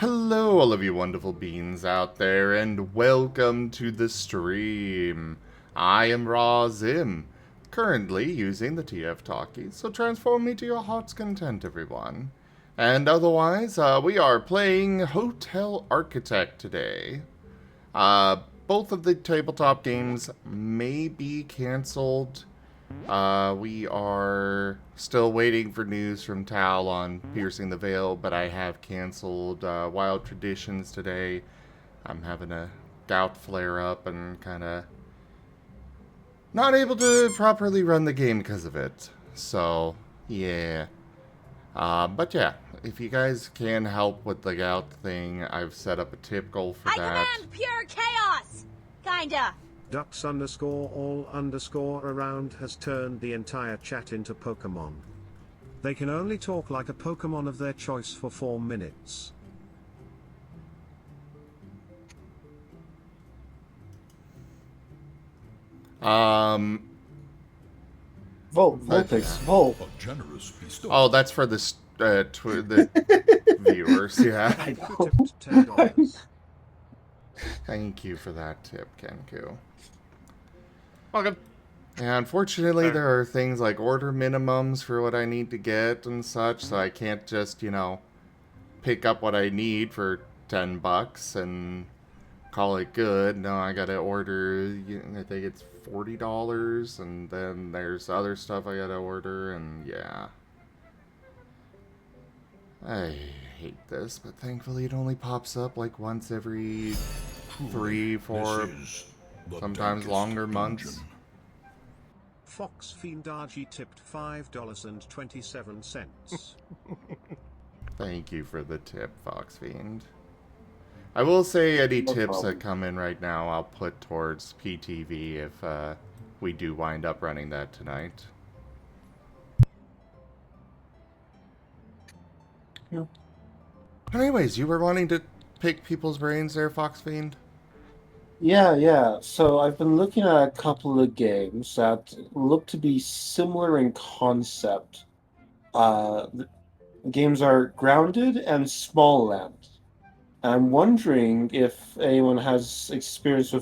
Hello, all of you wonderful beings out there, and welcome to the stream. I am Raw Zim, currently using the TF Talkie, so transform me to your heart's content, everyone. And otherwise, we are playing Hotel Architect today. Both of the tabletop games may be canceled. We are still waiting for news from Tal on Piercing the Veil, but I have canceled Wild Traditions today. I'm having a gout flare up and kind of not able to properly run the game because of it. So, yeah. But yeah, if you guys can help with the gout thing, I've set up a tip goal for I that. command pure chaos! Kinda. Ducks_all_around has turned the entire chat into Pokemon. They can only talk like a Pokemon of their choice for 4 minutes. Volpix, Vol. Oh, that's for the viewers, yeah. I know. Tipped $10. Thank you for that tip, Kenku. Welcome. Yeah, unfortunately, there are things like order minimums for what I need to get and such, so I can't just, pick up what I need for $10 and call it good. No, I gotta order, I think it's $40, and then there's other stuff I gotta order, and yeah. I hate this, but thankfully it only pops up like once every 3, 4, sometimes longer months. Fox Fiendaji tipped $5.27. Thank you for the tip, Fox Fiend. I will say any No tips problem. that come in right now I'll put towards PTV if we do wind up running that tonight. Yeah. Anyways, you were wanting to pick people's brains there, Fox Fiend? Yeah. So I've been looking at a couple of games that look to be similar in concept. The games are Grounded and Small Land. I'm wondering if anyone has experience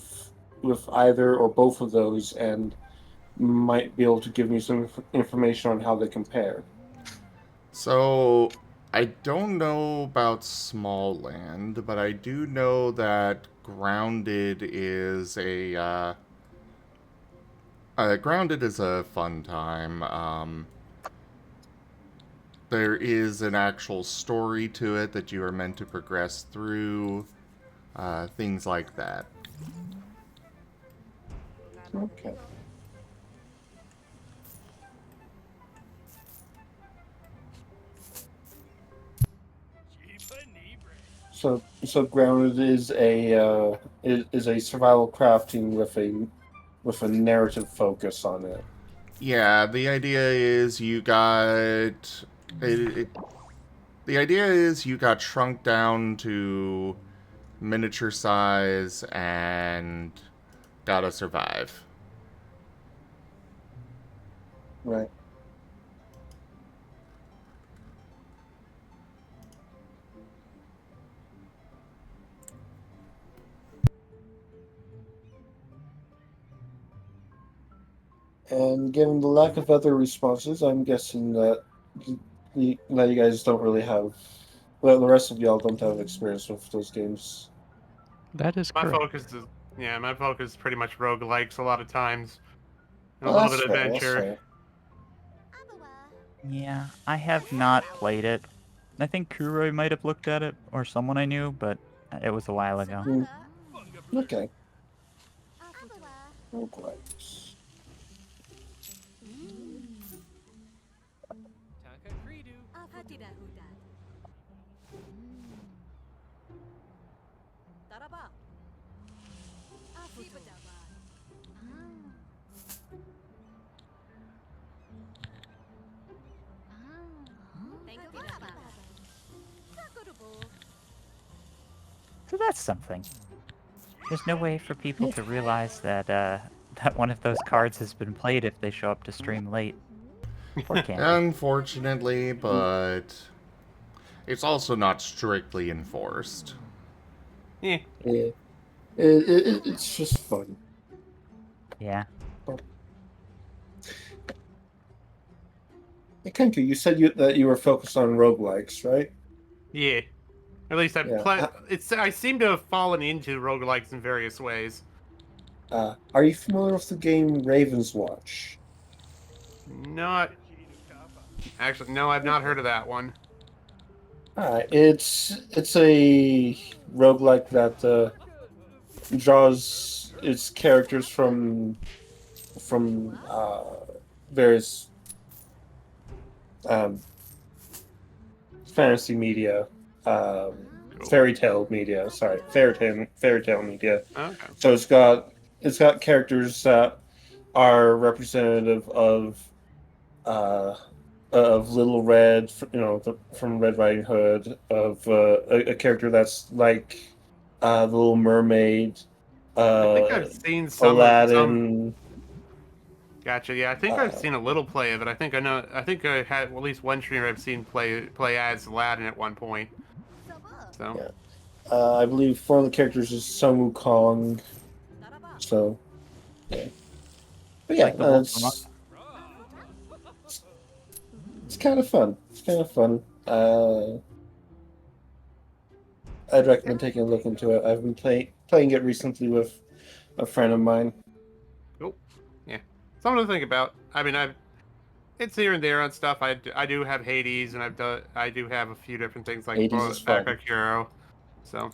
with either or both of those and might be able to give me some information on how they compare. So, I don't know about Small Land, but I do know that Grounded is Grounded is a fun time. There is an actual story to it that you are meant to progress through, things like that. Okay. So Grounded is a survival crafting with a narrative focus on it. Yeah, the idea is you got the idea is you got shrunk down to miniature size and gotta survive. Right. And given the lack of other responses, I'm guessing that you guys don't really have. Well, the rest of y'all don't have experience with those games. That is correct. My focus is pretty much roguelikes a lot of times. And a Oh, little that's bit of fair. That's adventure. fair. Yeah, I have not played it. I think Kuroi might have looked at it, or someone I knew, but it was a while ago. Mm. Okay. Okay. So that's something. There's no way for people to realize that that one of those cards has been played if they show up to stream late. Poor Candy. Unfortunately, but it's also not strictly enforced. Yeah. Yeah. It's just fun. Yeah. Hey, Kenku, you said that you were focused on roguelikes, right? Yeah. At least Yeah. I seem to have fallen into roguelikes in various ways. Are you familiar with the game Raven's Watch? Not actually. No, I've not heard of that one. It's a roguelike that draws its characters from various um, fantasy media, fairy tale media. Sorry, fairy tale media. Okay. So it's got characters that are representative of Little Red, from Red Riding Hood, of a character that's like the Little Mermaid, I think I've seen some. Aladdin. Gotcha. Yeah, I think I've seen a little play of it. I think I know. I think I had at least one streamer I've seen play as Aladdin at one point. So. Yeah. I believe one of the characters is Sun Wukong. So, yeah. But yeah, Like the Wolf from it's kind of fun. It's kind of fun. I'd recommend taking a look into it. I've been playing it recently with a friend of mine. Cool. Yeah. Something to think about. I mean, it's here and there on stuff. I do have Hades, and I do have a few different things like Hades is fun. Backpack Hero. So.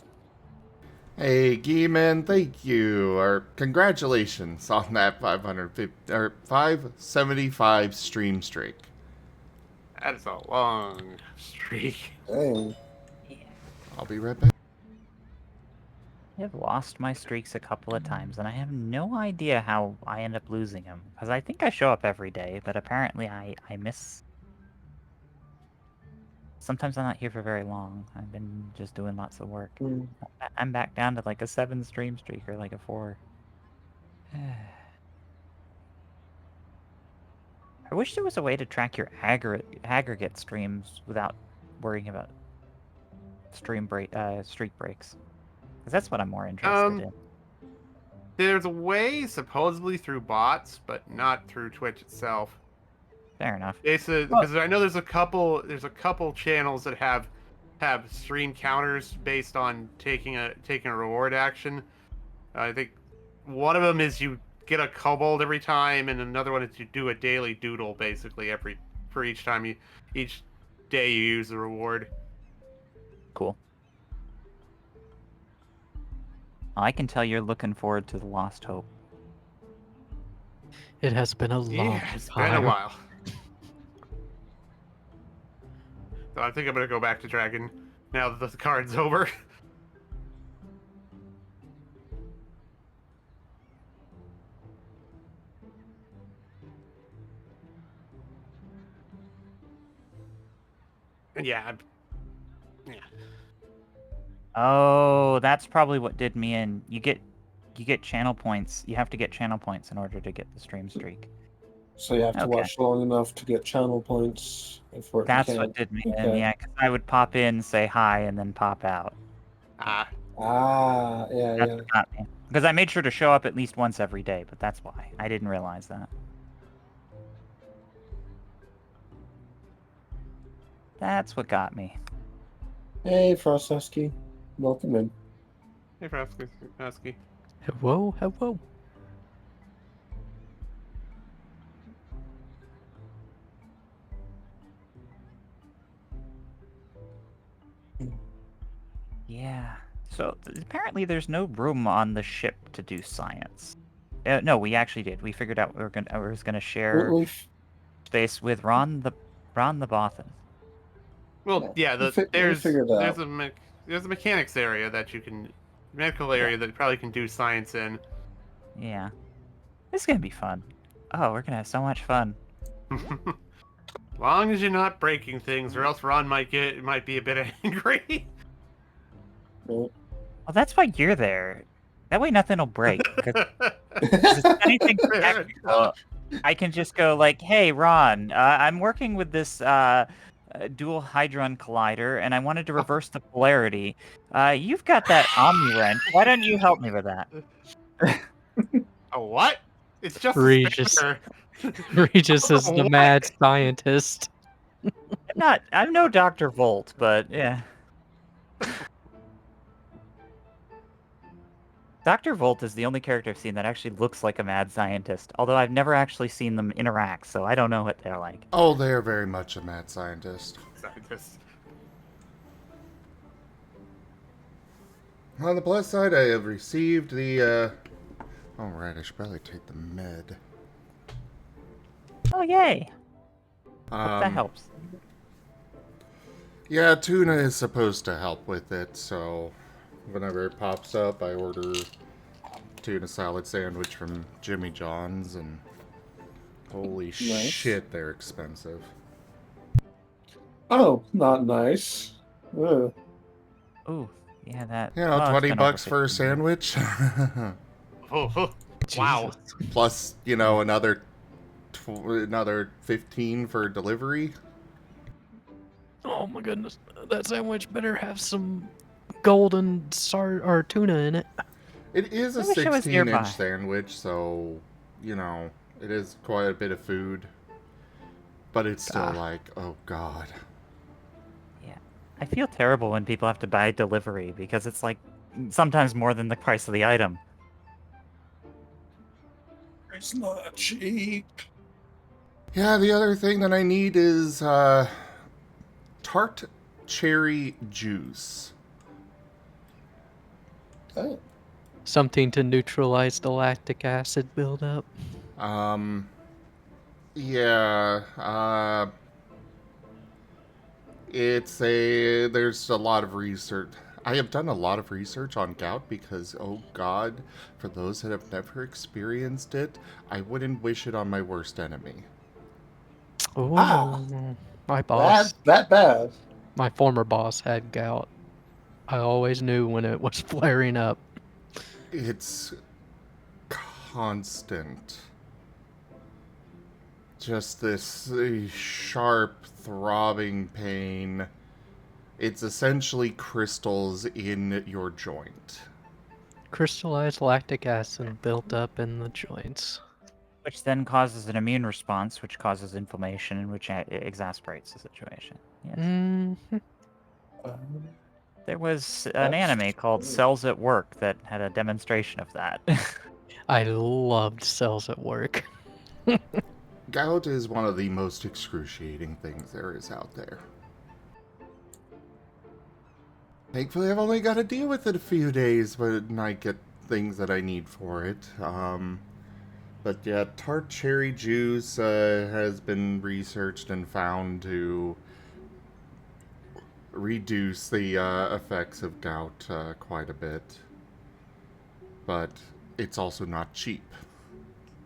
Hey, Geeman, thank you, or congratulations on that 575 stream streak. That is a long streak. Hey. I'll be right back. I've lost my streaks a couple of times, and I have no idea how I end up losing them. Because I think I show up every day, but apparently I miss... Sometimes I'm not here for very long. I've been just doing lots of work. I'm back down to like a 7 stream streak, or like a 4. I wish there was a way to track your aggregate streams without worrying about streak breaks. Because that's what I'm more interested in. There's a way, supposedly through bots, but not through Twitch itself. Fair enough. Because I know there's a couple channels that have stream counters based on taking a reward action. I think one of them is you get a kobold every time, and another one is you do a daily doodle basically for each day you use the reward. Cool. I can tell you're looking forward to the Lost Hope. It has been a long Yeah, it's time. been a while. So I think I'm gonna go back to Dragon now that the card's over. And yeah. Oh, that's probably what did me in. You get channel points. You have to get channel points in order to get the stream streak. So you have to watch long enough to get channel points. That's what did me in. Yeah, because I would pop in, say hi, and then pop out. Yeah. That's what got me. Because I made sure to show up at least once every day, but that's why. I didn't realize that. That's what got me. Hey, Frosthusky. Welcome in. Hey, Frosthusky. Hello, hello. Yeah. So apparently there's no room on the ship to do science. No, we actually did. We figured out we was gonna share space with Ron the Bothan. Well, yeah. There's a mechanics area that you can medical area that probably can do science in. Yeah. This is gonna be fun. Oh, we're gonna have so much fun. As long as you're not breaking things, or else Ron might be a bit angry. Well, that's why you're there. That way nothing will break. Because if anything technical, I can just go like, "Hey, Ron, I'm working with this dual Hydron Collider, and I wanted to reverse the polarity. You've got that Omni Wrench. Why don't you help me with that? A what? It's just a Regis. spinner. Regis is the What? mad scientist. I'm no Dr. Volt, but yeah. Dr. Volt is the only character I've seen that actually looks like a mad scientist, although I've never actually seen them interact, so I don't know what they're like. Oh, they are very much a mad scientist. Scientist. On the plus side, I have received the, oh, right, I should probably take the med. Oh, yay! Hope that helps. Yeah, tuna is supposed to help with it, so whenever it pops up, I order tuna salad sandwich from Jimmy John's, and holy shit, they're expensive. Oh, not nice. Ugh. Ooh, yeah, that. You know, oh, it's been over $20 for a 15 sandwich. Oh, wow. Plus, you know, another 15 for delivery. Oh my goodness, that sandwich better have some golden or tuna in it. It is a I wish it was nearby. 16-inch sandwich, so, you know, it is quite a bit of food. But it's still like, oh god. Yeah. I feel terrible when people have to buy delivery because it's like sometimes more than the price of the item. It's not cheap. Yeah, the other thing that I need is tart cherry juice. Oh. Something to neutralize the lactic acid buildup. Yeah, there's a lot of research. I have done a lot of research on gout because, oh god, for those that have never experienced it, I wouldn't wish it on my worst enemy. Oh, my boss, That bad. my former boss had gout. I always knew when it was flaring up. It's constant. Just this sharp, throbbing pain. It's essentially crystals in your joint. Crystallized lactic acid built up in the joints. Which then causes an immune response, which causes inflammation, and which exasperates the situation. Yes. Mm-hmm. There was an anime called Cells at Work that had a demonstration of that. I loved Cells at Work. Gout is one of the most excruciating things there is out there. Thankfully, I've only got to deal with it a few days, but I get things that I need for it. But yeah, tart cherry juice has been researched and found to reduce the effects of gout quite a bit. But it's also not cheap.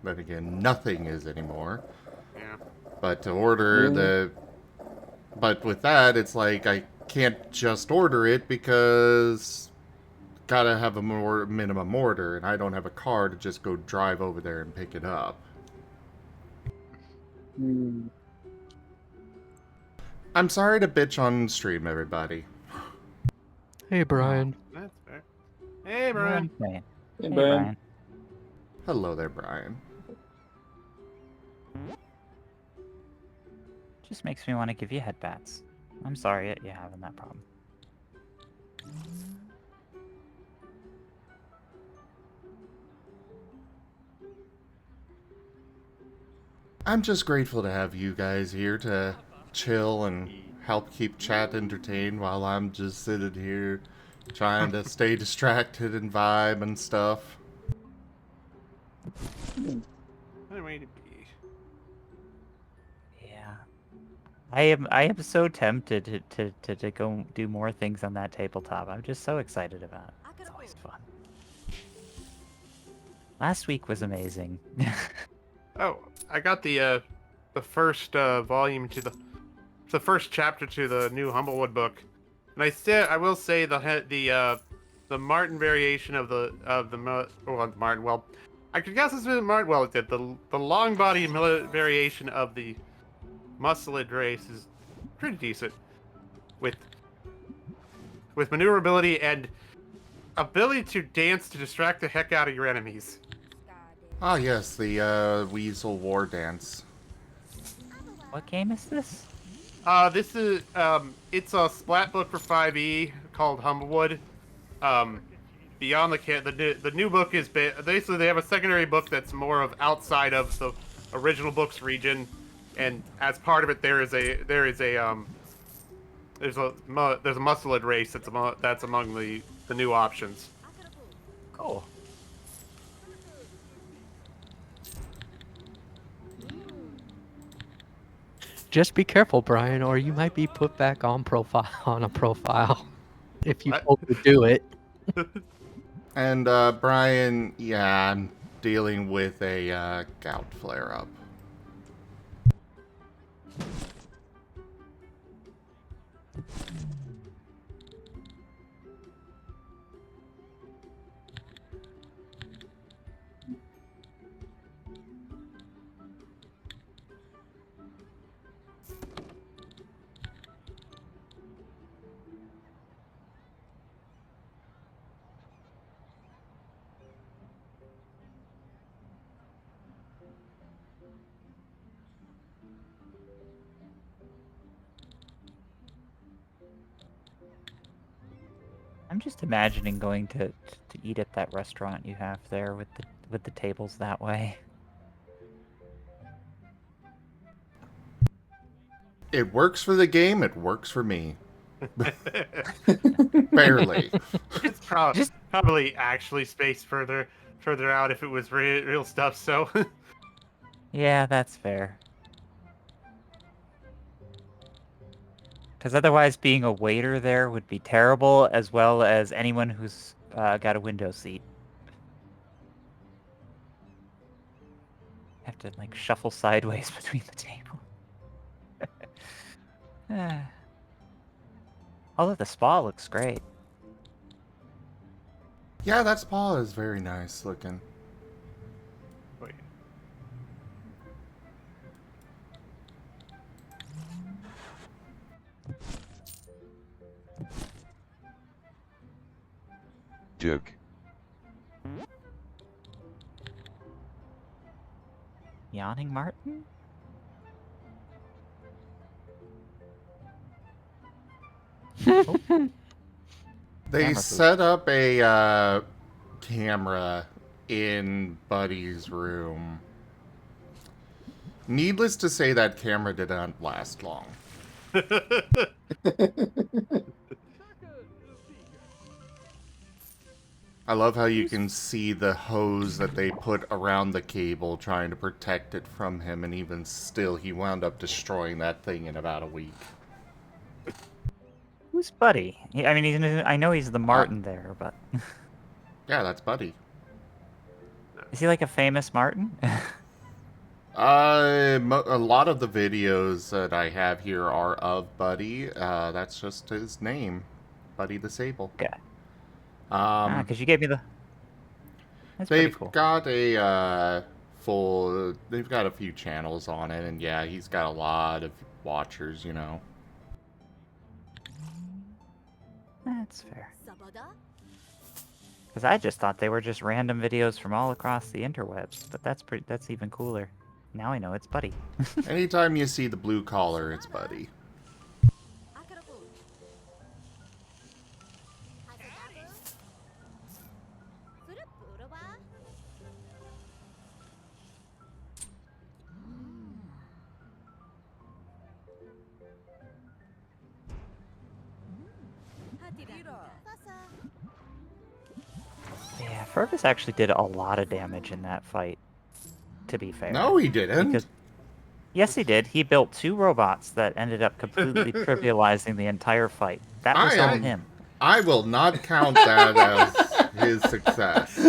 Then again, nothing is anymore. Yeah. But to order but with that, it's like I can't just order it because gotta have a more minimum order, and I don't have a car to just go drive over there and pick it up. I'm sorry to bitch on stream, everybody. Hey, Brian. That's fair. Hey, Brian. Hey, Ben. Brian. Hello there, Brian. Just makes me want to give you headbats. I'm sorry you're having that problem. I'm just grateful to have you guys here to chill and help keep chat entertained while I'm just sitting here trying to stay distracted and vibe and stuff. What a way to be. Yeah. I am so tempted to go do more things on that tabletop. I'm just so excited about it. It's always fun. Last week was amazing. Oh, I got the first volume to the first chapter to the new Humblewood book, and I will say the Marten variation of the Marten. Well, I could guess it's been Marten. Well, it did the long body variation of the Muscellid race is pretty decent with maneuverability and ability to dance to distract the heck out of your enemies. Ah, yes, the Weasel War Dance. What game is this? This is it's a splat book for 5e called Humblewood. Beyond the new book is basically they have a secondary book that's more of outside of the original book's region, and as part of it there's a musclehead race that's among the new options. Cool. Just be careful, Brian, or you might be put back on a profile if you hope to do it. And, Brian, yeah, I'm dealing with a, gout flare-up. I'm just imagining going to eat at that restaurant you have there with the tables that way. It works for the game, it works for me. Barely. It's probably actually spaced further out if it was real stuff. So Yeah, that's fair. Because otherwise, being a waiter there would be terrible, as well as anyone who's got a window seat. Have to like shuffle sideways between the table. Although the spa looks great. Yeah, that spa is very nice looking. wait. Duke. Yawning Marten? They Camera set up a, camera in Buddy's room. Needless to say, that camera did not last long. I love how you can see the hose that they put around the cable trying to protect it from him, and even still, he wound up destroying that thing in about a week. Who's Buddy? I mean, I know he's the Marten there, but Yeah, that's Buddy. is he like a famous Marten? A lot of the videos that I have here are of Buddy. That's just his name, Buddy the Sable. Okay. Because you gave me the. That's pretty They've cool. got a full. They've got a few channels on it, and yeah, he's got a lot of watchers. You know. That's fair. Because I just thought they were just random videos from all across the interwebs, but that's even cooler. Now I know it's Buddy. Anytime you see the blue collar, it's Buddy. Yeah, Fergus actually did a lot of damage in that fight, to be fair. No, he didn't. Because, yes, he did. He built 2 robots that ended up completely trivializing the entire fight. That was on him. I will not count that as his success.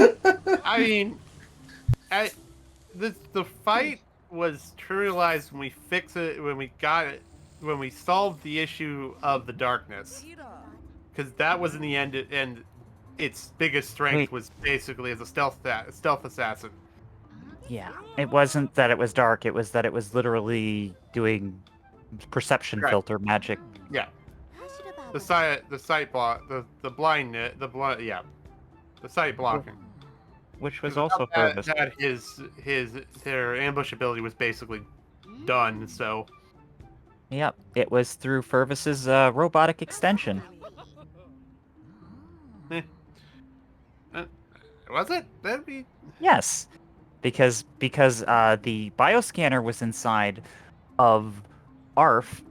I mean, the fight was trivialized when we fixed it, when we solved the issue of the darkness. Because that was in the end, and its biggest strength was basically as a stealth assassin. Yeah, it wasn't that it was dark, it was that it was literally doing perception Right. filter magic. Yeah. The sight block, the blindness, yeah, the sight blocking. Which was Because also without Fervus. that their ambush ability was basically done. So Yep, it was through Fervus's robotic extension. was it? That'd be Yes, because the bioscanner was inside of ARF,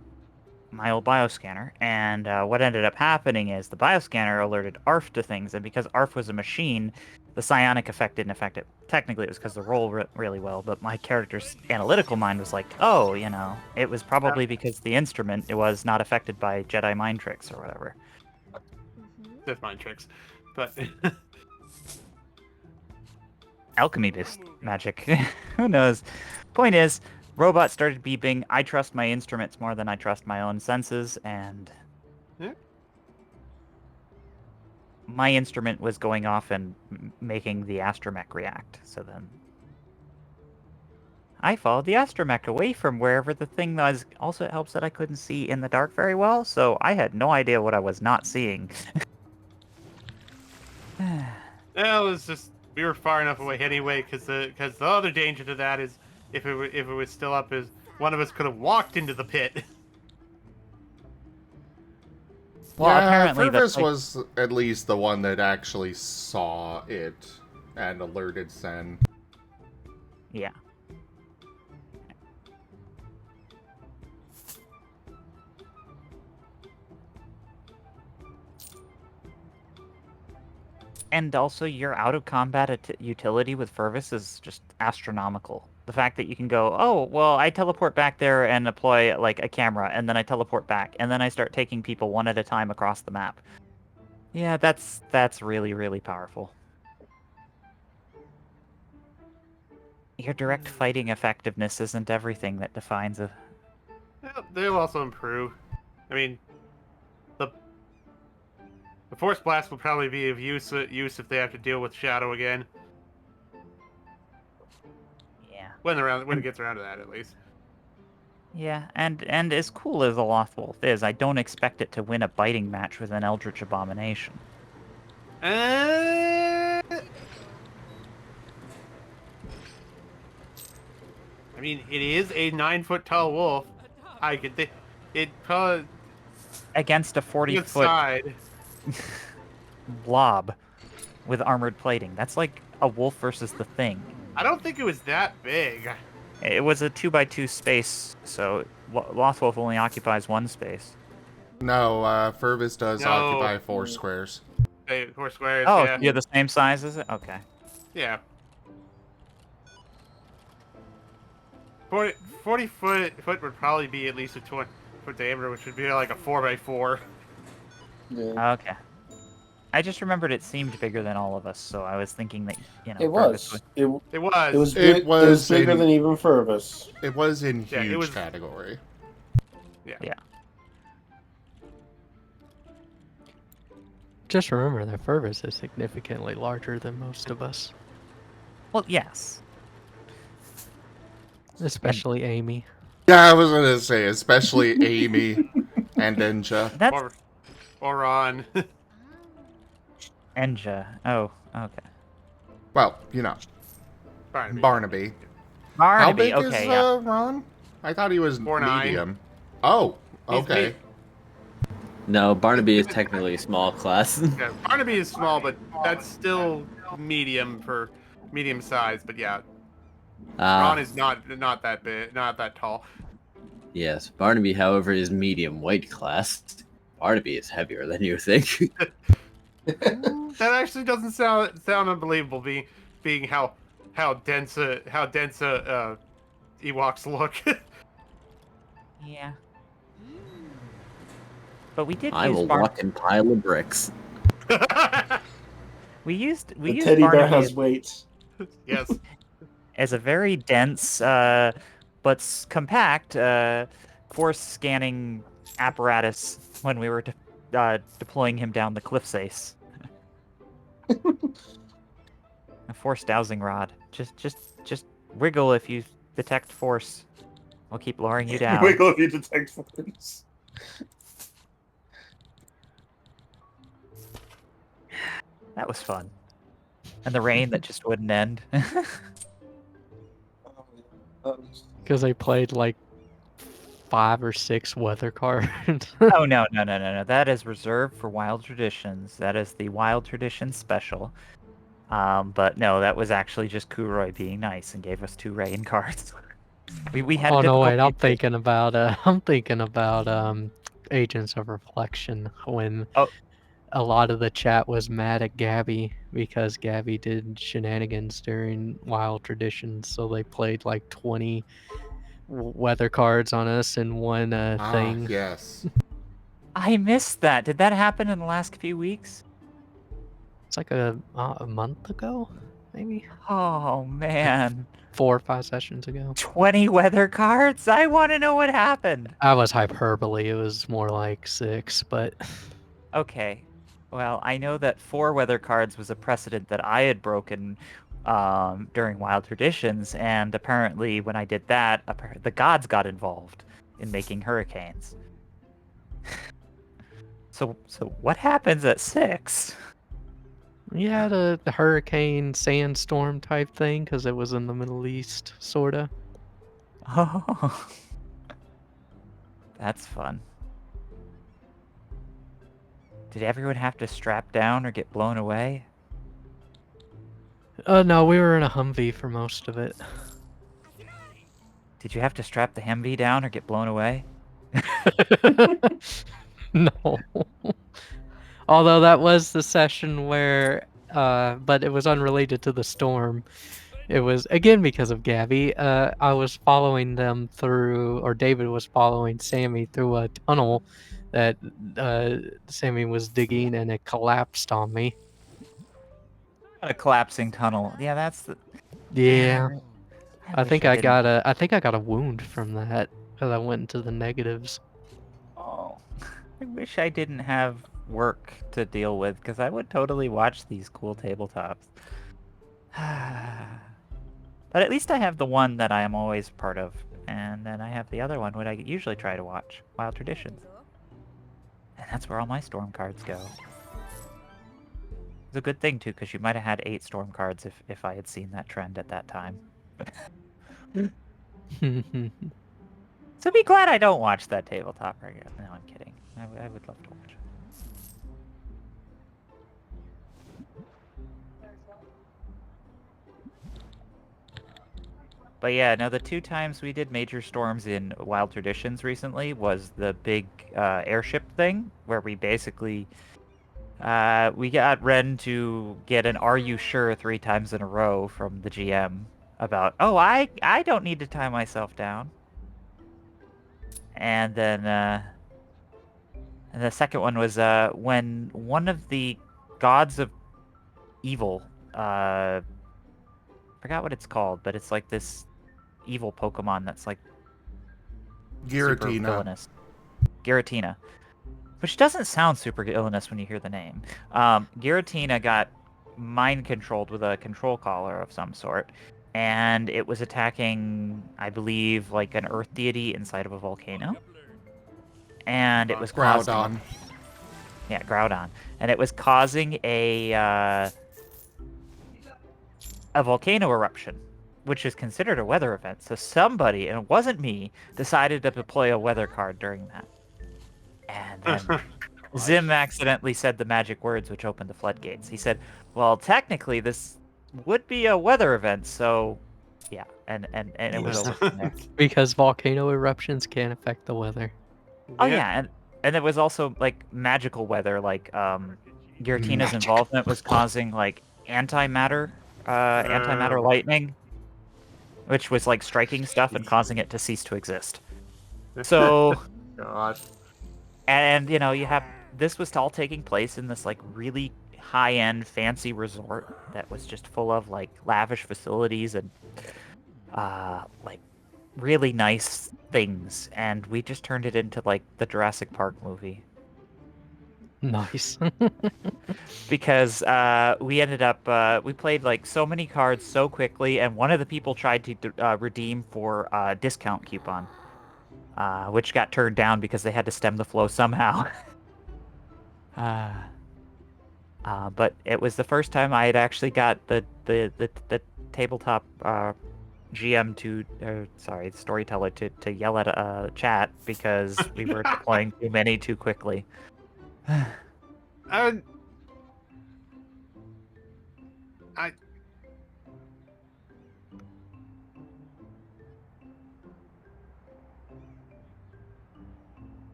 my old bioscanner, and what ended up happening is the bioscanner alerted ARF to things, and because ARF was a machine, the psionic effect didn't affect it. Technically, it was because the roll really well, but my character's analytical mind was like, oh, it was probably because the instrument it was not affected by Jedi mind tricks or whatever. Sith mind tricks, but Alchemy-based magic. Who knows? Point is, robots started beeping. I trust my instruments more than I trust my own senses, and Yeah. my instrument was going off and making the astromech react. So then I followed the astromech away from wherever the thing was. Also, it helps that I couldn't see in the dark very well, so I had no idea what I was not seeing. it was just we were far enough away anyway. Because the other danger to that is if it was still up, is one of us could have walked into the pit. Well, yeah, apparently Fervus was at least the one that actually saw it and alerted Sen. Yeah. And also, your out-of-combat utility with Fervus is just astronomical. The fact that you can go, oh, well, I teleport back there and deploy, like, a camera, and then I teleport back, and then I start taking people one at a time across the map. Yeah, that's really, really powerful. Your direct fighting effectiveness isn't everything that defines a... They'll also improve. I mean, the Force Blast will probably be of use if they have to deal with Shadow again. Yeah. When it gets around to that, at least. Yeah, and as cool as the Lothwolf is, I don't expect it to win a biting match with an Eldritch Abomination. I mean, it is a 9-foot tall wolf. I could think it probably Against a 40-foot side. blob with armored plating. That's like a wolf versus the Thing. I don't think it was that big. It was a 2x2 space, so Lothwolf only occupies one space. No, Fervus does No. occupy 4 squares. Hey, 4 squares. Oh, yeah. you're the same size as it? Okay. Yeah. 40 foot would probably be at least a 20-foot diameter, which would be like a 4x4. Yeah. Okay. I just remembered it seemed bigger than all of us, so I was thinking that, It Fervus was. It was. It was. It was It was bigger in- than even Fervus. It was in Yeah, it huge was- category. Yeah. Just remember that Fervus is significantly larger than most of us, Well, yes. especially Amy. Yeah, I was gonna say, especially Amy and Enja. That's Or Ron. Enja. Oh, okay. Well, Barnaby. How Barnaby, big okay, is yeah. Ron? I thought he was 4'9". medium. Oh, He's okay. big. No, Barnaby is technically small class. Yeah, Barnaby is small, but that's still medium size. But yeah, Ron is not that big, not that tall. Yes, Barnaby, however, is medium weight class. Barnaby is heavier than you think. That actually doesn't sound unbelievable, being how dense Ewoks look. Yeah. But we did I'm a use walking pile of bricks. we used The used teddy bear Barnaby has weight. Yes. as a very dense but compact force scanning apparatus when we were deploying him down the cliff face. A force dowsing rod. Just wiggle if you detect force We'll keep lowering you down. Wiggle if you detect forms. That was fun. And the rain that just wouldn't end. Because I played like 5 or 6 weather cards. Oh, no. That is reserved for Wild Traditions. That is the Wild Traditions special. But no, that was actually just Kuroi being nice and gave us 2 rain cards. we had Oh no, wait! I'm difficulty- thinking about Agents of Reflection when Oh. a lot of the chat was mad at Gabby because Gabby did shenanigans during Wild Traditions, so they played like 20 weather cards on us in one thing. Yes. I missed that. Did that happen in the last few weeks? It's like a month ago, maybe Oh man. 4 or 5 sessions ago. 20 weather cards? I want to know what happened. I was hyperbole. It was more like 6, but Okay. Well, I know that 4 weather cards was a precedent that I had broken during Wild Traditions, and apparently when I did that, the gods got involved in making hurricanes. So what happens at 6? yeah, the hurricane sandstorm type thing because it was in the Middle East, sorta. Oh. That's fun. Did everyone have to strap down or get blown away? No, we were in a Humvee for most of it. Did you have to strap the Humvee down or get blown away? No. Although that was the session where, but it was unrelated to the storm. It was, again, because of Gabby. I was following them through, or David was following Sammy through a tunnel that Sammy was digging, and it collapsed on me. A collapsing tunnel. Yeah, that's the... Yeah. Damn. I think wish I didn't- got a wound from that because I went into the negatives. Oh, I wish I didn't have work to deal with because I would totally watch these cool tabletops. But at least I have the one that I am always part of, and then I have the other one, what I usually try to watch, Wild Traditions. And that's where all my storm cards go. It's a good thing too, because you might have had 8 storm cards if I had seen that trend at that time. So be glad I don't watch that tabletop right now. No, I'm kidding. I would love to watch it. But yeah, no, the 2 times we did major storms in Wild Traditions recently was the big airship thing, where we basically we got Ren to get an "Are you sure?" 3 times in a row from the GM about, oh, I don't need to tie myself down. And then and the second one was when one of the gods of evil, forgot what it's called, but it's like this evil Pokemon that's like super Giratina. villainous. Giratina. Which doesn't sound super villainous when you hear the name. Giratina got mind controlled with a control collar of some sort, and it was attacking, I believe, like an earth deity inside of a volcano. And it was causing... Groudon. Yeah, Groudon. And it was causing a volcano eruption, which is considered a weather event. So somebody, and it wasn't me, decided to deploy a weather card during that. And then Zim accidentally said the magic words, which opened the floodgates. He said, well, technically this would be a weather event, so yeah. And it was over from there. Because volcano eruptions can affect the weather. Oh yeah, and it was also like magical weather, like Giratina's involvement was causing like antimatter lightning, which was like striking stuff and causing it to cease to exist. So God. And you know, you have this was all taking place in this like really high-end fancy resort that was just full of like lavish facilities and like really nice things, and we just turned it into like the Jurassic Park movie. Nice. Because we ended up we played like so many cards so quickly, and one of the people tried to redeem for a discount coupon. which got turned down because they had to stem the flow somehow. But it was the first time I had actually got the tabletop GM the storyteller to yell at a chat because we were deploying too many too quickly. I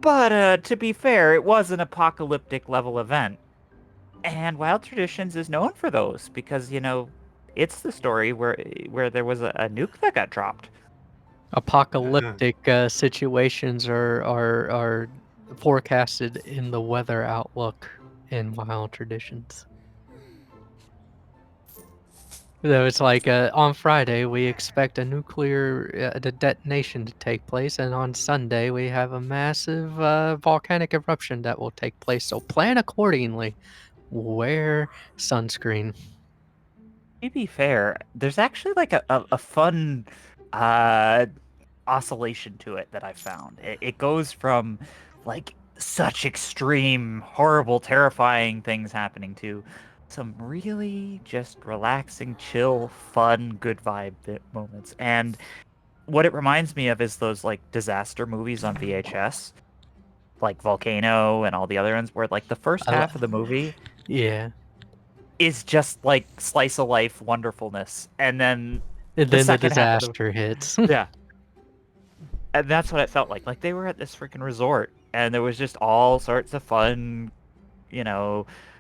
But to be fair, it was an apocalyptic level event. And Wild Traditions is known for those because, it's the story where there was a nuke that got dropped. Apocalyptic situations are forecasted in the weather outlook in Wild Traditions. So it's like on Friday we expect a nuclear detonation to take place, and on Sunday we have a massive volcanic eruption that will take place. So plan accordingly. Wear sunscreen. To be fair, there's actually like a fun oscillation to it that I found. It goes from like such extreme, horrible, terrifying things happening to some really just relaxing, chill, fun, good vibe moments. And what it reminds me of is those like disaster movies on VHS, like Volcano and all the other ones, where like the first half of the movie Yeah. is just like slice of life wonderfulness, and then And the then the second half of disaster hits. yeah. And that's what it felt like. Like they were at this freaking resort, and there was just all sorts of fun,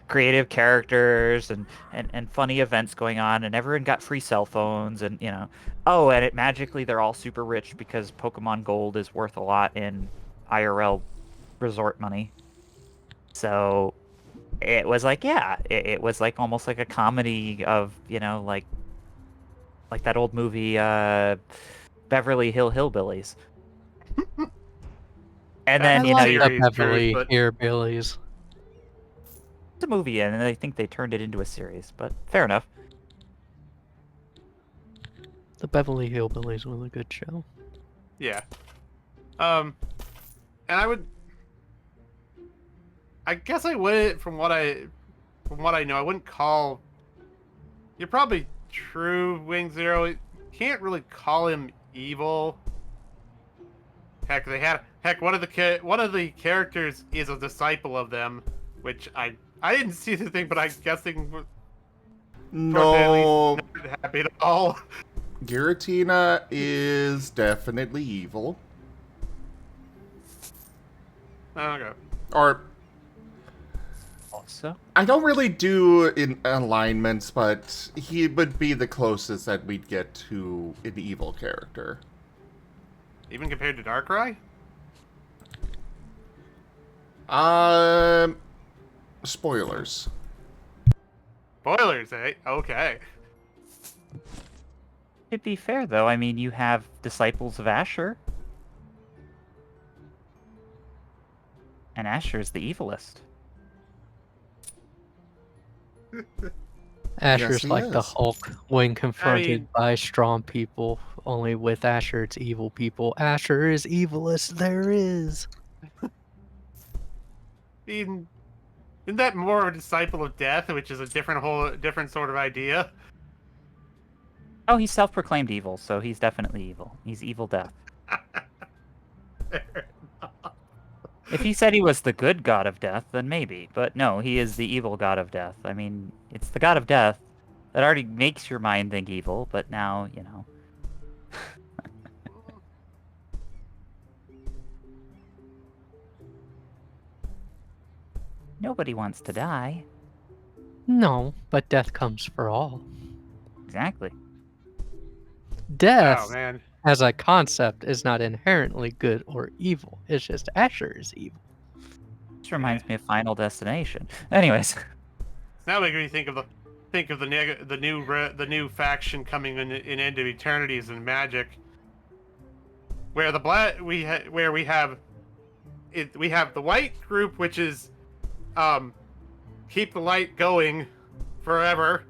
creative characters and funny events going on, and everyone got free cell phones, and oh, and magically they're all super rich because Pokemon Gold is worth a lot in IRL resort money. So it was like, it was like almost like a comedy of, like that old movie Beverly Hillbillies. And then I like you the Beverly Hillbillies. It's a movie, and I think they turned it into a series, but fair enough. The Beverly Hillbillies was a good show. Yeah. And I guess I would, from what I know, I wouldn't call. You're probably true, Wing Zero. You can't really call him evil. Heck, one of the characters is a disciple of them, which I didn't see the thing, but I'm guessing. No. Not happy at all. Giratina is definitely evil. Okay. Or Also, I don't really do in alignments, but he would be the closest that we'd get to an evil character. Even compared to Darkrai? Spoilers. Spoilers, eh? Okay. to be fair, though, I mean, you have Disciples of Asher. And Asher is the evilest. Asher's he like the is. Hulk when confronted mean- by strong people. Only with Asher, it's evil people. Asher is evilest there is. Isn't that more of a disciple of death, which is a different sort of idea? Oh, he's self-proclaimed evil, so he's definitely evil. He's evil death. If he said he was the good god of death, then maybe. But no, he is the evil god of death. I mean, it's the god of death that already makes your mind think evil, but now, Nobody wants to die. No, but death comes for all. Exactly. Death, Oh man. as a concept, is not inherently good or evil. It's just Asher is evil. This reminds me of Final Destination. Anyways. Now making me think of the new faction coming in End of Eternities and Magic, where we have the white group, which is keep the light going forever,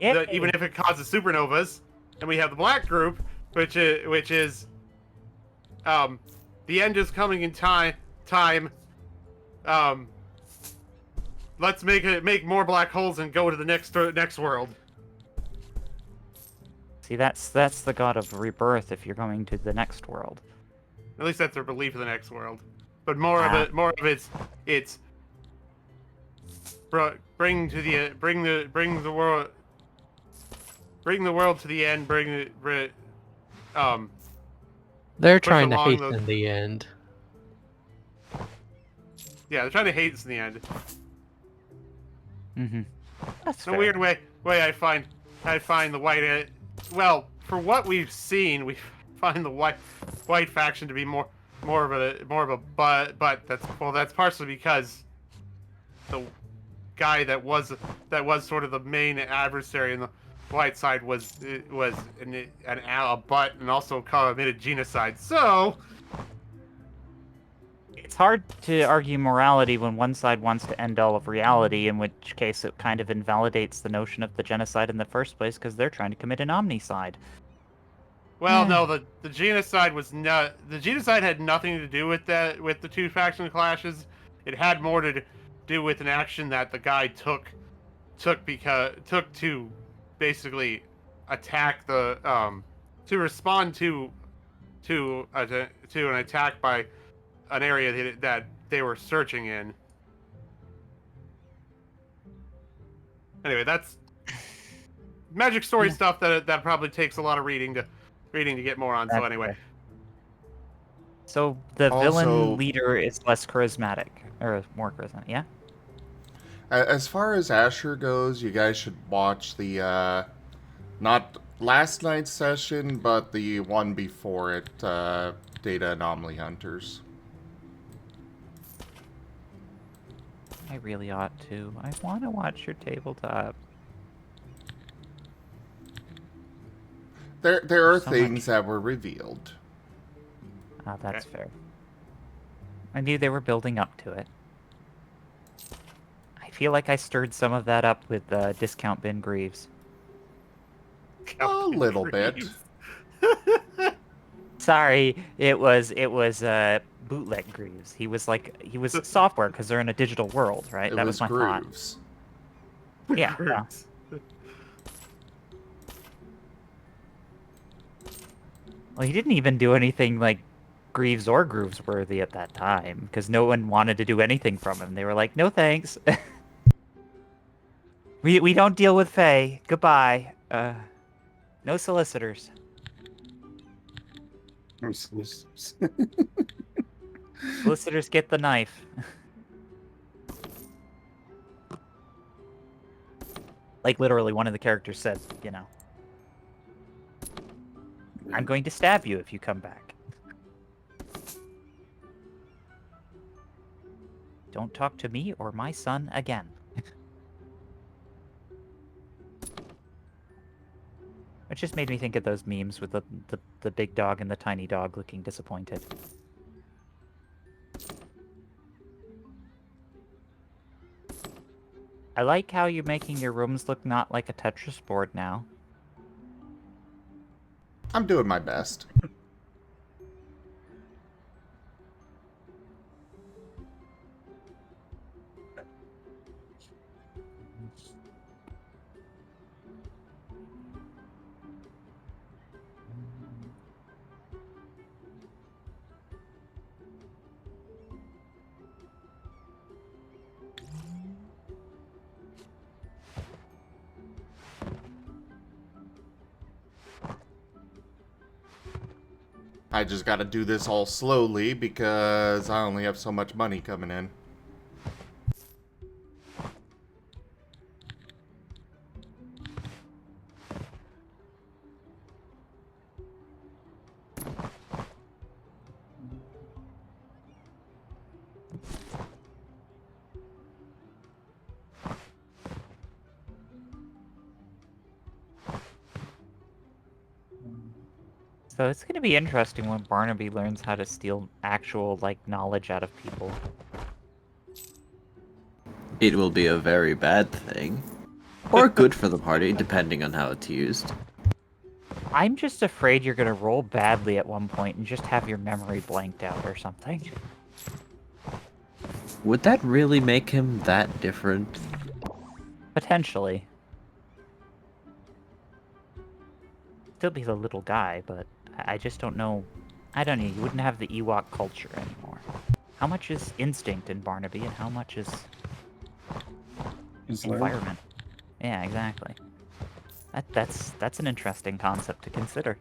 even if it causes supernovas, and we have the black group, which is the end is coming in time. Let's make more black holes and go to the next world. See, that's the god of rebirth if you're going to the next world. At least that's their belief in the next world. But more of it's bring the world to the end. They're push trying to along hasten the end. Yeah, they're trying to hate us in the end. Mm-hmm. That's In a fair. weird way I find the white. Well, for what we've seen, we find the white faction to be more of a but that's partially because the guy that was sort of the main adversary in the white side was a butt and also committed genocide. So It's hard to argue morality when one side wants to end all of reality, in which case it kind of invalidates the notion of the genocide in the first place because they're trying to commit an omnicide. well, no, the genocide was not. The genocide had nothing to do with the two faction clashes. It had more to do with an action that the guy took to basically attack the to respond to an attack by an area that they were searching in. Anyway, that's magic story stuff that probably takes a lot of reading to get more on. So That's anyway, fair. So the Also- villain leader is less charismatic, or more charismatic, yeah? As far as Asher goes, you guys should watch the, not last night's session, but the one before it, Data Anomaly Hunters. I really ought to. I want to watch your tabletop. There are So things much. that were revealed. Oh, that's fair. I knew they were building up to it. I feel like I stirred some of that up with Discount Bin Greaves. A little bit. Sorry, it was bootleg Greaves. He was software because they're in a digital world, right? It That was was my grooves. thought. Yeah. yeah. Well, he didn't even do anything like Greaves or Grooves worthy at that time because no one wanted to do anything from him. They were like, "No thanks. we don't deal with Fae. Goodbye. No solicitors." Solicitors get the knife. Like literally, one of the characters said, you know, "I'm going to stab you if you come back. Don't talk to me or my son again." It just made me think of those memes with the big dog and the tiny dog looking disappointed. I like how you're making your rooms look not like a Tetris board now. I'm doing my best. I just gotta do this all slowly because I only have so much money coming in. So it's going to be interesting when Barnaby learns how to steal actual, like, knowledge out of people. It will be a very bad thing. Or good for the party, depending on how it's used. I'm just afraid you're gonna roll badly at one point and just have your memory blanked out or something. Would that really make him that different? Potentially. Still be the little guy, but I just don't know. I don't know. You wouldn't have the Ewok culture anymore. How much is instinct in Barnaby, and how much is environment? Yeah, exactly. That's an interesting concept to consider.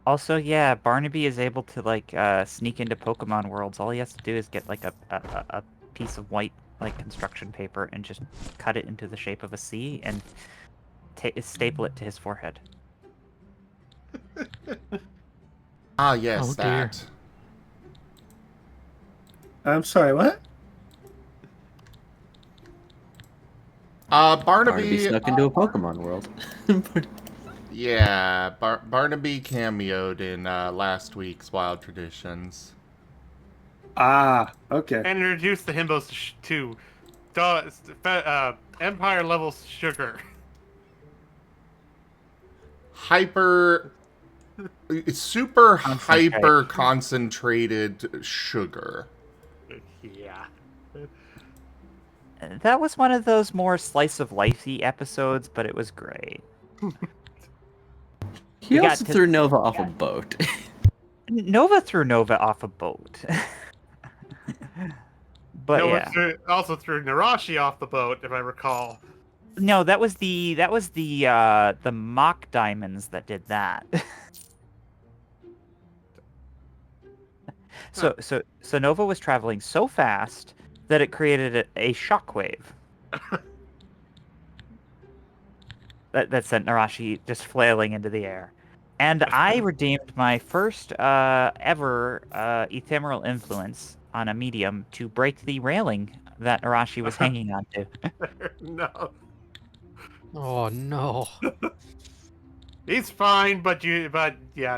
Also, yeah, Barnaby is able to like sneak into Pokemon worlds. All he has to do is get like a piece of white like construction paper and just cut it into the shape of a C and staple it to his forehead. Ah, yes, Oh, dear. that. I'm sorry, what? Barnaby Barnaby. snuck into a Pokemon world. Yeah, Barnaby cameoed in last week's Wild Traditions. Ah, okay. And introduce the himbos to Empire level sugar. Super Concentrate. hyper concentrated sugar. Yeah. That was one of those more slice of lifey episodes, but it was great. He We got also to- threw Nova off a boat. Nova threw Nova off a boat. But No, yeah. also threw Narashi off the boat, if I recall. No, that was the mock diamonds that did that. So Nova was traveling so fast that it created a shockwave. that sent Narashi just flailing into the air. And I redeemed my first ever ephemeral influence on a medium to break the railing that Narashi was hanging onto. No. Oh no. He's fine, but yeah,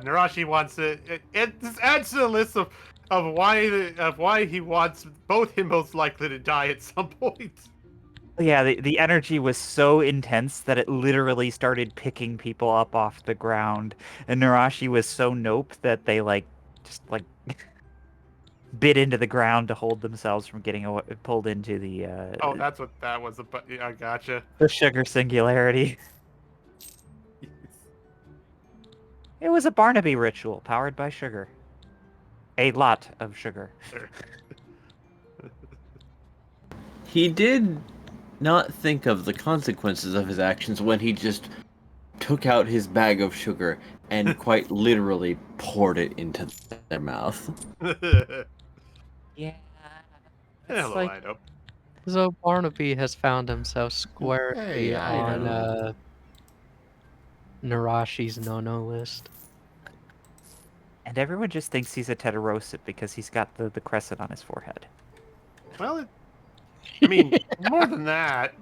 Narashi wants it. It adds to the list of why he wants both him most likely to die at some point. Yeah, the energy was so intense that it literally started picking people up off the ground, and Narashi was so nope that they just bit into the ground to hold themselves from getting pulled into the Oh, that's what that was about. I gotcha. the sugar singularity. It was a Barnaby ritual powered by sugar. A lot of sugar. He did not think of the consequences of his actions when he just took out his bag of sugar and quite literally poured it into their mouth. Yeah. Hello, like- Ido. So Barnaby has found himself squarely Hey, I on know. Narashi's no-no list. And everyone just thinks he's a Tedderosa because he's got the crescent on his forehead. Well, I mean, more than that,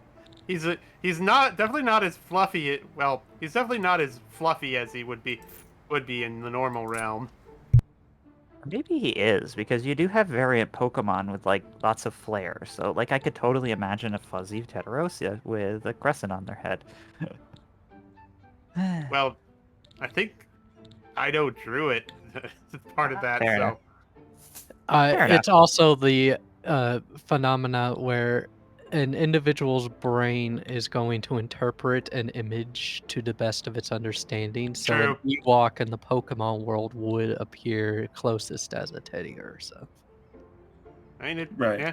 he's definitely not as fluffy. Well, he's definitely not as fluffy as he would be in the normal realm. Maybe he is, because you do have variant Pokemon with lots of flair. So I could totally imagine a fuzzy Tedderosa with a crescent on their head. Well, I think Ido drew it as part of that. Fair So enough. Fair enough. It's also the phenomena where an individual's brain is going to interpret an image to the best of its understanding. So True. an Ewok in the Pokemon world would appear closest as a Teddy Ursa. I mean, Right. yeah.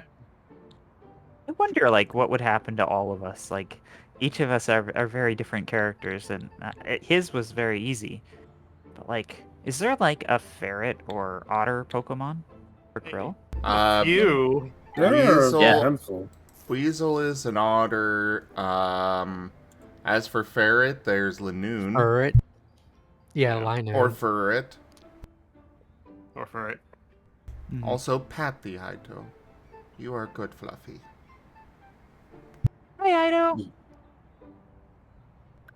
I wonder, what would happen to all of us. Each of us are very different characters, and his was very easy. But, is there, a ferret or otter Pokemon for Krill? You. There are Weasel. a handful. Weasel is an otter. As for ferret, there's Lanoon. Furret. Yeah, Yeah. Linoon. Or ferret. Or for it. Mhm. Also, pat the Hito. You are good, Fluffy. Hi, Ido.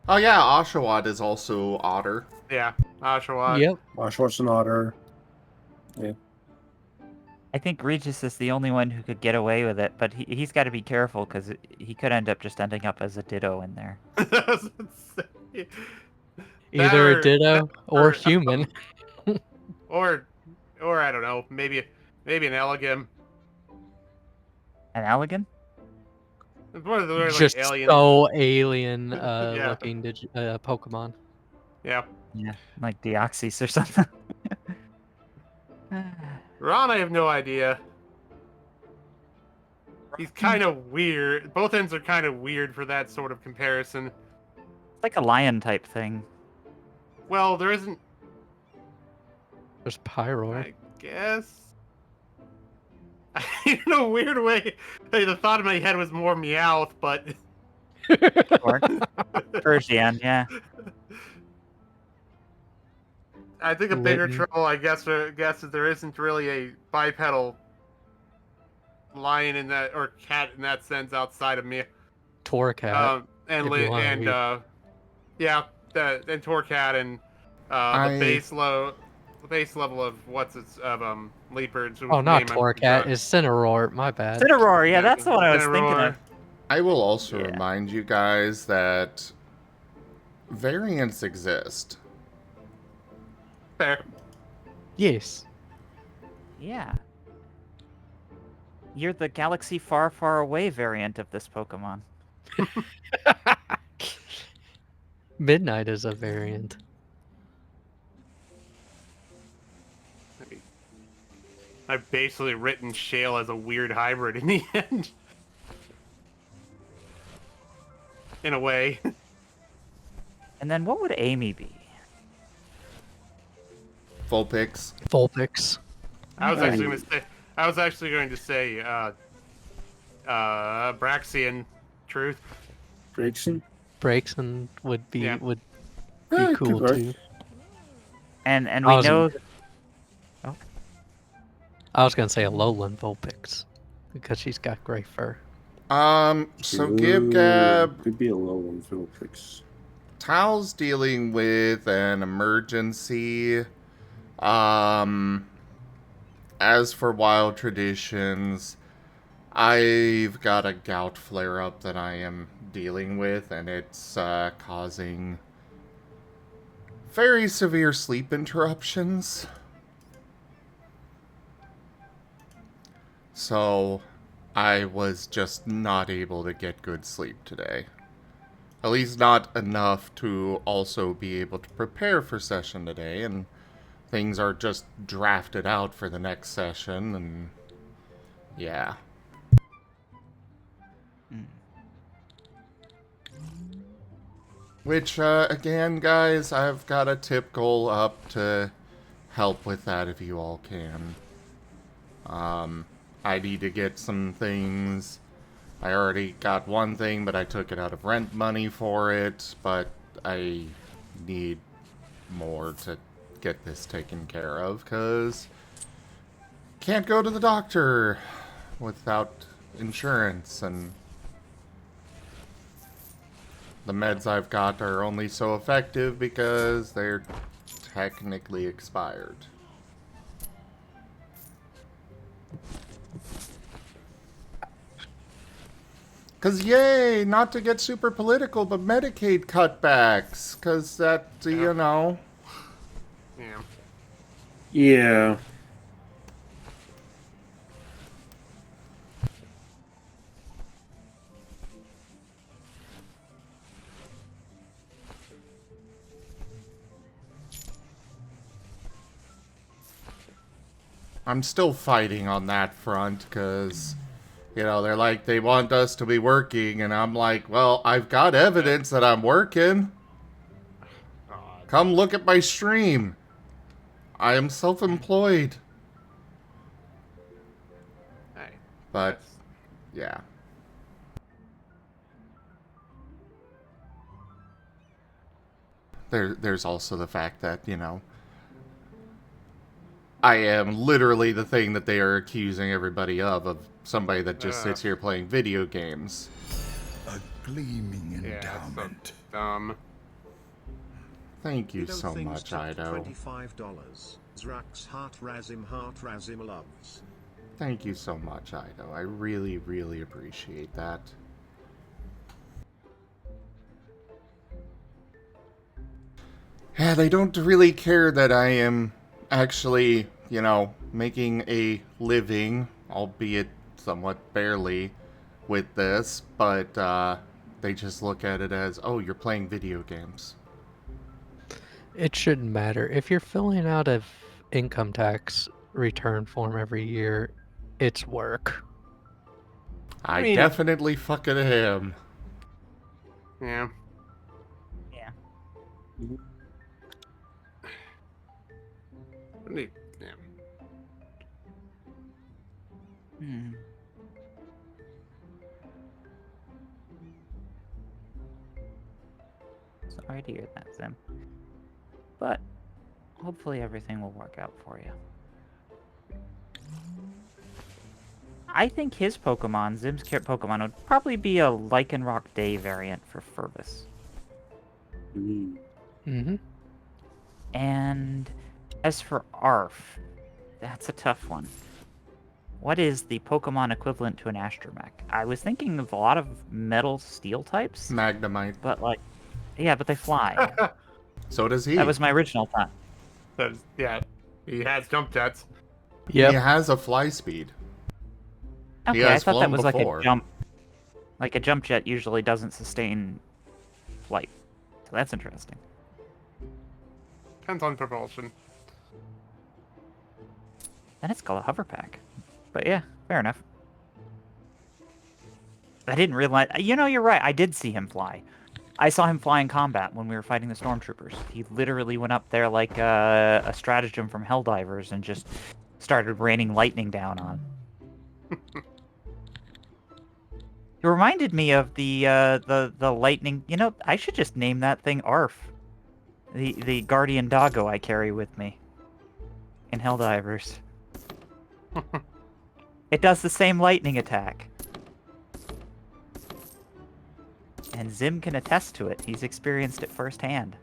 Oh yeah, Oshawott is also otter. Yeah, Oshawott. Yep. Marshall's an otter. I think Regis is the only one who could get away with it, but he's got to be careful because he could end up just ending up as a ditto in there. Either a ditto or human. or I don't know, maybe an elegum. An Allegan? It's one of those Just like alien. so alien Yeah. looking Pokemon. Yeah. Yeah, like Deoxys or something. Ron, I have no idea. He's kind of weird. Both ends are kind of weird for that sort of comparison. It's like a lion type thing. Well, there isn't. There's Pyroar. I guess. In a weird way, the thought in my head was more Meowth, but. Or Persian, yeah. I think a bigger Litten. trouble, I guess is there isn't really a bipedal lion in that or cat in that sense outside of me. Torcat. And if you wanna and be- yeah, and Torcat and the base level of Leapers. Oh, not Torcat. It's Cineroar. My bad. Cineroar, yeah, that's the one I was thinking of. I will also Yeah. remind you guys that variants exist. Fair. Yes. Yeah. You're the galaxy far, far away variant of this Pokemon. Midnight is a variant. I've basically written Shale as a weird hybrid in the end. In a way. And then what would Amy be? Vulpix. Vulpix. I was actually going to say Braxian Truth. Gregson? Braixen would be Yeah. would Yeah, be it could cool work. too. And we I was- know I was gonna say a lowland Vulpix because she's got gray fur. So Gib Gab, Could be a low one for Vulpix. Tao's dealing with an emergency. As for wild traditions, I've got a gout flare-up that I am dealing with, and it's causing very severe sleep interruptions. So, I was just not able to get good sleep today. At least not enough to also be able to prepare for session today, and things are just drafted out for the next session, and yeah. Which, again, guys, I've got a tip goal up to help with that if you all can. I need to get some things. I already got one thing, but I took it out of rent money for it, but I need more to get this taken care of, because can't go to the doctor without insurance, and the meds I've got are only so effective because they're technically expired. Because, yay, not to get super political, but Medicaid cutbacks, because that, you know. Yeah. Yeah. I'm still fighting on that front, because, you know, they're like, they want us to be working, and I'm like, well, I've got evidence that I'm working. Come look at my stream. I am self-employed. Hey, But, yeah. There's also the fact that, you know, I am literally the thing that they are accusing everybody of somebody that just sits here playing video games. A gleaming yeah, endowment. so dumb. Thank you Ido so things much, tipped Ido. $25. Zrax Heart Razim loves. Thank you so much, Ido. I really, really appreciate that. Yeah, they don't really care that I am actually, making a living, albeit somewhat barely, with this, but they just look at it as, oh, you're playing video games. It shouldn't matter. If you're filling out a income tax return form every year, it's work. I mean, definitely fucking am. Yeah. Yeah. Yeah. Hmm. Sorry to hear that, Zim. But hopefully everything will work out for you. I think his Pokemon, Zim's Pokemon, would probably be a Lycanroc Day variant for Furvis. Mm-hmm. And as for Arf, that's a tough one. What is the Pokemon equivalent to an Astromech? I was thinking of a lot of metal steel types, Magnemite. but yeah, but they fly. So does he. That was my original thought. Yeah, he has jump jets. Yep. He has a fly speed. He Okay, I has thought that flown was before. like a jump. Like a jump jet usually doesn't sustain flight. So that's interesting. Depends on propulsion. Then it's called a hover pack. But yeah, fair enough. I didn't realize... you're right. I did see him fly. I saw him fly in combat when we were fighting the stormtroopers. He literally went up there like a stratagem from Helldivers and just started raining lightning down on. It reminded me of the lightning... I should just name that thing Arf. The guardian doggo I carry with me in Helldivers. It does the same lightning attack. And Zim can attest to it. He's experienced it firsthand.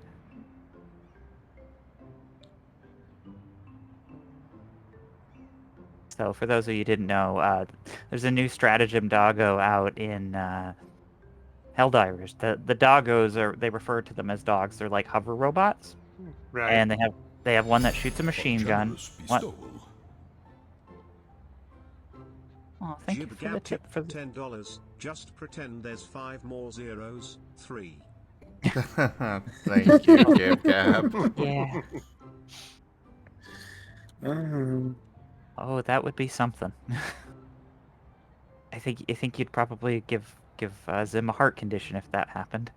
So, for those of you who didn't know, there's a new stratagem doggo out in Helldivers. The doggos they refer to them as dogs. They're like hover robots, Right. and they have one that shoots a machine gun. What? Oh, thank you for the tip for the... $10. Just pretend there's 5 more zeros. 3. Thank you, Gib Gab. Yeah. Oh, that would be something. I think you'd probably give Zim a heart condition if that happened.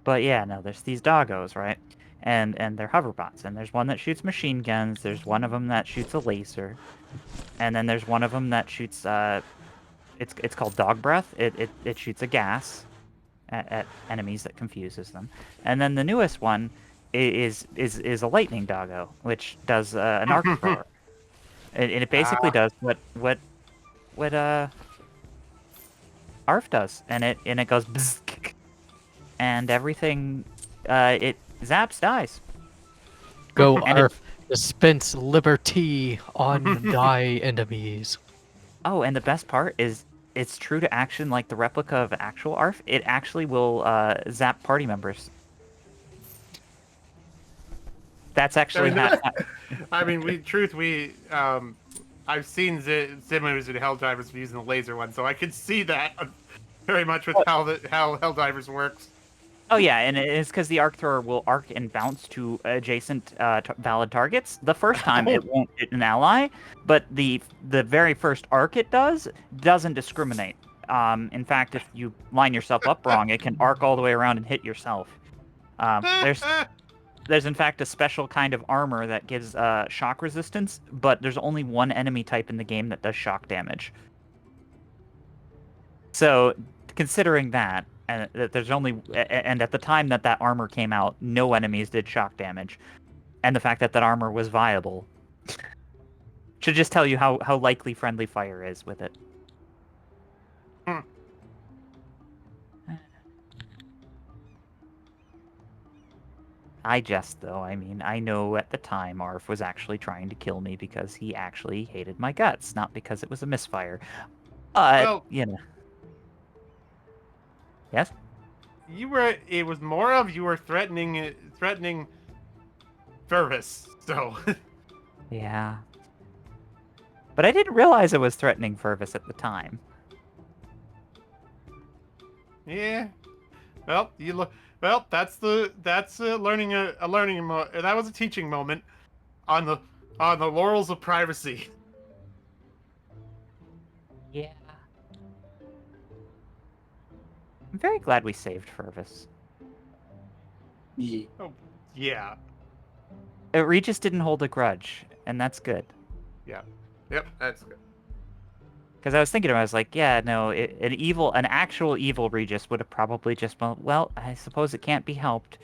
But yeah, no, there's these doggos, right? And they're hoverbots, and there's one that shoots machine guns, there's one of them that shoots a laser, and then there's one of them that shoots it's called dog breath. It shoots a gas at enemies that confuses them. And then the newest one is a lightning doggo, which does an arc thrower. And it basically does what Arf does, and it goes bzz, and everything it zaps dies. Go And Arf. Dispense liberty on die enemies. Oh, and the best part is it's true to action like the replica of actual Arf. It actually will zap party members. That's actually I mean, I've seen Zimus and Helldivers using the laser one, so I could see that very much with how Helldivers works. Oh yeah, and it's because the arc thrower will arc and bounce to adjacent valid targets. The first time it won't hit an ally, but the very first arc it doesn't discriminate. In fact, if you line yourself up wrong, it can arc all the way around and hit yourself. There's in fact a special kind of armor that gives shock resistance, but there's only one enemy type in the game that does shock damage. So, considering that, and that there's only, and at the time that armor came out, no enemies did shock damage, and the fact that armor was viable, Should just tell you how likely friendly fire is with it. Hmm. I jest, though. I mean, I know at the time Arf was actually trying to kill me because he actually hated my guts, not because it was a misfire. But, Well, you know. Yes? it was more of you were threatening Furvis, so. Yeah. But I didn't realize I was threatening Furvis at the time. Yeah. Well, you look. Well, that's learning that was a teaching moment on the laurels of privacy. Yeah. I'm very glad we saved Furvis. Yeah. Oh, yeah. Regis didn't hold a grudge, and that's good. Yeah. Yep, that's good. Because I was thinking, I was like, yeah, no, an actual evil Regis would have probably just, well, I suppose it can't be helped.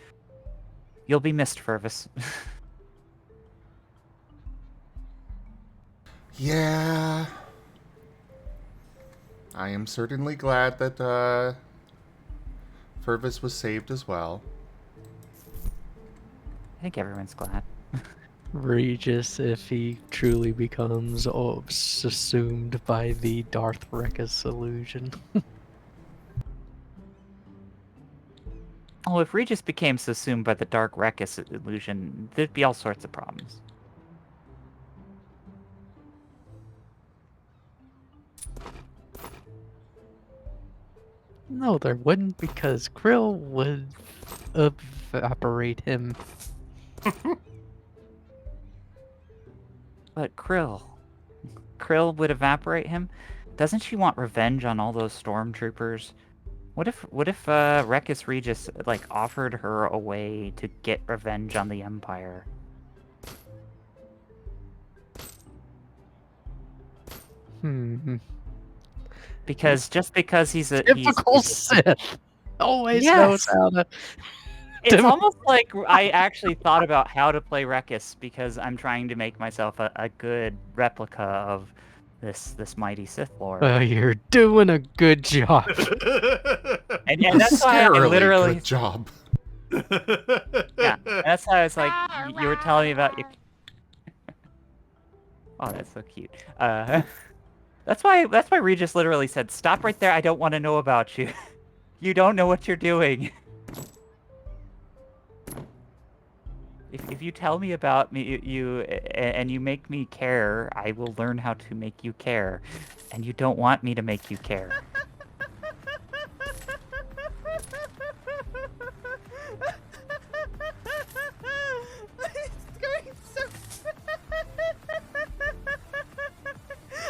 You'll be missed, Furvis. Yeah. I am certainly glad that Furvis was saved as well. I think everyone's glad. Regis, if he truly becomes subsumed by the Darth Rekus illusion. Oh, if Regis became subsumed by the Dark Rekus illusion, there'd be all sorts of problems. No, there wouldn't, because Krill would evaporate him. But Krill would evaporate him? Doesn't she want revenge on all those stormtroopers? What if Rekus Regis like offered her a way to get revenge on the Empire? Because just because he's a typical Sith, always knows how to. It's almost like I actually thought about how to play Rekus because I'm trying to make myself a good replica of this mighty Sith Lord. Well, you're doing a good job. and that's why I literally good job. Yeah, that's how it's like you were telling me about your. Oh, that's so cute. That's why Regis literally said, "Stop right there. I don't want to know about you. You don't know what you're doing." If you tell me about you and you make me care, I will learn how to make you care. And you don't want me to make you care.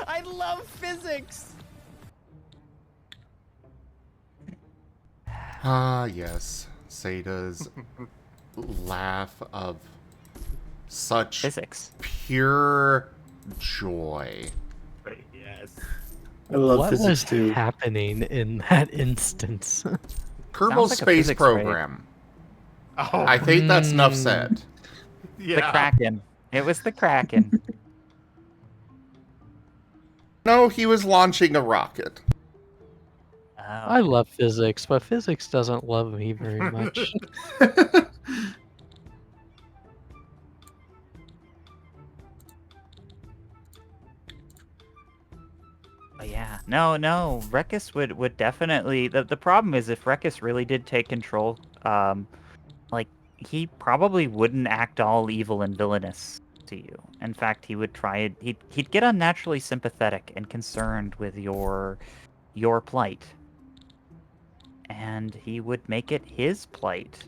I love physics. Ah, yes. Sada's laugh of such physics, pure joy. Yes. I love what physics was too. happening in that instance? Kerbal like a Space physics Program. Oh, I think that's enough said. yeah. The Kraken. It was the Kraken. No, he was launching a rocket. I love physics, but physics doesn't love me very much. Yeah. No. Rekus would definitely. The problem is if Rekus really did take control, like he probably wouldn't act all evil and villainous to you. In fact, he would try it. He'd get unnaturally sympathetic and concerned with your plight, and he would make it his plight,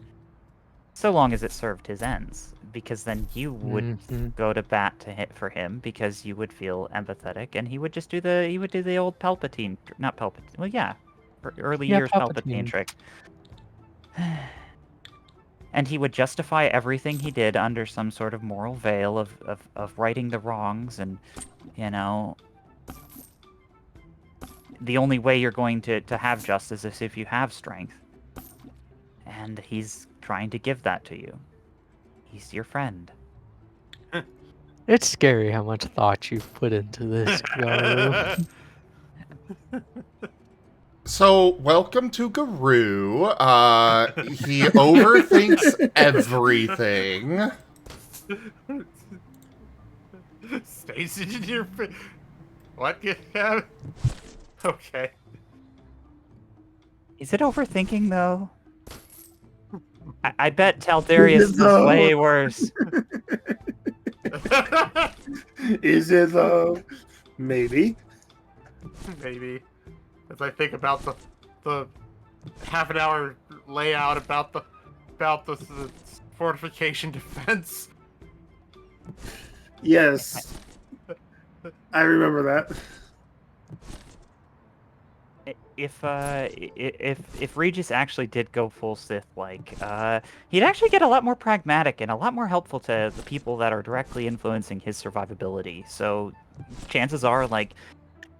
so long as it served his ends. Because then you would go to bat to hit for him because you would feel empathetic, and he would just do the old Palpatine, not Palpatine. Well, yeah, early years Palpatine trick. And he would justify everything he did under some sort of moral veil of righting the wrongs, and you know, the only way you're going to have justice is if you have strength. And he's trying to give that to you. He's your friend. It's scary how much thought you've put into this, Garu. So, welcome to Guru. He overthinks everything. Stays in your what? Yeah. Okay. Is it overthinking though? I bet Taldarius is way worse. Is it though? Maybe. Maybe. As I think about the half an hour layout about the fortification defense. Yes. I remember that. If Regis actually did go full Sith, like, he'd actually get a lot more pragmatic and a lot more helpful to the people that are directly influencing his survivability. So, chances are, like,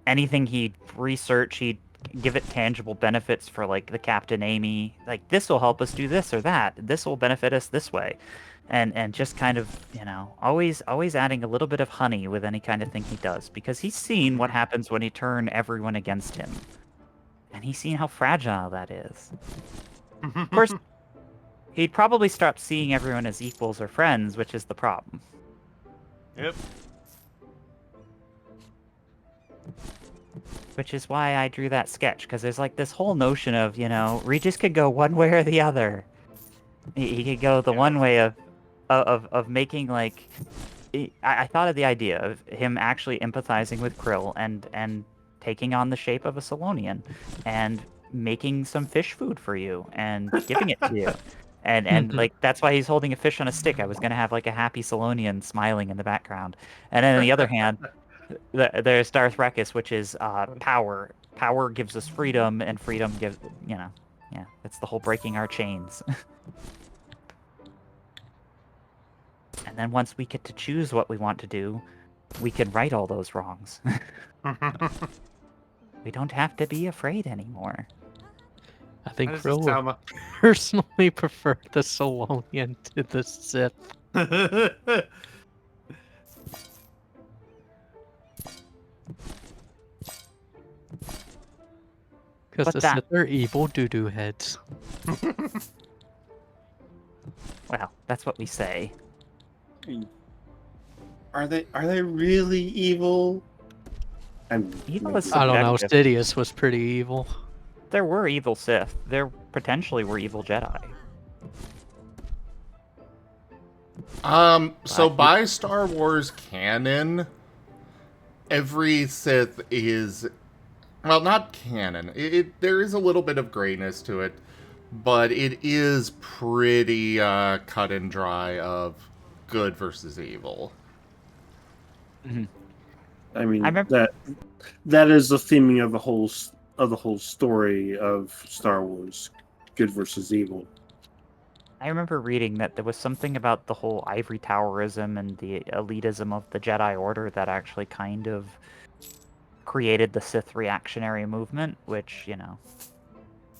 anything he'd research, he'd give it tangible benefits for, like, the Captain Amy. Like, this will help us do this or that. This will benefit us this way. And just kind of, always adding a little bit of honey with any kind of thing he does. Because he's seen what happens when he turn everyone against him. And he's seen how fragile that is. Of course, he'd probably stop seeing everyone as equals or friends, which is the problem. Yep. Which is why I drew that sketch, because there's like this whole notion of, Regis could go one way or the other. He could go the one way of making, like... I thought of the idea of him actually empathizing with Krill and taking on the shape of a Solonian and making some fish food for you and giving it to you. And like, that's why he's holding a fish on a stick. I was going to have like a happy Solonian smiling in the background. And then on the other hand, there's Darth Rekus, which is power. Power gives us freedom, and freedom gives, it's the whole breaking our chains. And then once we get to choose what we want to do, we can right all those wrongs. We don't have to be afraid anymore. I think Krill would personally prefer the Solonian to the Sith. Because the Sith are evil doo-doo heads. Well, that's what we say. Are they really evil? Evil is I don't know. subjective. Sidious was pretty evil. There were evil Sith. There potentially were evil Jedi. So by Star Wars canon, every Sith is, well, not canon. There is a little bit of grayness to it, but it is pretty cut and dry of good versus evil. Mm-hmm. I mean, that is the theming of the whole story of Star Wars, good versus evil. I remember reading that there was something about the whole ivory towerism and the elitism of the Jedi Order that actually kind of created the Sith reactionary movement, which,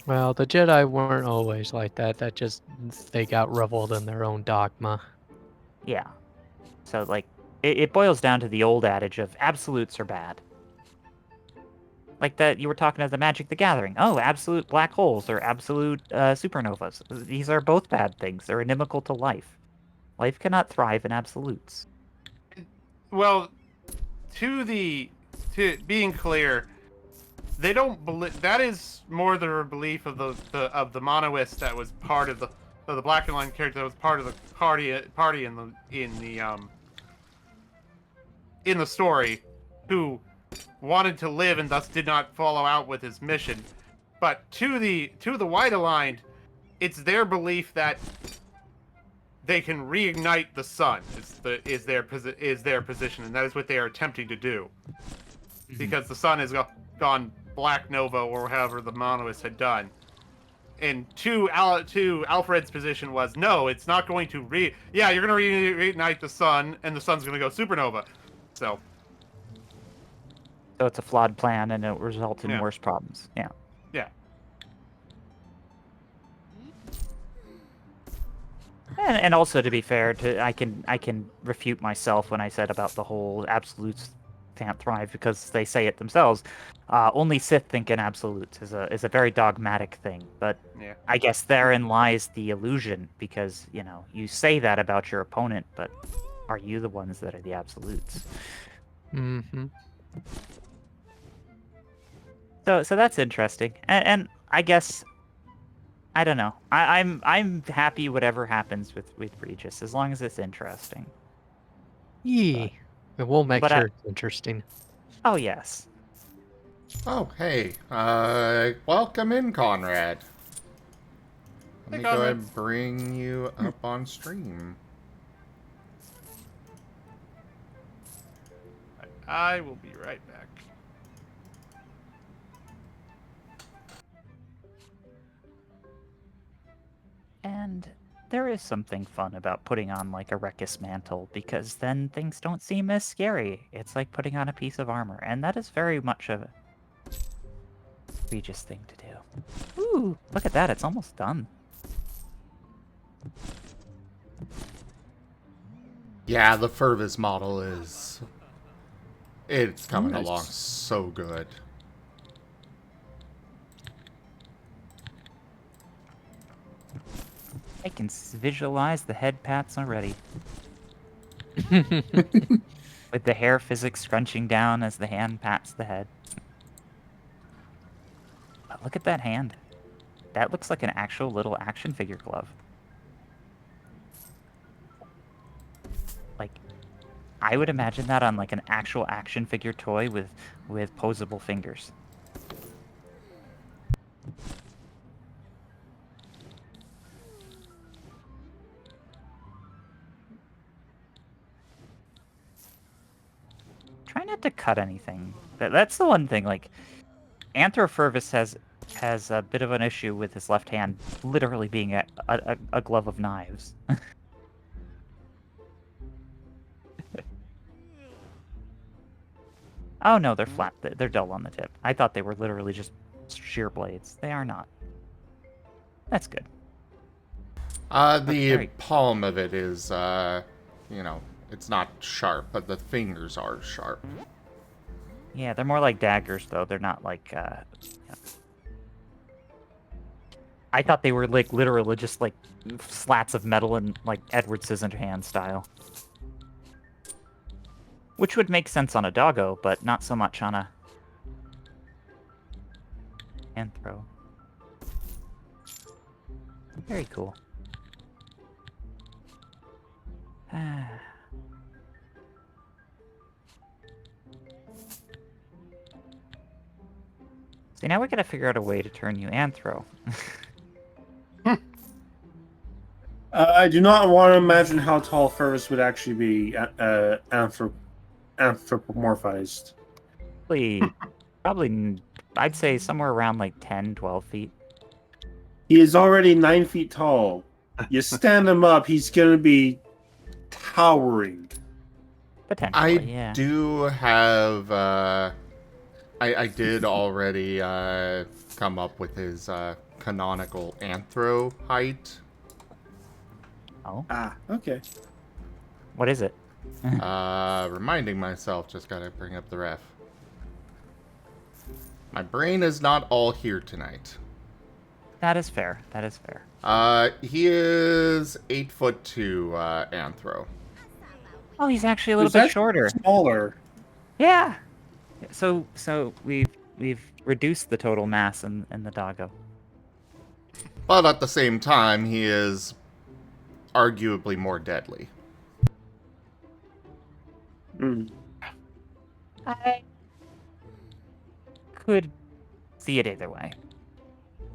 Well, the Jedi weren't always like that. They got reveled in their own dogma. Yeah. So, like, it boils down to the old adage of absolutes are bad. Like that you were talking about the Magic the Gathering. Oh, absolute black holes or absolute supernovas. These are both bad things. They're inimical to life. Life cannot thrive in absolutes. Well, to being clear, they don't believe that is more the belief of the monoist that was part of the Black and Line character that was part of the party in the story, who wanted to live and thus did not follow out with his mission. But to the White Aligned, it's their belief that they can reignite the sun is their position, and that is what they are attempting to do. Because the sun has gone black nova or however the monoists had done. And to Alfred's position was, no, it's not going to you're going to reignite the sun, and the sun's going to go supernova. So it's a flawed plan, and it will result in worse problems. Yeah. Yeah. And also, to be fair, I can refute myself when I said about the whole absolutes can't thrive, because they say it themselves. Only Sith think in absolutes is a very dogmatic thing. But Yeah. I guess therein lies the illusion, because you say that about your opponent, but are you the ones that are the absolutes? Mm-hmm. So that's interesting, and I guess. I don't know. I'm happy whatever happens with Regis, as long as it's interesting. Yee. We'll make but, sure it's interesting. Oh yes. Oh, hey. Welcome in, Conrad. Let me go ahead and bring you up on stream. I will be right back. And there is something fun about putting on like a Rekis mantle, because then things don't seem as scary. It's like putting on a piece of armor, and that is very much a Regis thing to do. Ooh, look at that, it's almost done. Yeah, the Furvis model is... It's coming Nice. along so good. I can visualize the head pats already. With the hair physics scrunching down as the hand pats the head. But look at that hand. That looks like an actual little action figure glove. Like, I would imagine that on like an actual action figure toy with posable fingers. Try not to cut anything. That's the one thing. Like, Anthropurvis has a bit of an issue with his left hand literally being a glove of knives. Oh no, they're flat. They're dull on the tip. I thought they were literally just sheer blades. They are not. That's good. The Okay. palm of it is, it's not sharp, but the fingers are sharp. Yeah, they're more like daggers, though. They're not like, I thought they were, like, literally just, like, slats of metal in, like, Edward Scissorhands style. Which would make sense on a doggo, but not so much on a anthro. Very cool. See, now we gotta figure out a way to turn you anthro. I do not want to imagine how tall Furvis would actually be anthropomorphized. Probably, I'd say somewhere around like 10, 12 feet. He is already 9 feet tall. You stand him up, he's going to be towering. Potentially, yeah. I do have, I did already come up with his canonical anthro height. Oh. Ah, okay. What is it? Reminding myself, just gotta bring up the ref. My brain is not all here tonight. That is fair. That is fair. He is 8'2", anthro. Oh, he's actually a little bit shorter. Smaller. Yeah. So we've reduced the total mass in the doggo. But at the same time, he is arguably more deadly. I could see it either way.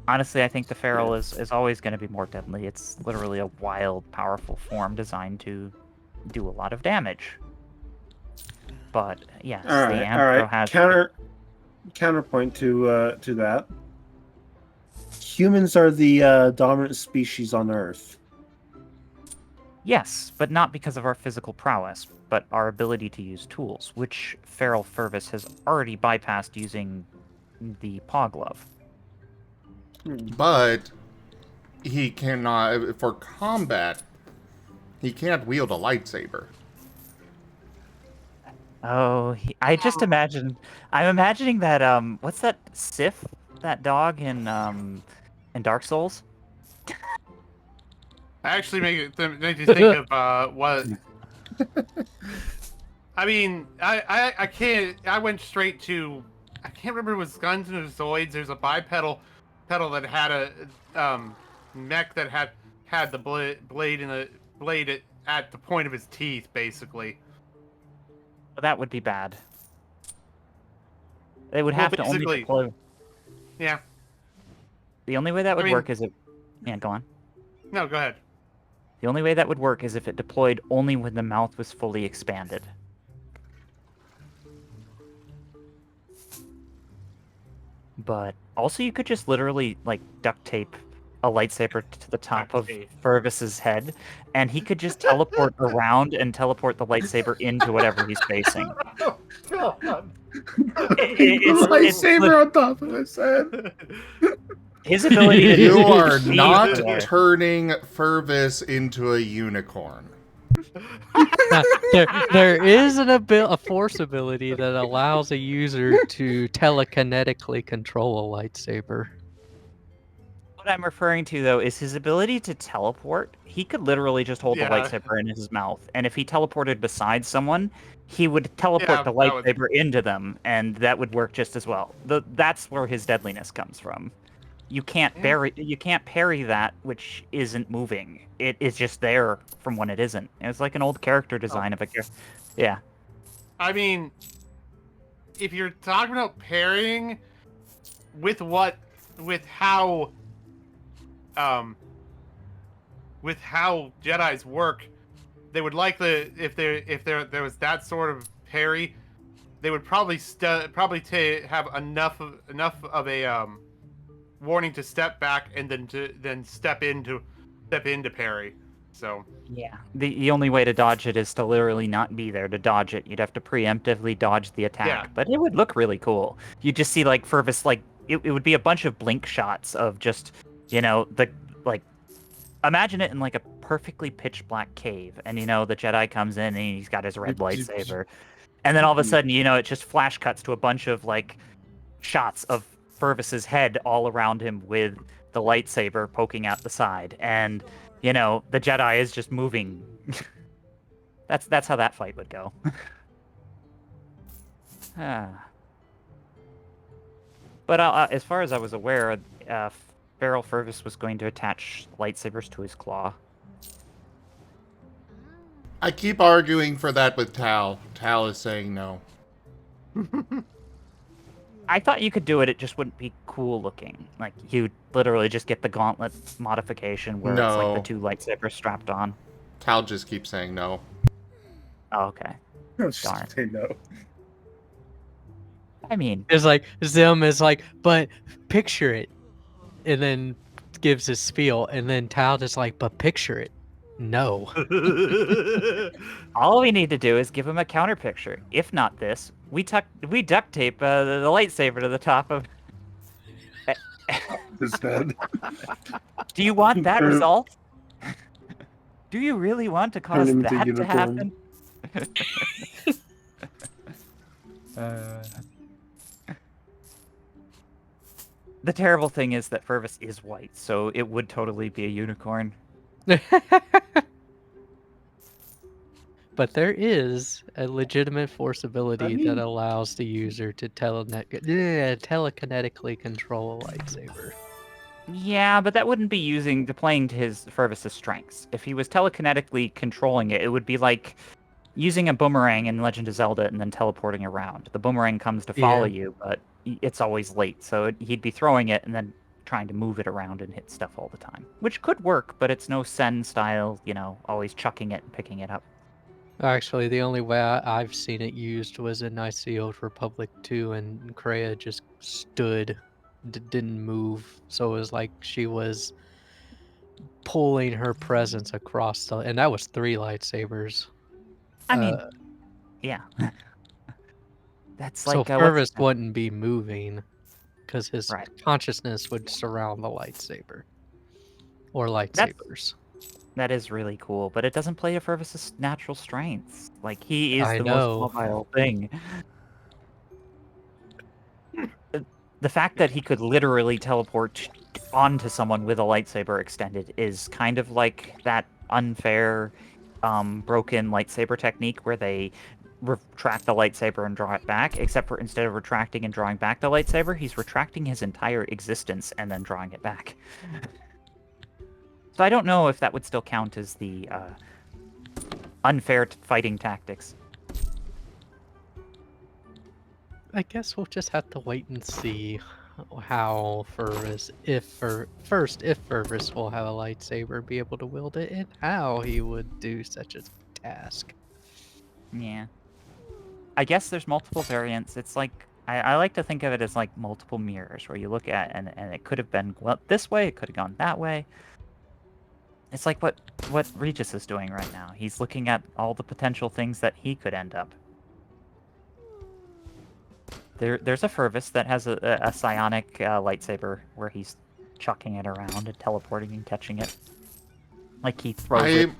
Honestly, I think the feral is always going to be more deadly. It's literally a wild, powerful form designed to do a lot of damage. But yes, All right, the anthro has counterpoint to that. Humans are the dominant species on Earth. Yes, but not because of our physical prowess, but our ability to use tools, which Feral Furvis has already bypassed using the paw glove. But he cannot, for combat He can't wield a lightsaber. Oh, I just imagine. I'm imagining that. What's that Sif? That dog in Dark Souls. I actually make you think of what. I mean, I can't. I went straight to. I can't remember if it was Guns and Zoids. There's a bipedal pedal that had a mech that had the blade in the blade at the point of his teeth, basically. That would be bad. They would Well, have to only basically- deploy. Yeah. The only way that would I mean- work is if. Yeah, go on. No, go ahead. The only way that would work is if it deployed only when the mouth was fully expanded. But also, you could just literally like duct tape a lightsaber to the top of Fervis's head, and he could just teleport around and teleport the lightsaber into whatever he's facing. The lightsaber on top of his head. His ability to You are see not the- turning Fervis into a unicorn. There is a force ability that allows a user to telekinetically control a lightsaber. What I'm referring to, though, is his ability to teleport. He could literally just hold Yeah. the lightsaber in his mouth, and if he teleported beside someone, he would teleport Yeah, the that would- lightsaber into them, and that would work just as well. That's where his deadliness comes from. You can't parry that which isn't moving. It is just there from when it isn't. It's like an old character design of a character. Yeah. I mean, if you're talking about parrying with how Jedi's work, they would likely if there was that sort of parry, they would probably have enough of a warning to step back and then step into parry. So Yeah. The only way to dodge it is to literally not be there to dodge it. You'd have to preemptively dodge the attack. Yeah. But it would look really cool. You just see like Fervis it would be a bunch of blink shots of just, imagine it in like a perfectly pitch black cave, and the Jedi comes in and he's got his red lightsaber. And then all of a sudden, it just flash cuts to a bunch of like shots of Fervis's head all around him with the lightsaber poking out the side, and the Jedi is just moving. That's how that fight would go. But as far as I was aware, Feral Fervis was going to attach lightsabers to his claw. I keep arguing for that with Tal. Tal is saying no. I thought you could do it. It just wouldn't be cool looking. Like you'd literally just get the gauntlet modification where it's like the two lightsabers strapped on. Tal just keeps saying no. Oh, okay. Darn. Say no. I mean, It's like Zim is like, but picture it, and then gives his spiel, and then Tal just like, but picture it. No. all we need to do is give him a counter picture. If not this, we duct tape the lightsaber to the top of His head. Do you want that result? Do you really want to cause him into that to unicorn. happen? The terrible thing is that Fervis is white, so it would totally be a unicorn. But there is a legitimate force ability that allows the user to telekinetically control a lightsaber. Yeah, but that wouldn't be playing to his Fervis's strengths. If he was telekinetically controlling it, it would be like using a boomerang in Legend of Zelda and then teleporting around. The boomerang comes to follow you, but it's always late, so he'd be throwing it and then trying to move it around and hit stuff all the time. Which could work, but it's no Sen style, always chucking it and picking it up. Actually, the only way I've seen it used was in Knights of the Old Republic 2, and Kreia just stood, didn't move. So it was like she was pulling her presence across and that was 3 lightsabers. I mean, yeah. That's So like Fervis wouldn't be moving because his Right. consciousness would surround the lightsaber or lightsabers. That is really cool, but it doesn't play to Fervis's natural strengths. Like, he is I the most know. mobile thing. The fact that he could literally teleport onto someone with a lightsaber extended is kind of like that unfair, broken lightsaber technique where they retract the lightsaber and draw it back, except for instead of retracting and drawing back the lightsaber, he's retracting his entire existence and then drawing it back. So I don't know if that would still count as the unfair fighting tactics. I guess we'll just have to wait and see how Furvis, if Furvis will have a lightsaber, be able to wield it, and how he would do such a task. Yeah. I guess there's multiple variants. It's like, I like to think of it as like multiple mirrors, where you look at and it could have been this way, it could have gone that way. It's like what Regis is doing right now. He's looking at all the potential things that he could end up. There's a Furvis that has a psionic lightsaber where he's chucking it around and teleporting and catching it. Like he throws it.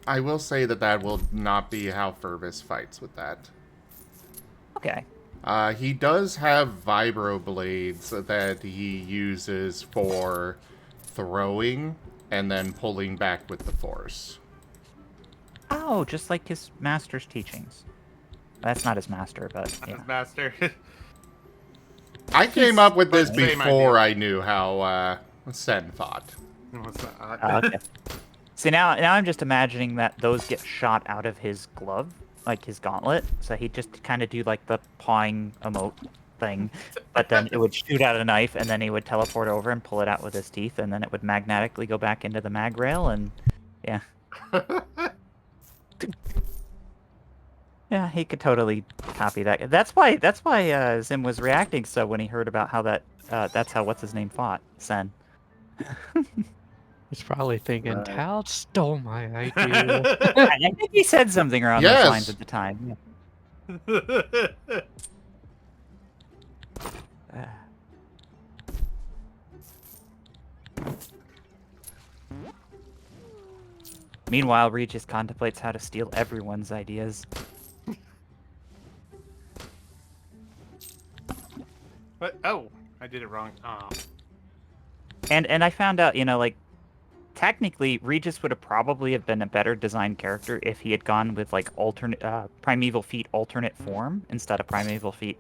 I will say that will not be how Furvis fights with that. Okay. He does have vibro blades that he uses for throwing and then pulling back with the Force. Oh, just like his master's teachings. That's not his master, but yeah. His master. I came up with this before I knew how Sen fought. Okay. See, now I'm just imagining that those get shot out of his glove, like his gauntlet. So he'd just kind of do like the pawing emote thing, but then it would shoot out a knife, and then he would teleport over and pull it out with his teeth, and then it would magnetically go back into the mag rail, and yeah. Yeah, he could totally copy that. That's why Zim was reacting so when he heard about how that's how what's his name fought Sen. He's probably thinking, Tal stole my idea. I think he said something around those lines at the time. Yeah. Meanwhile, Regis contemplates how to steal everyone's ideas. What? Oh, I did it wrong. Oh. And I found out, like, technically, Regis would have probably been a better designed character if he had gone with, like, Primeval Feet alternate form instead of Primeval Feet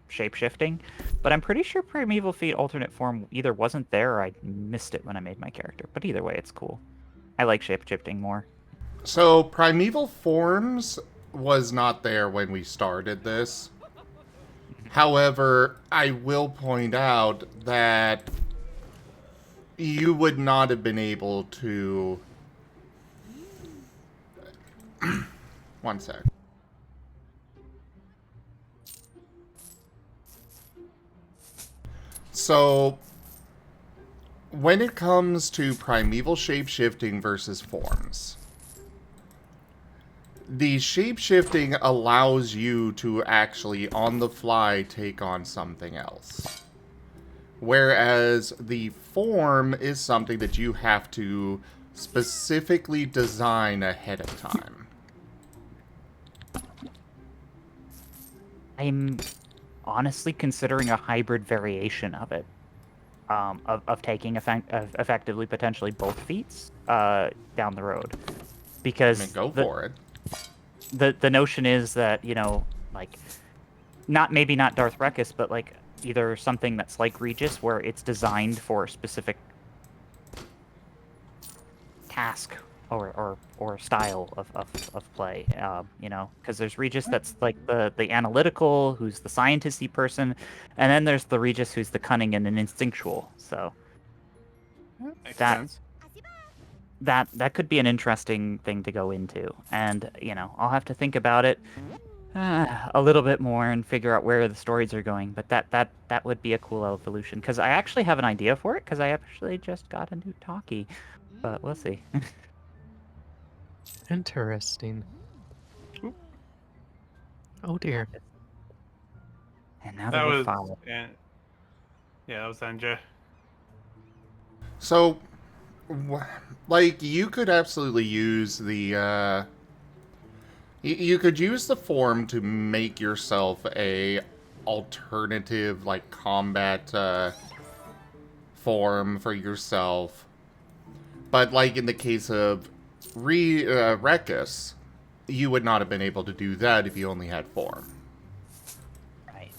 shape-shifting. But I'm pretty sure Primeval Feet alternate form either wasn't there or I missed it when I made my character. But either way, it's cool. I like shape-shifting more. So, Primeval Forms was not there when we started this. However, I will point out that you would not have been able to... One sec. So, when it comes to primeval shapeshifting versus forms, the shapeshifting allows you to actually, on the fly, take on something else. Whereas the form is something that you have to specifically design ahead of time. I'm honestly considering a hybrid variation of it. Of taking effectively potentially both feats down the road. Because go for it. The notion is that, like, maybe not Darth Rekus, but like either something that's like Regis where it's designed for a specific task or style of play, because there's Regis that's like the analytical, who's the scientisty person, and then there's the Regis who's the cunning and an instinctual. So Makes sense. that could be an interesting thing to go into, and I'll have to think about it a little bit more and figure out where the stories are going. But that would be a cool evolution, because I actually have an idea for it, because I actually just got a new talkie, but we'll see. Interesting. Oh dear. And now that we're was followed. yeah, that was Anja. So, Like, you could absolutely use the, you could use the form to make yourself a alternative, like, combat, form for yourself. But, like, in the case of Rekus, you would not have been able to do that if you only had form. Right.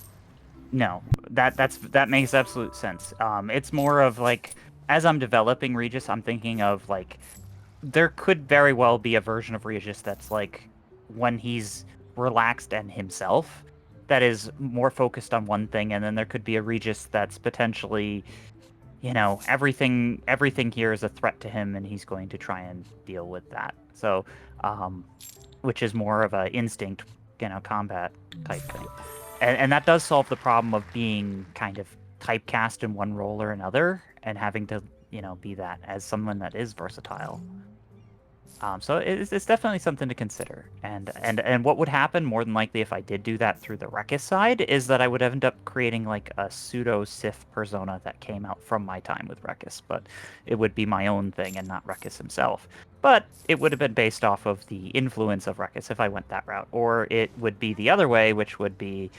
No, that makes absolute sense. It's more of like, as I'm developing Regis, I'm thinking of like, there could very well be a version of Regis that's like, when he's relaxed and himself, that is more focused on one thing, and then there could be a Regis that's potentially, everything here is a threat to him, and he's going to try and deal with that. So, which is more of a instinct, combat type thing. And that does solve the problem of being kind of typecast in one role or another, and having to, be that as someone that is versatile. So it's definitely something to consider. And what would happen more than likely if I did do that through the Rekus side is that I would end up creating like a pseudo Sith persona that came out from my time with Rekus, but it would be my own thing and not Rekus himself. But it would have been based off of the influence of Rekus if I went that route. Or it would be the other way, which would be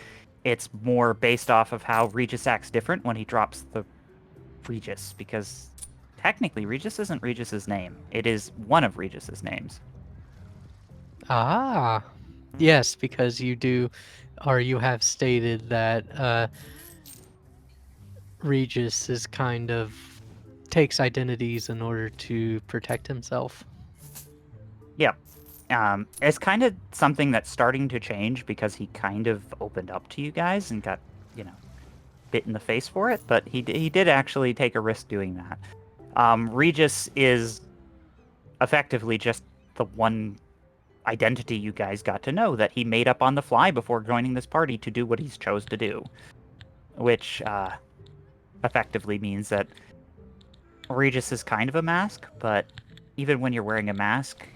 it's more based off of how Regis acts different when he drops the Regis, because technically Regis isn't Regis's name. It is one of Regis's names. Ah, yes, because you do, or you have stated that Regis is kind of takes identities in order to protect himself. Yeah. It's kind of something that's starting to change because he kind of opened up to you guys and got, bit in the face for it, but he did actually take a risk doing that. Regis is effectively just the one identity you guys got to know that he made up on the fly before joining this party to do what he's chose to do, which effectively means that Regis is kind of a mask, but even when you're wearing a mask,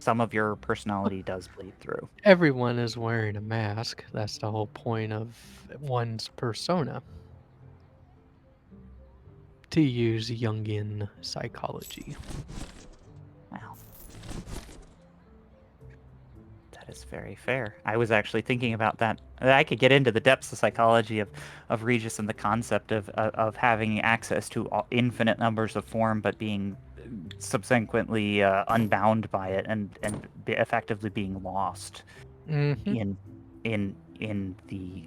some of your personality does bleed through. Everyone is wearing a mask. That's the whole point of one's persona. To use Jungian psychology. Wow. That is very fair. I was actually thinking about that. I could get into the depths of psychology of Regis and the concept of having access to infinite numbers of form, but being subsequently unbound by it and effectively being lost in the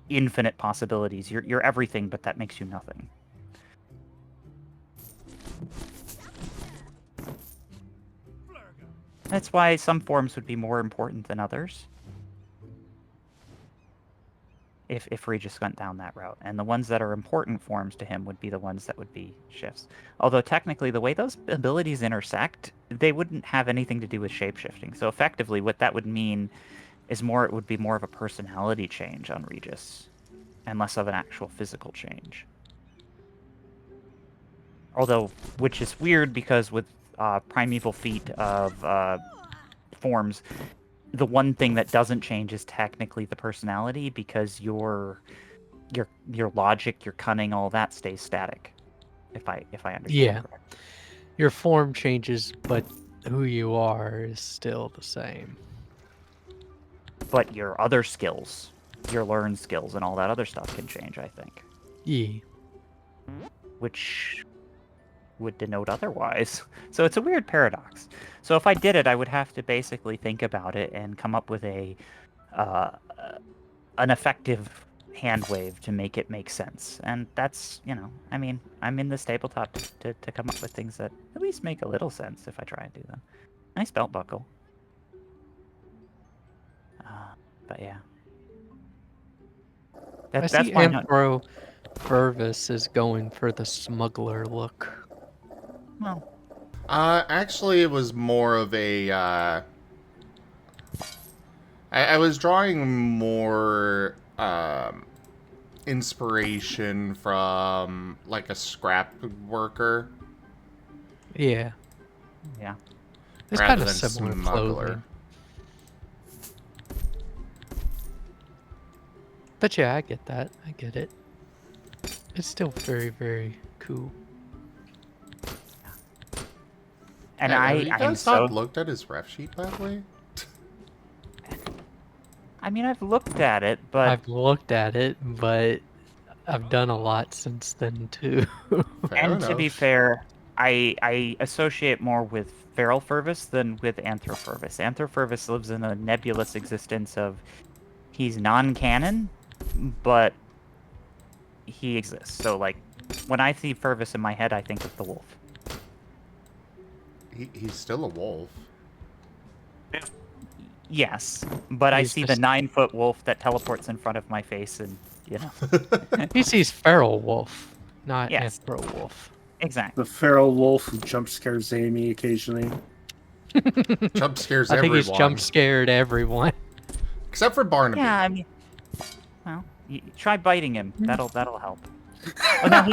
infinite possibilities. You're everything, but that makes you nothing. That's why some forms would be more important than others. If Regis went down that route. And the ones that are important forms to him would be the ones that would be shifts. Although technically the way those abilities intersect, they wouldn't have anything to do with shapeshifting. So effectively what that would mean is it would be more of a personality change on Regis and less of an actual physical change. Although, which is weird because with primeval feat of forms, the one thing that doesn't change is technically the personality, because your logic, your cunning, all that stays static. If I understand correctly. Your form changes, but who you are is still the same. But your other skills, your learned skills, and all that other stuff can change, I think. Yeah. Which would denote otherwise. So it's a weird paradox. So if I did it, I would have to basically think about it and come up with an effective hand wave to make it make sense. And that's, I'm in this tabletop to come up with things that at least make a little sense if I try and do them. Nice belt buckle. But yeah. That's why Ampro Purvis is going for the smuggler look. Well, actually, it was more of a, I was drawing more, inspiration from, like, a scrap worker. Yeah. Yeah. It's kind of similar clothing. But yeah, I get that. I get it. It's still very, very cool. And Have you I am guys so. not looked at his ref sheet, by the way? I mean, I've looked at it, but I've looked at it, but I've done a lot since then too. Fair to be enough. fair, I associate more with feral Furvis than with Anthropurvis. Anthropurvis lives in a nebulous existence of he's non-canon, but he exists. So like, when I see Furvis in my head, I think of the wolf. He's still a wolf. Yes, but I He's see just- the 9-foot wolf that teleports in front of my face, and you know. He sees feral wolf, not Yes. anthro wolf. Exactly. The feral wolf who jump scares Amy occasionally. Jump scares I think everyone. he's jump scared everyone. Except for Barnaby. Yeah, I mean, well, try biting him. That'll help. Oh, no,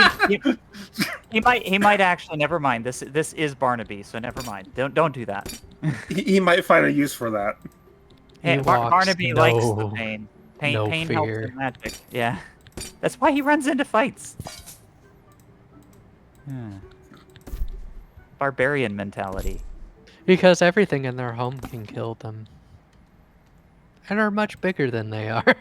he might actually. Never mind. This is Barnaby, so never mind. Don't do that. He might find a use for that. Hey, walks Barnaby likes the pain. no Pain fear. helps in magic. Yeah, that's why he runs into fights. Barbarian mentality. Because everything in their home can kill them. And are much bigger than they are.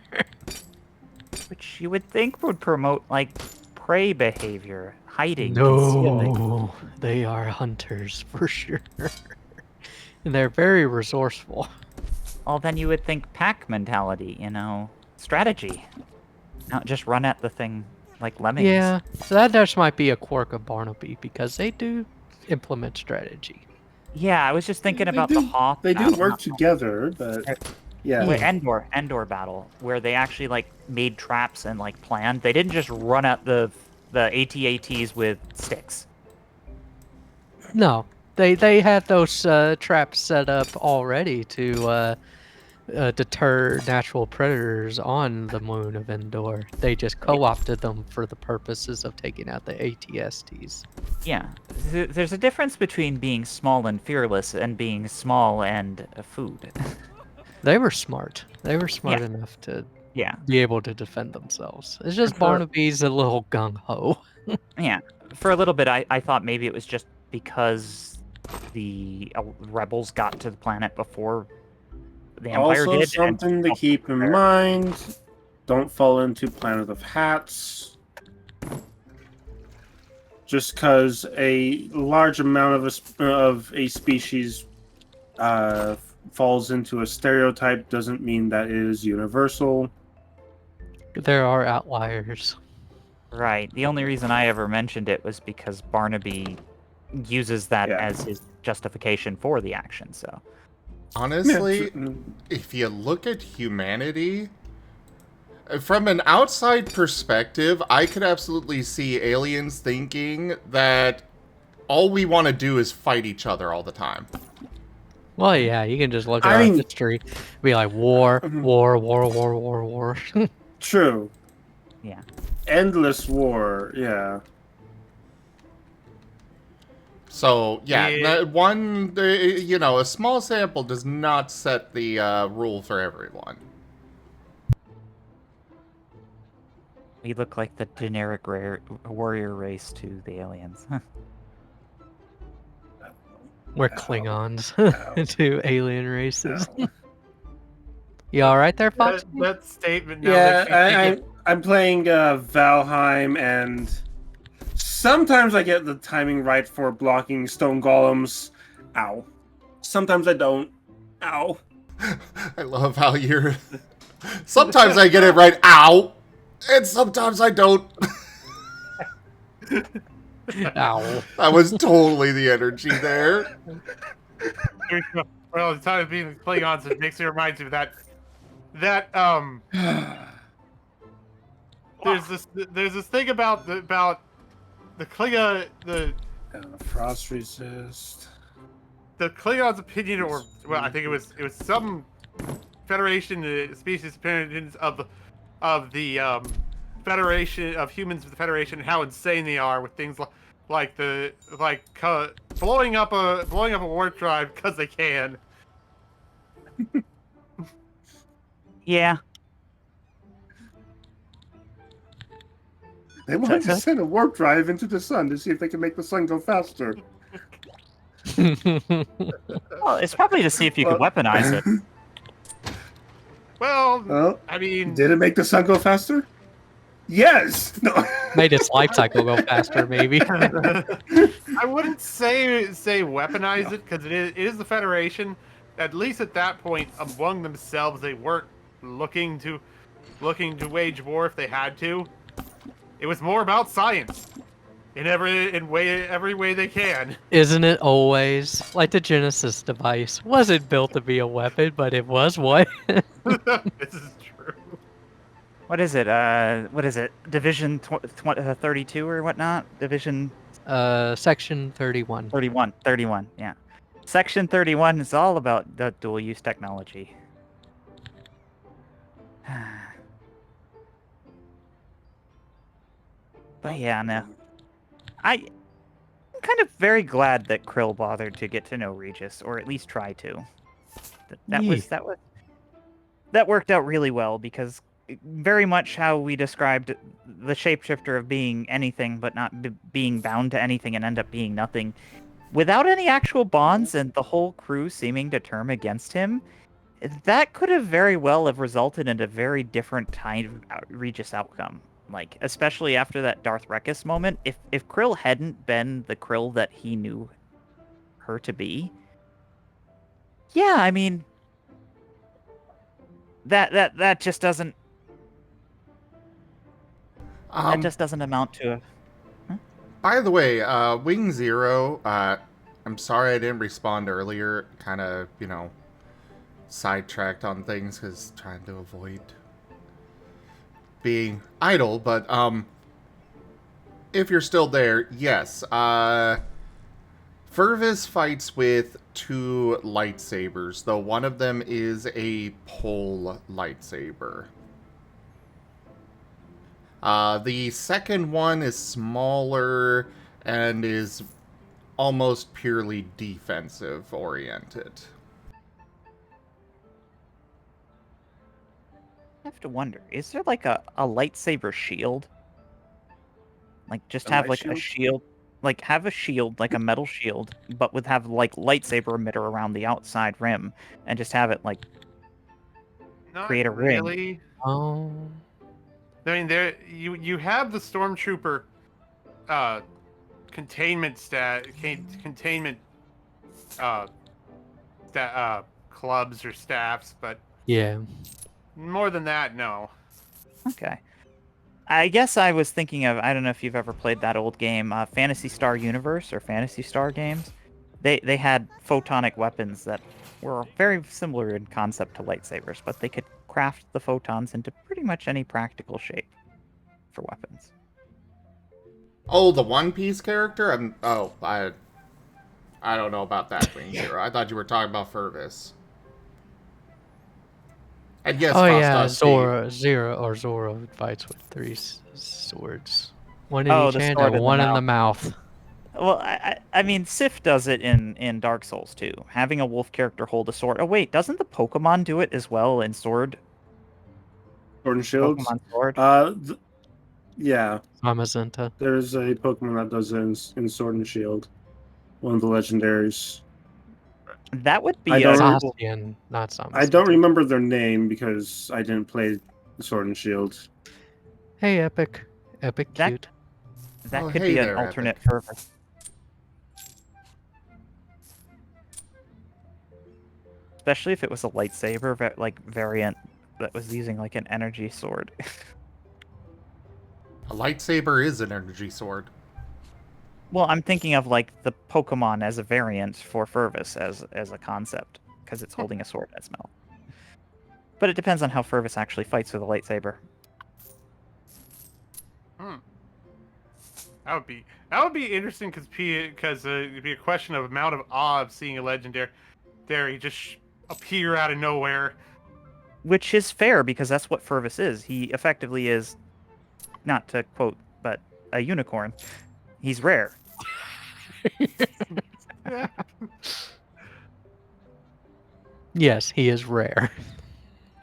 Which you would think would promote, like, prey behavior. Hiding, concealing. No, they are hunters for sure. And they're very resourceful. Well, then you would think pack mentality, you know, strategy. Not just run at the thing like lemmings. Yeah, so that just might be a quirk of Barnaby, because they do implement strategy. Yeah, I was just thinking about the Hoth. They do battle, work not- together, but yeah. Wait, Endor battle, where they actually like made traps and like planned. They didn't just run at the AT-ATs with sticks. No, they had those traps set up already to deter natural predators on the moon of Endor. They just co-opted them for the purposes of taking out the ATSTs. Yeah, there's a difference between being small and fearless and being small and food. They were smart. They were smart enough to be able to defend themselves. It's just Barnaby's a little gung-ho. Yeah, for a little bit I thought maybe it was just because the rebels got to the planet before the Empire Also, did. something to keep in mind: don't fall into Planet of Hats. Just because a large amount of a species falls into a stereotype doesn't mean that it is universal. There are outliers. Right. The only reason I ever mentioned it was because Barnaby uses that as his justification for the action. So, honestly, if you look at humanity, from an outside perspective, I could absolutely see aliens thinking that all we want to do is fight each other all the time. Well, yeah, you can just look at our history, be like war. True. Yeah. Endless war. Yeah. So yeah, a small sample does not set the rule for everyone. we look like the generic warrior race to the aliens. We're Klingons to alien races. You all right there, Fox? That statement. Now I'm playing Valheim, and sometimes I get the timing right for blocking stone golems. Ow. Sometimes I don't. Ow. I love how you're. Sometimes I get it right. Ow. And sometimes I don't. Ow. That was totally the energy there. Well, the time of being Klingons, it makes me remind you of that. There's this thing about the Klingon frost resist. The Klingons' opinion, or well, I think it was some Federation species opinions of the Federation of humans of the Federation and how insane they are with things like blowing up a warp drive because they can. Yeah. They wanted to send a warp drive into the sun to see if they can make the sun go faster. Well, it's probably to see if you could weaponize it. Well, I mean, did it make the sun go faster? Yes. No. Made its life cycle go faster, maybe. I wouldn't say weaponize it because it is the Federation. At least at that point, among themselves, they weren't looking to wage war if they had to. It was more about science in every way they can. Isn't it always? Like the Genesis device wasn't built to be a weapon, but it was one. This is true. What is it? Division 32 or whatnot? Division... Section 31. 31, yeah. Section 31 is all about the dual-use technology. But yeah, no. I'm kind of very glad that Krill bothered to get to know Regis, or at least try to. That worked out really well, because very much how we described the shapeshifter of being anything but not being bound to anything and end up being nothing, without any actual bonds and the whole crew seeming to turn against him, that could have very well have resulted in a very different kind of Regis outcome. Like, especially after that Darth Rekus moment, if Krill hadn't been the Krill that he knew her to be, yeah, I mean, that just doesn't that just doesn't amount to a... By the way, Wing Zero, I'm sorry I didn't respond earlier. Kind of, sidetracked on things because trying to avoid being idle. But if you're still there, yes. Furvis fights with 2 lightsabers, though one of them is a pole lightsaber. The second one is smaller and is almost purely defensive oriented. I have to wonder, is there like a lightsaber shield? Like, just have like a shield? Like, have a shield, like a metal shield, but have like lightsaber emitter around the outside rim, and just have it like create a ring. Really. Oh. I mean, you have the stormtrooper containment clubs or staffs, but yeah, more than that, no. Okay. I guess I was thinking of, I don't know if you've ever played that old game, Phantasy Star Universe or Phantasy Star games. They had photonic weapons that were very similar in concept to lightsabers, but they could craft the photons into pretty much any practical shape for weapons. Oh, the One Piece character? I don't know about that, Wing Zero. I thought you were talking about Furvis. And yes, Zoro fights with 3 swords. One in each hand and one in the mouth. Well, I mean, Sif does it in Dark Souls too. Having a wolf character hold a sword. Oh wait, doesn't the Pokemon do it as well in Sword? Sword and Shield? Pokemon Sword? Yeah. Amazenta. There's a Pokemon that does it in Sword and Shield. One of the legendaries. That would be Zacian, not Samazenta. I don't remember their name because I didn't play Sword and Shield. Hey, Epic. Cute. That could be an alternate fervor. Especially if it was a lightsaber variant that was using like an energy sword. A lightsaber is an energy sword. Well, I'm thinking of like the Pokemon as a variant for Furvis as a concept, because it's holding a sword in its mouth. But it depends on how Furvis actually fights with a lightsaber. That would be interesting because it'd be a question of amount of awe of seeing a legendary he just appear out of nowhere. Which is fair, because that's what Furvis is. He effectively is, not to quote, but a unicorn. He's rare. Yes, he is rare.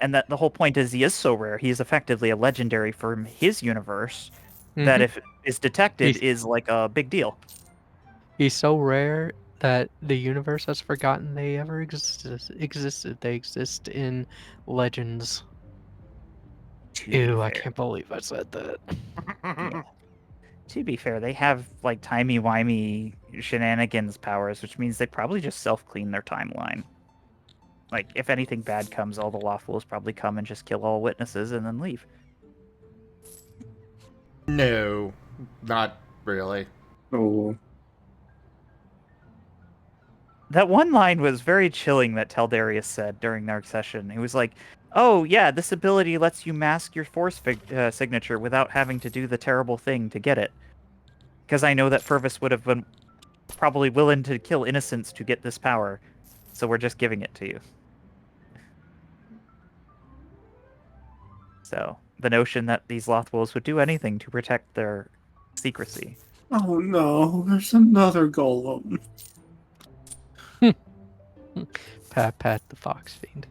And that the whole point is he is so rare. He is effectively a legendary from his universe, that Mhm. if it is detected He's- is like a big deal. He's so rare that the universe has forgotten they ever existed. They exist in legends. To be Ew, I fair. can't believe I said that. Yeah. To be fair, they have like timey-wimey shenanigans powers, which means they probably just self-clean their timeline. Like, if anything bad comes, all the Lothwolves probably come and just kill all witnesses and then leave. No, not really. Oh. That one line was very chilling that Teldarius said during their session. He was like, "Oh yeah, this ability lets you mask your force signature without having to do the terrible thing to get it. Because I know that Fervus would have been probably willing to kill innocents to get this power, so we're just giving it to you." So the notion that these Lothwolves would do anything to protect their secrecy. Oh no, there's another golem. Pat the fox fiend.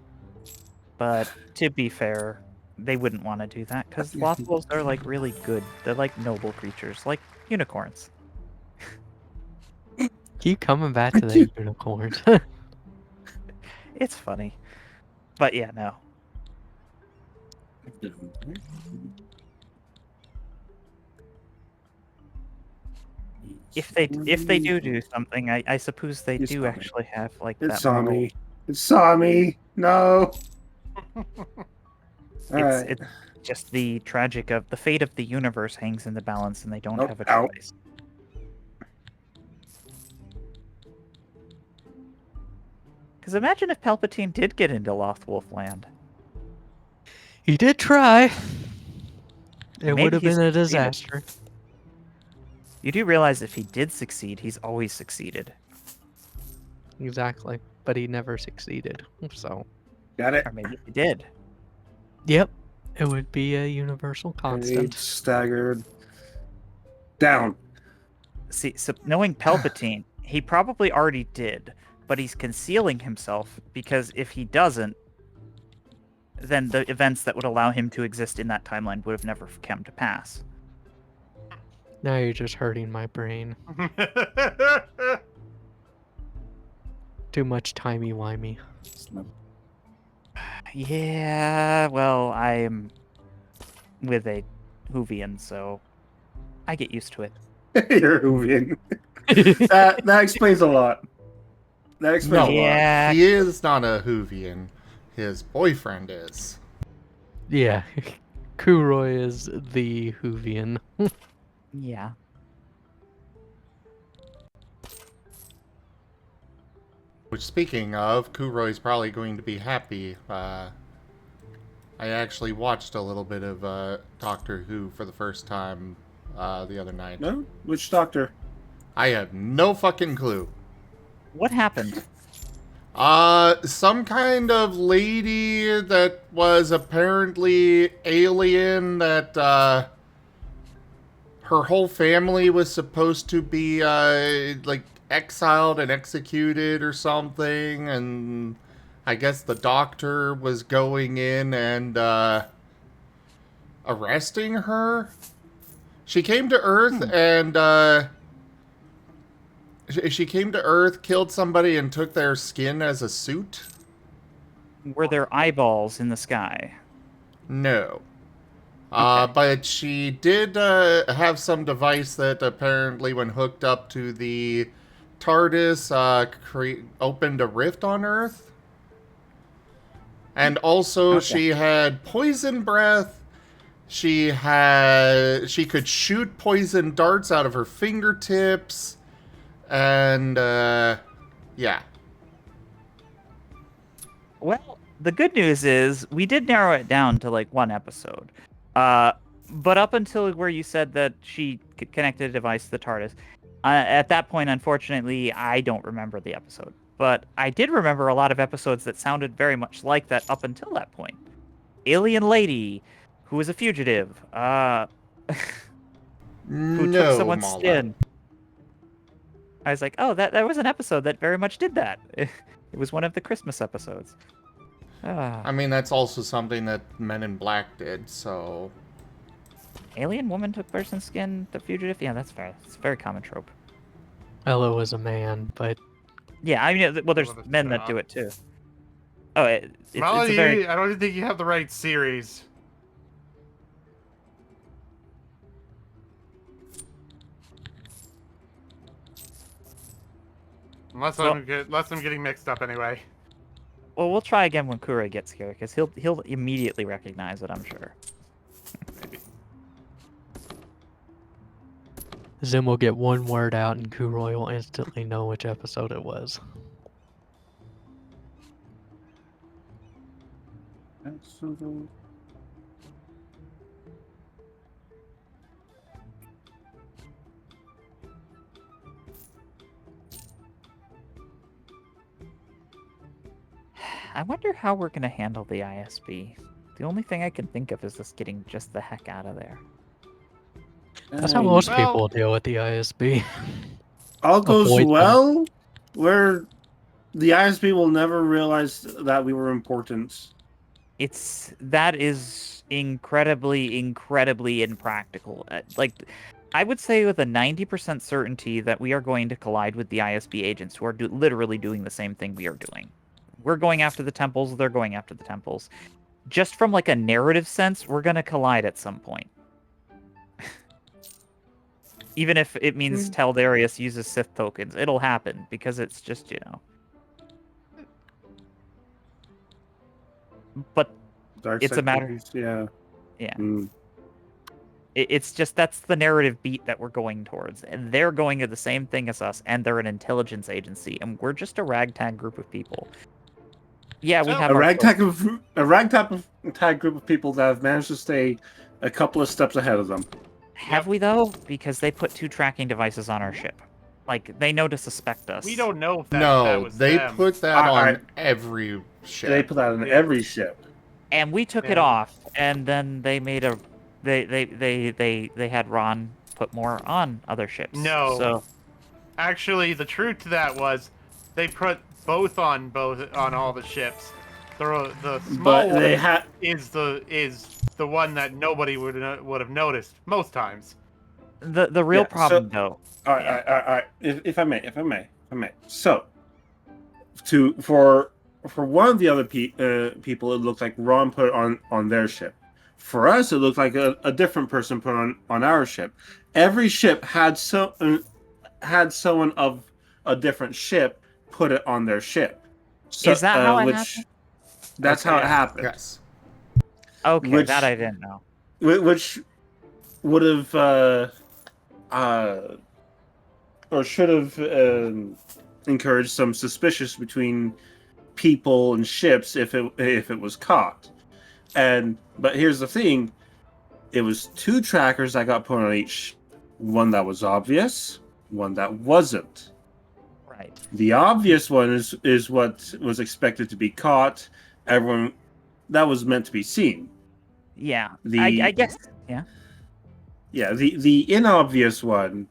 But to be fair, they wouldn't want to do that because Lothwolves are like really good. They're like noble creatures, like unicorns. Keep coming back to the unicorns. It's funny. But yeah, no. If they do something, I suppose they do actually have like It that. saw me. It saw me. No. It's just the tragic of the fate of the universe hangs in the balance, and they don't have a choice. Because imagine if Palpatine did get into Lothwolf land. He did try. It Maybe would have he been a succeeded. disaster. You do realize if he did succeed, he's always succeeded. Exactly. But he never succeeded. So. Got it. Or maybe he did. Yep. It would be a universal constant. Staggered. Down. See, so knowing Palpatine, he probably already did, but he's concealing himself because if he doesn't, then the events that would allow him to exist in that timeline would have never come to pass. Now you're just hurting my brain. Too much timey-wimey. Yeah, well, I'm with a Hoovian, so I get used to it. You're Hoovian. that explains a lot. That explains a lot. Yeah. He is not a Hoovian. His boyfriend is. Yeah. Kuroi is the Hoovian. Yeah. Which, speaking of, Kuroi's probably going to be happy. I actually watched a little bit of Doctor Who for the first time the other night. No? Which doctor? I have no fucking clue. What happened? Some kind of lady that was apparently alien that, her whole family was supposed to be, like, exiled and executed or something, and I guess the doctor was going in and, arresting her? She came to Earth and, she came to Earth, killed somebody, and took their skin as a suit? Were there eyeballs in the sky? No. Okay. But she did have some device that apparently, when hooked up to the TARDIS, opened a rift on Earth. And also, she had poison breath. She could shoot poison darts out of her fingertips. And, yeah. Well, the good news is we did narrow it down to like one episode. But up until where you said that she connected a device to the TARDIS, at that point, unfortunately, I don't remember the episode. But I did remember a lot of episodes that sounded very much like that up until that point. Alien lady, who was a fugitive, who took someone's skin. I was like, oh, that was an episode that very much did that. It was one of the Christmas episodes. I mean, that's also something that Men in Black did, so... Alien woman took person's skin, the fugitive? Yeah, that's fair. It's a very common trope. Ella was a man, but... Yeah, I mean, well, there's men that do it too. Oh, it's a very... I don't even think you have the right series. Unless I'm getting mixed up anyway. Well, we'll try again when Kure gets here, because he'll immediately recognize it, I'm sure. Maybe. Zim will get one word out and Kuroi will instantly know which episode it was. I wonder how we're going to handle the ISB. The only thing I can think of is just getting just the heck out of there. That's how most people deal with the ISB. All goes Avoid well, where the ISB will never realize that we were important. That is incredibly impractical. Like, I would say with a 90% certainty that we are going to collide with the ISB agents who are literally doing the same thing we are doing. We're going after the temples, they're going after the temples. Just from like a narrative sense, we're going to collide at some point. Even if it means Taldarius uses Sith tokens, it'll happen because it's just, you know. But it's a matter. Yeah. Yeah. It's just that's the narrative beat that we're going towards, and they're going to the same thing as us, and they're an intelligence agency, and we're just a ragtag group of people. Yeah, we have a ragtag group of people that have managed to stay a couple of steps ahead of them. Have we though? Because they put 2 tracking devices on our ship. Like, they know to suspect us. We don't know if that was they them. put that on every ship. They put that on every ship. And we took it off, and then they made a they had Ron put more on other ships. No. So actually, the truth to that was they put both on all the ships. The small one is the one that nobody would have noticed most times. The real problem, though. All right. If I may. So, for one of the other people, it looked like Ron put it on their ship. For us, it looked like a different person put it on our ship. Every ship had someone of a different ship put it on their ship. So, is that how it happened? That's how it happened. Yes. Okay, that I didn't know. Which would have or should have encouraged some suspicion between people and ships if it was caught. But here's the thing: it was 2 trackers that got put on each. One that was obvious, one that wasn't. Right. The obvious one is what was expected to be caught. Everyone that was meant to be seen. Yeah. I guess. Yeah. Yeah. The inobvious one,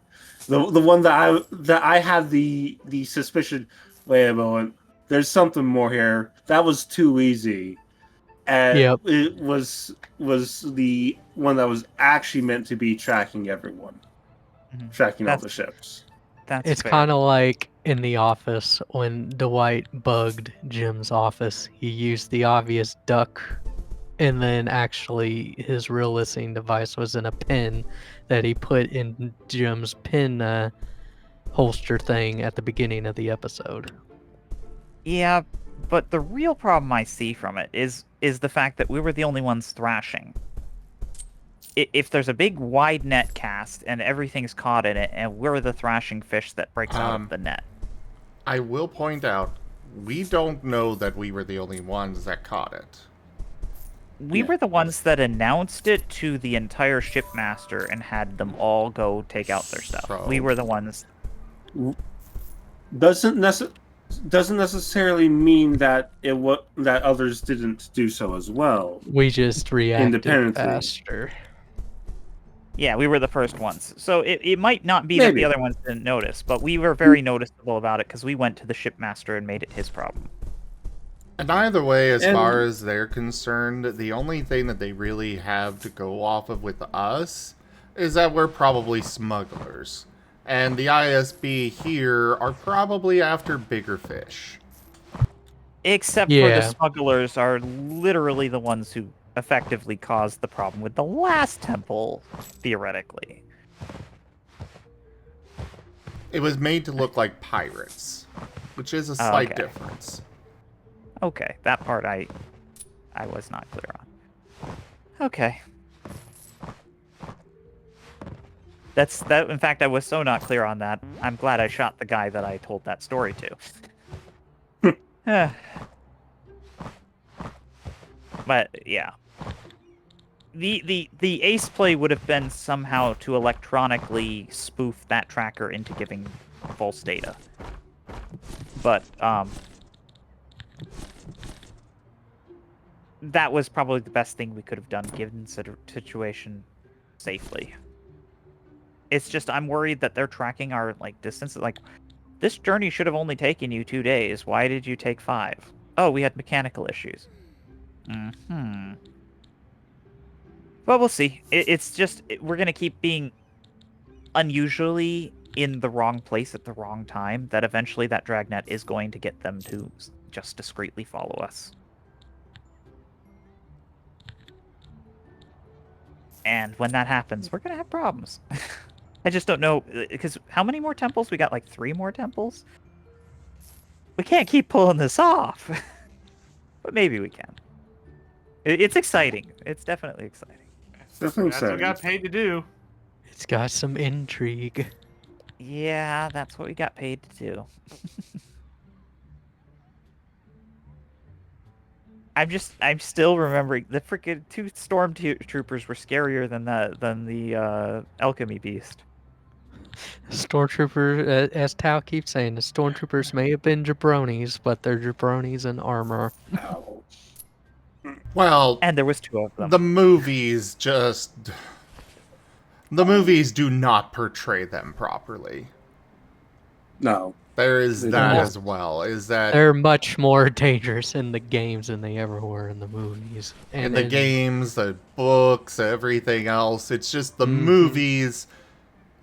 the one that I had the suspicion. Wait a moment. There's something more here. That was too easy. And it was the one that was actually meant to be tracking everyone, tracking all the ships. It's kind of like in The Office when Dwight bugged Jim's office. He used the obvious duck, and then actually his real listening device was in a pin that he put in Jim's pin holster thing at the beginning of the episode. Yeah, but the real problem I see from it is the fact that we were the only ones thrashing. If there's a big wide net cast and everything's caught in it, and we're the thrashing fish that breaks out of the net. I will point out, we don't know that we were the only ones that caught it. We were the ones that announced it to the entire shipmaster and had them all go take out their stuff. We were the ones. Doesn't necessarily mean that that others didn't do so as well. We just reacted independently. Faster. Yeah, we were the first ones. So it might not be that the other ones didn't notice, but we were very noticeable about it because we went to the shipmaster and made it his problem. And either way, as And- far as they're concerned, the only thing that they really have to go off of with us is that we're probably smugglers. And the ISB here are probably after bigger fish. Except for Yeah. the smugglers are literally the ones who effectively caused the problem with the last temple, theoretically. It was made to look like pirates, which is a slight Okay. difference. Okay, that part I was not clear on. Okay. That. In fact, I was so not clear on that. I'm glad I shot the guy that I told that story to. But yeah, the ace play would have been somehow to electronically spoof that tracker into giving false data. But that was probably the best thing we could have done given the situation safely. It's just I'm worried that they're tracking our distance. Like, this journey should have only taken you 2 days. Why did you take 5? Oh, we had mechanical issues. Well, we'll see. It's just we're gonna keep being unusually in the wrong place at the wrong time. That eventually that dragnet is going to get them to just discreetly follow us. And when that happens, we're gonna have problems. I just don't know, because how many more temples? We got 3 more temples? We can't keep pulling this off. But maybe we can. It's exciting. It's definitely exciting. Definitely That's what I exciting. got paid to do. It's got some intrigue. Yeah, that's what we got paid to do. I'm still remembering the freaking 2 stormtroopers were scarier than the alchemy beast. Stormtrooper, as Tao keeps saying, the stormtroopers may have been jabronis, but they're jabronis in armor. Well, And there was 2 of them. the movies do not portray them properly. No. There is They that don't. as well. Is that They're much more dangerous in the games than they ever were in the movies. in the games, the books, everything else, it's just the Mhm. movies.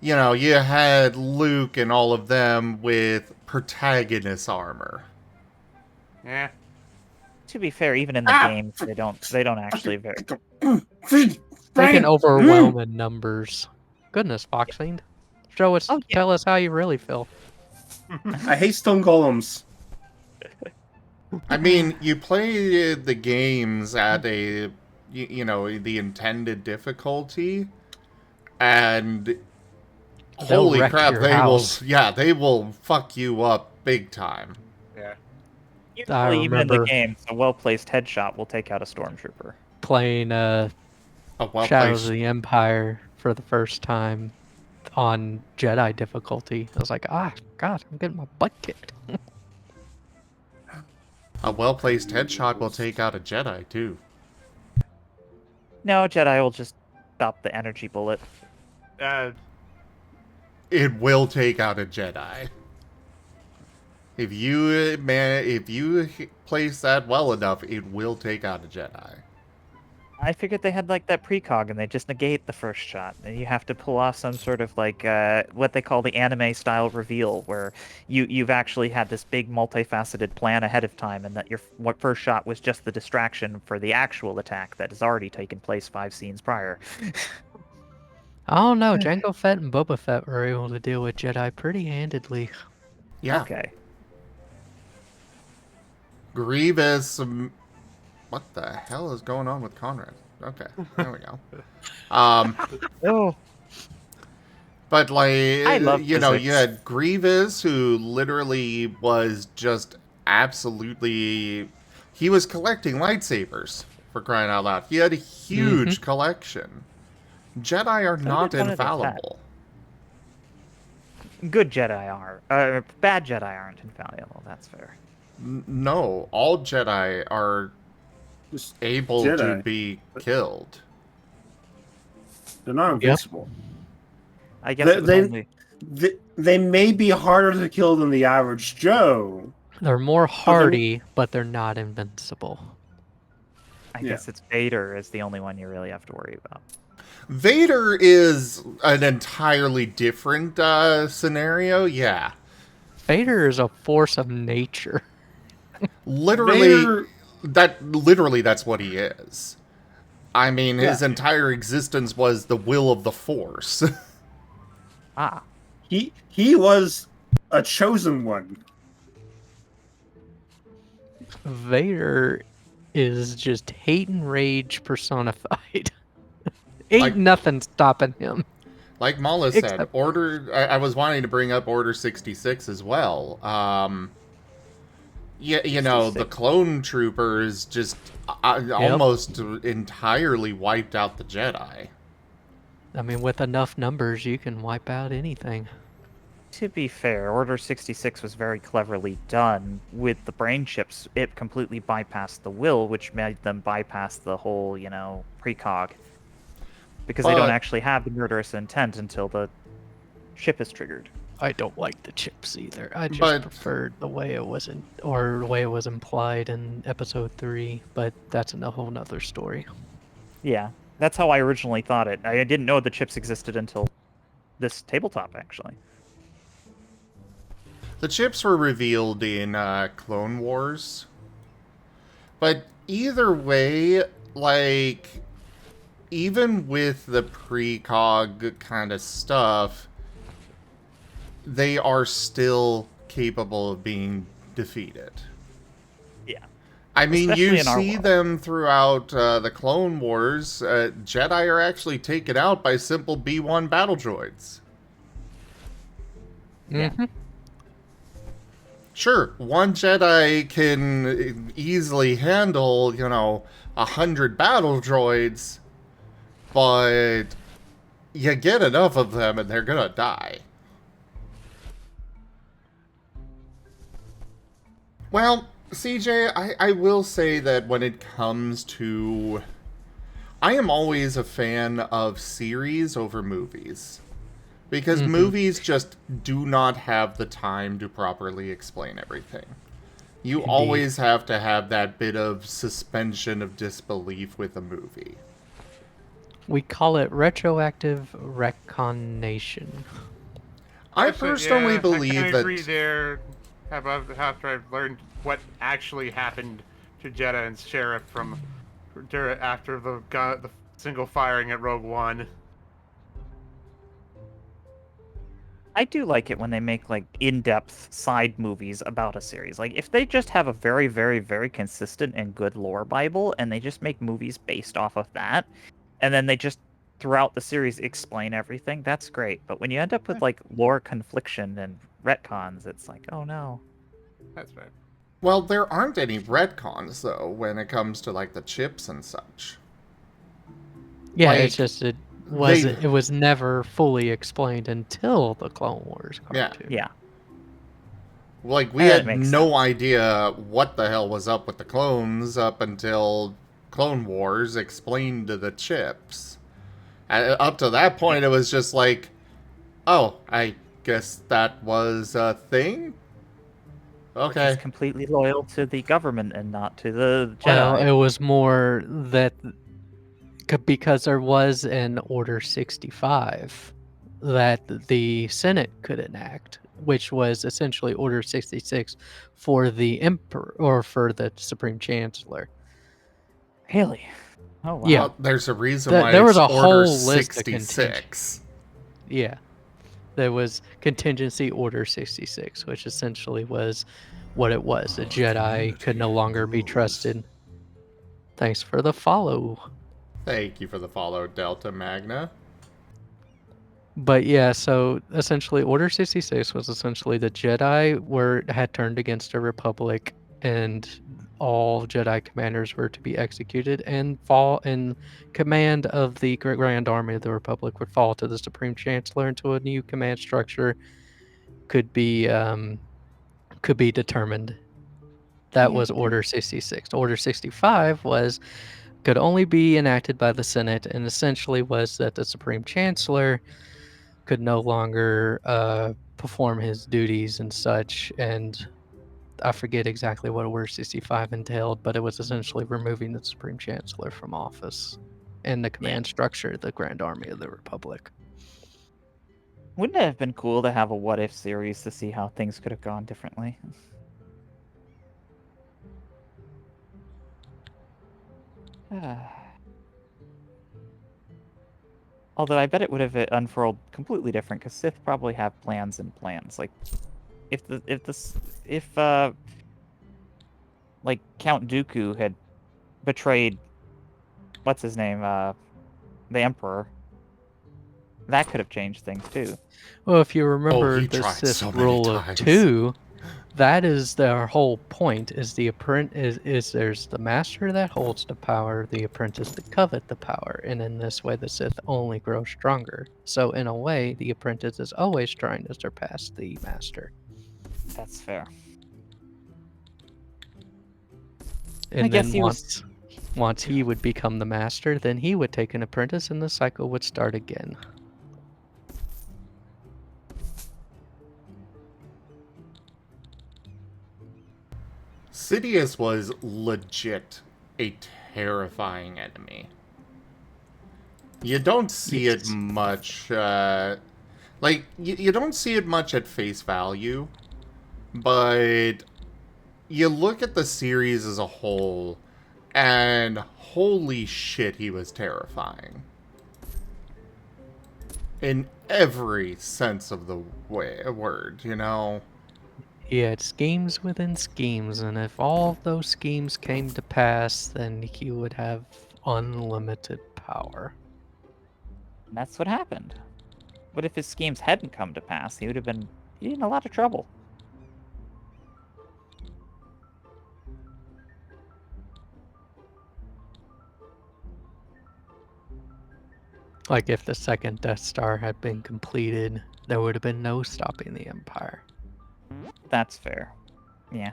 You know, you had Luke and all of them with protagonist armor. Yeah. To be fair, even in the games, they don't actually They can overwhelm in numbers. Goodness, Foxfiend. Tell us how you really feel. I hate stone golems. I mean, you play the games at the intended difficulty, and They'll holy wreck crap, your they house. they will fuck you up big time. Yeah. Usually, even in the remember- games, a well-placed headshot will take out a stormtrooper. Playing A Shadows well-placed of the Empire for the first time on Jedi difficulty. I was like, God, I'm getting my butt kicked. headshot will take out a Jedi too. No, Jedi will just stop the energy bullet. It will take out a Jedi. If you place that well enough, it will take out a Jedi. I figured they had that precog and they just negate the first shot. And you have to pull off some sort of what they call the anime style reveal, where you've actually had this big multifaceted plan ahead of time, and that your first shot was just the distraction for the actual attack that has already taken place 5 scenes prior. I don't know. Jango Fett and Boba Fett were able to deal with Jedi pretty handedly. Yeah. Okay. Grievous. What the hell is going on with Conrad? Okay, there we go. Oh. But I love you physics. had Grievous, who literally was just absolutely. He was collecting lightsabers, for crying out loud. He had a huge collection. Jedi are not did one of the infallible. Good Jedi are. Bad Jedi aren't infallible, that's fair. No, all Jedi are Just able to Jedi. be killed. They're not invincible. I guess it was They- only... They may be harder to kill than the average Joe, They're more hardy, but they're not invincible. I guess it's Vader is the only one you really have to worry about. Vader is an entirely different scenario, yeah. Vader is a force of nature. Literally, that's what he is. I mean, his entire existence was the will of the Force. He was a chosen one. Vader is just hate and rage personified. Ain't nothing stopping him. Like Mala said, I was wanting to bring up Order 66 as well. Yeah, you know, the clone troopers just almost entirely wiped out the Jedi. I mean, with enough numbers, you can wipe out anything. To be fair, Order 66 was very cleverly done. With the brain chips, it completely bypassed the will, which made them bypass the whole, precog. Because they don't actually have the murderous intent until the chip is triggered. I don't like the chips either. I just preferred the way it was the way it was implied in Episode 3, but that's a whole nother story. Yeah, that's how I originally thought it. I didn't know the chips existed until this tabletop, actually. The chips were revealed in Clone Wars. But either way, like, even with the precog kind of stuff, they are still capable of being defeated. Yeah. I mean, you see them throughout the Clone Wars. Jedi are actually taken out by simple B-1 battle droids. Mm-hmm. Sure, one Jedi can easily handle, 100 battle droids, but you get enough of them and they're gonna die. Well, CJ, I will say that when it comes to... I am always a fan of series over movies. Because movies just do not have the time to properly explain everything. You always have to have that bit of suspension of disbelief with a movie. We call it retroactive retconation. I personally believe I that... agree there. After I've learned what actually happened to Jedha and Sheriff after the single firing at Rogue One. I do like it when they make like in-depth side movies about a series. Like if they just have a very, very, very consistent and good lore Bible and they just make movies based off of that, and then they just throughout the series explain everything, that's great. But when you end up with like lore confliction and retcons, it's like, oh no. That's right. Well, there aren't any retcons though when it comes to like the chips and such. Yeah, it's just it was never fully explained until the Clone Wars cartoon. Yeah. Like, we had no idea what the hell was up with the clones up until Clone Wars explained the chips. Up to that point, it was just like, oh, I guess that was a thing? Okay. It's completely loyal to the government and not to the Jedi. Well, it was more that... because there was an Order 65 that the Senate could enact, which was essentially Order 66 for the Emperor, or for the Supreme Chancellor. Really? Oh, wow. Yeah, well, there's a reason why there was a Order whole list 66. Yeah. There was Contingency Order 66, which essentially was what it was. A Jedi could no longer be trusted. Thanks for the follow. Thank you for the follow, Delta Magna. But yeah, so essentially Order 66 was essentially the Jedi had turned against the Republic, and all Jedi commanders were to be executed, and fall in command of the Grand Army of the Republic would fall to the Supreme Chancellor until a new command structure could be determined. That was Order 66. Order 65 could only be enacted by the Senate, and essentially was that the Supreme Chancellor could no longer perform his duties and such, and I forget exactly what Order 65 entailed, but it was essentially removing the Supreme Chancellor from office and the command structure of the Grand Army of the Republic. Wouldn't it have been cool to have a what if series to see how things could have gone differently? Although I bet it would have unfurled completely different, because Sith probably have plans and plans. Like, if like Count Dooku had betrayed what's his name, the Emperor, that could have changed things too. Well, if you remember he the tried Sith so many rule of times. 2, that is their whole point. Is the apprentice is there's the master that holds the power, the apprentice that covet the power, and in this way the Sith only grow stronger. So in a way, the apprentice is always trying to surpass the master. That's fair. And I guess then he once he would become the master, then he would take an apprentice, and the cycle would start again. Sidious was legit a terrifying enemy. You don't see it much, like, you don't see it much at face value, but you look at the series as a whole, and holy shit, he was terrifying. In every sense of the word, you know? He had schemes within schemes, and if all of those schemes came to pass, then he would have unlimited power. And that's what happened. What if his schemes hadn't come to pass? He would have been in a lot of trouble. Like if the second Death Star had been completed, there would have been no stopping the Empire. That's fair. Yeah.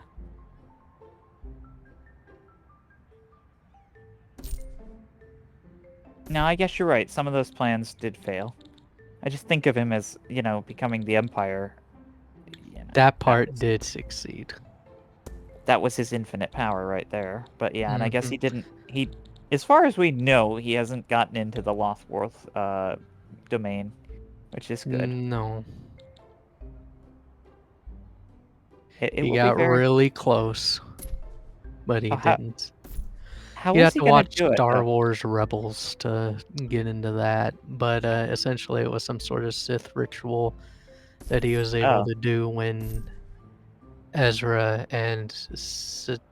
No, I guess you're right. Some of those plans did fail. I just think of him as, becoming the Empire. That part did succeed. That was his infinite power right there. But yeah, and I guess Mhm. as far as we know, he hasn't gotten into the Lothworth domain, which is good. No. It He will got be very... really close, but he didn't. How You is have he to gonna watch do it, Star though? Wars Rebels to get into that, but essentially it was some sort of Sith ritual that he was able Oh. to do when Ezra and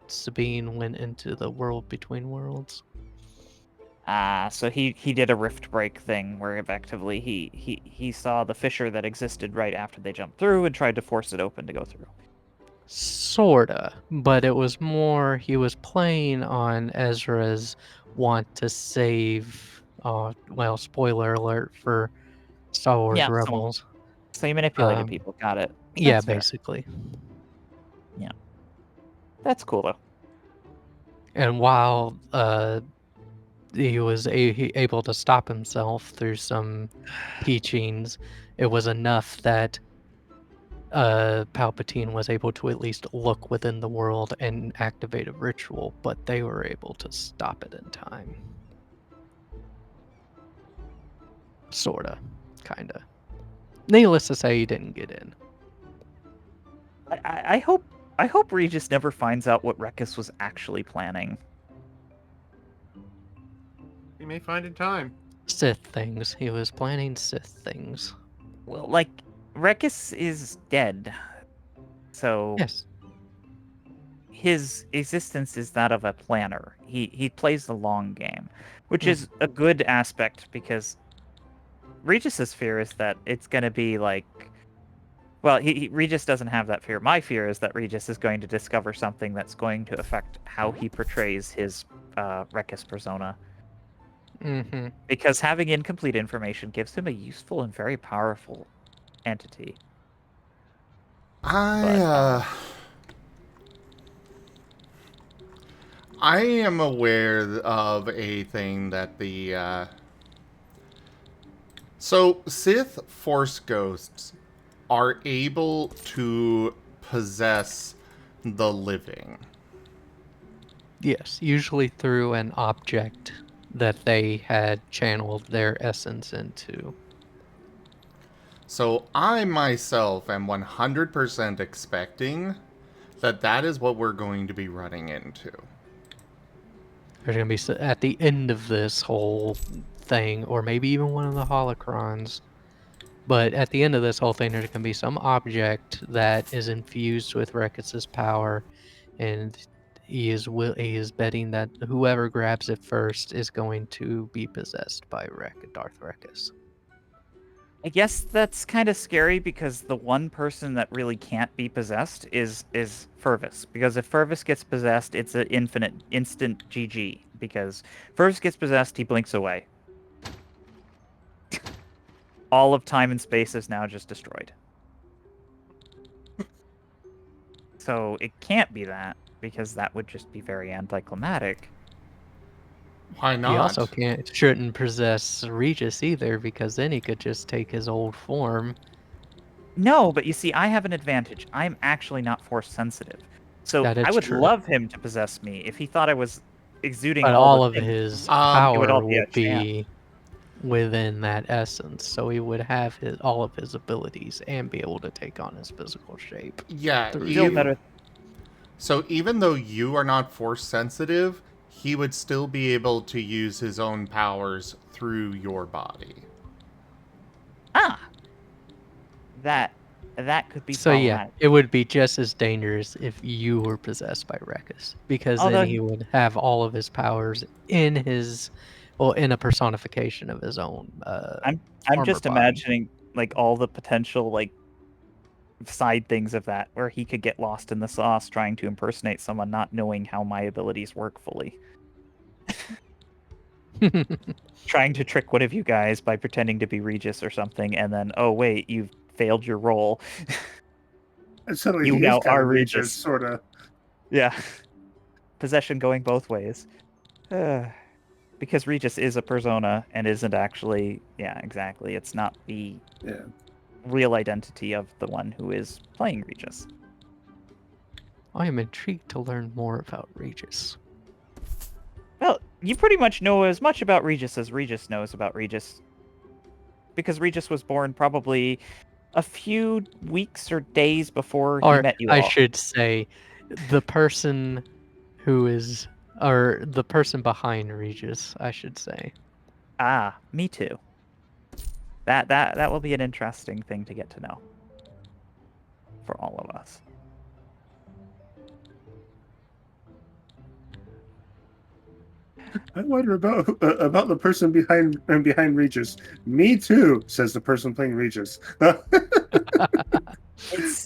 Sabine went into the world between worlds. So he did a rift break thing where effectively he saw the fissure that existed right after they jumped through and tried to force it open to go through. Sorta, but it was more he was playing on Ezra's want to save. Well, spoiler alert for Star Wars Yeah, Rebels. so he manipulated people. Got it. Yeah, That's fair. basically. Yeah, that's cool though. And while he was able to stop himself through some teachings, it was enough that Palpatine was able to at least look within the world and activate a ritual, but they were able to stop it in time. Sorta. Kinda. Needless to say, he didn't get in. I hope Regis never finds out what Rekus was actually planning. You may find in time. Sith things. He was planning Sith things. Well, like, Rekus is dead, so yes, his existence is that of a planner. He plays the long game, which is a good aspect because Regis's fear is that it's going to be like... Well, Regis doesn't have that fear. My fear is that Regis is going to discover something that's going to affect how he portrays his Rekus persona. Mm-hmm. Because having incomplete information gives him a useful and very powerful entity. I am aware of a thing that the so Sith Force ghosts are able to possess the living. Yes, usually through an object that they had channeled their essence into. So I myself am 100% expecting that that is what we're going to be running into. There's going to be, at the end of this whole thing, or maybe even one of the holocrons, but at the end of this whole thing, there's going to be some object that is infused with Rekis's power, and he is betting that whoever grabs it first is going to be possessed by Darth Rekis. I guess that's kind of scary because the one person that really can't be possessed is Furvis. Because if Furvis gets possessed, it's an instant GG. Because Furvis gets possessed, he blinks away. All of time and space is now just destroyed. So it can't be that, because that would just be very anticlimactic. Why not? He also shouldn't possess Regis either, because then he could just take his old form. No, but you see, I have an advantage. I'm actually not force sensitive. So That is I would true. love him to possess me if he thought I was exuding But all all the of things. his It would all power be a will be within that essence, so he would have all of his abilities and be able to take on his physical shape. Yeah, Still better. So even though you are not force sensitive, he would still be able to use his own powers through your body. Ah, that could be So yeah, problematic. it would be just as dangerous if you were possessed by Rekis, because then he would have all of his powers in a personification of his own. I'm just body. imagining like all the potential like side things of that, where he could get lost in the sauce trying to impersonate someone, not knowing how my abilities work fully. Trying to trick one of you guys by pretending to be Regis or something, and then, oh wait, you've failed your role. And suddenly You he now is kind are of Regis. sort of. Yeah. Possession going both ways. Because Regis is a persona and isn't actually, yeah, exactly. It's not the real identity of the one who is playing Regis. I am intrigued to learn more about Regis. Well, you pretty much know as much about Regis as Regis knows about Regis. Because Regis was born probably a few weeks or days before he met you all. I should say, the person who is, or the person behind Regis, I should say. Ah, me too. That will be an interesting thing to get to know. For all of us. I wonder about the person behind Regis. Me too, says the person playing Regis.